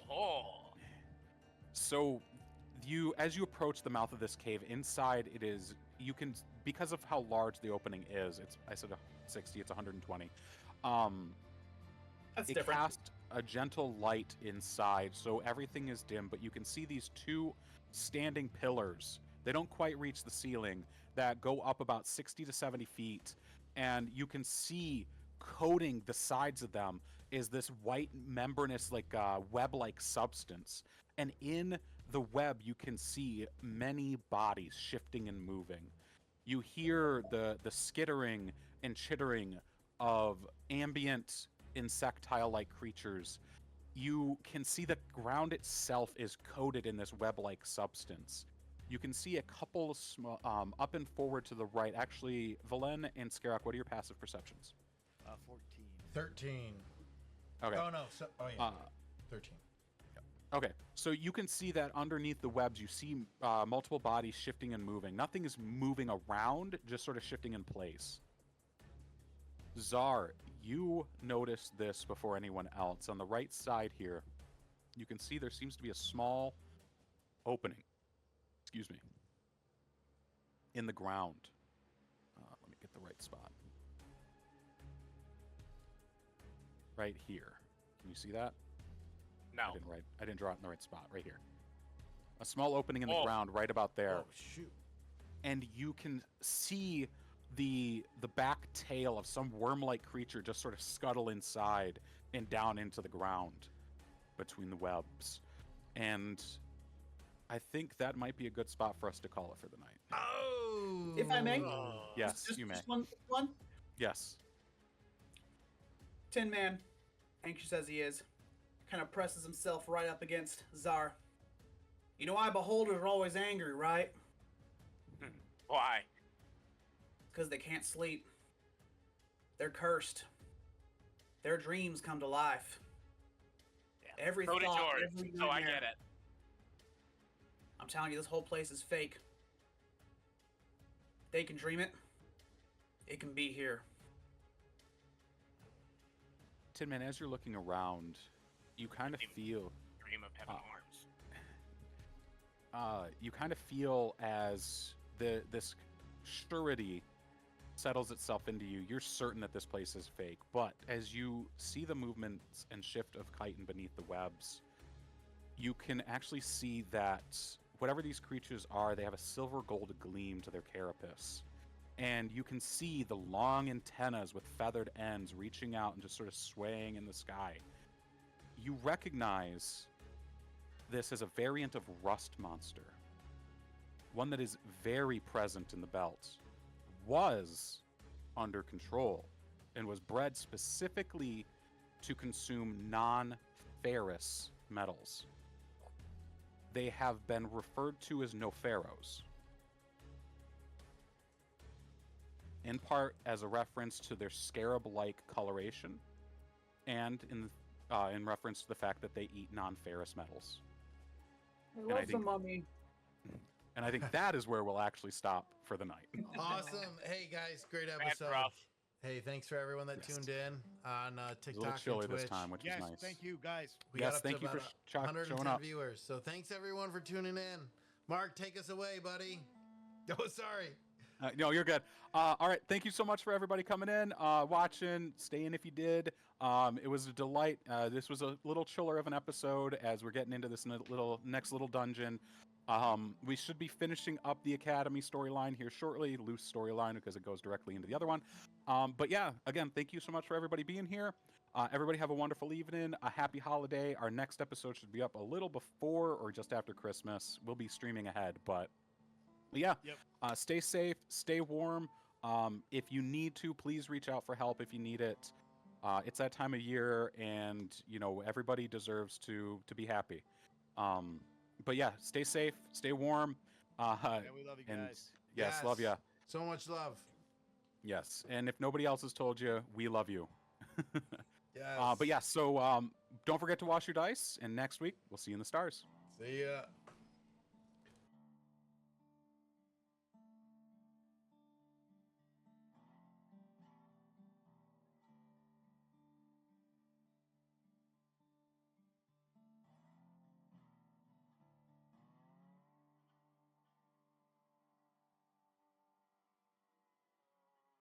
Speaker 3: Oh,
Speaker 1: So as you approach the mouth of this cave, inside it is, you can, because of how large the opening is, I said 60, it's 120.
Speaker 5: That's
Speaker 1: It
Speaker 5: different.
Speaker 1: a gentle light inside, so everything is dim, but you can see these two standing pillars. They don't quite reach the ceiling, that go up about 60 to 70 feet, and you can see coating the sides of them is this white membranous, like web-like substance. And in the web, you can see many bodies shifting and moving. You hear the skittering and chittering of ambient insectile-like creatures. You can see the ground itself is coated in this web-like substance. You can see a couple of up and forward to the right. Actually, Valen and Skarok, what are your passive perceptions?
Speaker 2: 14.
Speaker 4: 13.
Speaker 1: Okay.
Speaker 4: Oh, no. Oh, yeah. 13.
Speaker 1: Okay, so you can see that underneath the webs, you see multiple bodies shifting and moving. Nothing is moving around, just sort of shifting in place. Szar, you notice this before anyone else. On the right side here, you can see there seems to be a small opening, excuse me, in the ground. Let me get the right spot. Right here. Can you see that?
Speaker 3: No.
Speaker 1: I didn't draw it in the right spot. Right here. A small opening in the ground right about there.
Speaker 4: Oh, shoot.
Speaker 1: And you can see the back tail of some worm-like creature just sort of scuttle inside and down into the ground between the webs. And I think that might be a good spot for us to call it for the night.
Speaker 4: Oh!
Speaker 5: If I may?
Speaker 1: Yes,
Speaker 5: Just,
Speaker 1: you may.
Speaker 5: just one.
Speaker 1: Yes.
Speaker 5: Tin Man, anxious as he is, kind of presses himself right up against Szar. You know why beholders are always angry, right?
Speaker 3: Why?
Speaker 5: Because they can't sleep. They're cursed. Their dreams come to life.
Speaker 3: Yeah.
Speaker 5: Every
Speaker 3: So did
Speaker 5: thought,
Speaker 3: yours,
Speaker 5: every
Speaker 3: so I
Speaker 5: nightmare.
Speaker 3: get it.
Speaker 5: I'm telling you, this whole place is fake. They can dream it. It can be here.
Speaker 1: Tinman, as you're looking around, you kind of feel
Speaker 3: Dream of having arms.
Speaker 1: you kind of feel as this surety settles itself into you. You're certain that this place is fake, but as you see the movements and shift of chitin beneath the webs, you can actually see that whatever these creatures are, they have a silver gold gleam to their carapace. And you can see the long antennas with feathered ends reaching out and just sort of swaying in the sky. You recognize this as a variant of rust monster. One that is very present in the belt, was under control, and was bred specifically to consume non-ferrous metals. They have been referred to as no-ferros, in part as a reference to their scarab-like coloration, and in reference to the fact that they eat non-ferrous metals.
Speaker 5: I love
Speaker 1: I think-
Speaker 5: the mummy.
Speaker 1: And I think that is where we'll actually stop for the night.
Speaker 4: Awesome. Hey, guys, great
Speaker 3: That's
Speaker 4: episode.
Speaker 3: rough.
Speaker 4: Hey, thanks for everyone that
Speaker 1: Yes.
Speaker 4: tuned in on
Speaker 1: It's a
Speaker 4: TikTok
Speaker 1: little chilly
Speaker 4: and Twitch.
Speaker 1: this time, which
Speaker 2: Yes,
Speaker 1: is nice.
Speaker 2: thank you, guys.
Speaker 4: We
Speaker 1: Yes,
Speaker 4: got up
Speaker 1: thank
Speaker 4: to
Speaker 1: you for
Speaker 4: about
Speaker 1: showing
Speaker 4: 110
Speaker 1: up.
Speaker 4: viewers. So thanks everyone for tuning in. Mark, take us away, buddy. Oh, sorry.
Speaker 1: No, you're good. All right, thank you so much for everybody coming in, watching, staying if you did. It was a delight. This was a little chiller of an episode as we're getting into this next little dungeon. We should be finishing up the Academy storyline here shortly, loose storyline because it goes directly into the other one. But yeah, again, thank you so much for everybody being here. Everybody have a wonderful evening, a happy holiday. Our next episode should be up a little before or just after Christmas. We'll be streaming ahead, but yeah,
Speaker 2: Yep.
Speaker 1: stay safe, stay warm. If you need to, please reach out for help if you need it. It's that time of year, and you know everybody deserves to be happy. But yeah, stay safe, stay warm.
Speaker 2: Yeah, we love you
Speaker 1: and
Speaker 2: guys.
Speaker 1: yes, love ya.
Speaker 4: So much love.
Speaker 1: Yes, and if nobody else has told you, we love you.
Speaker 4: Yes.
Speaker 1: But yeah, so don't forget to wash your dice, and next week we'll see you in the stars.
Speaker 4: See ya.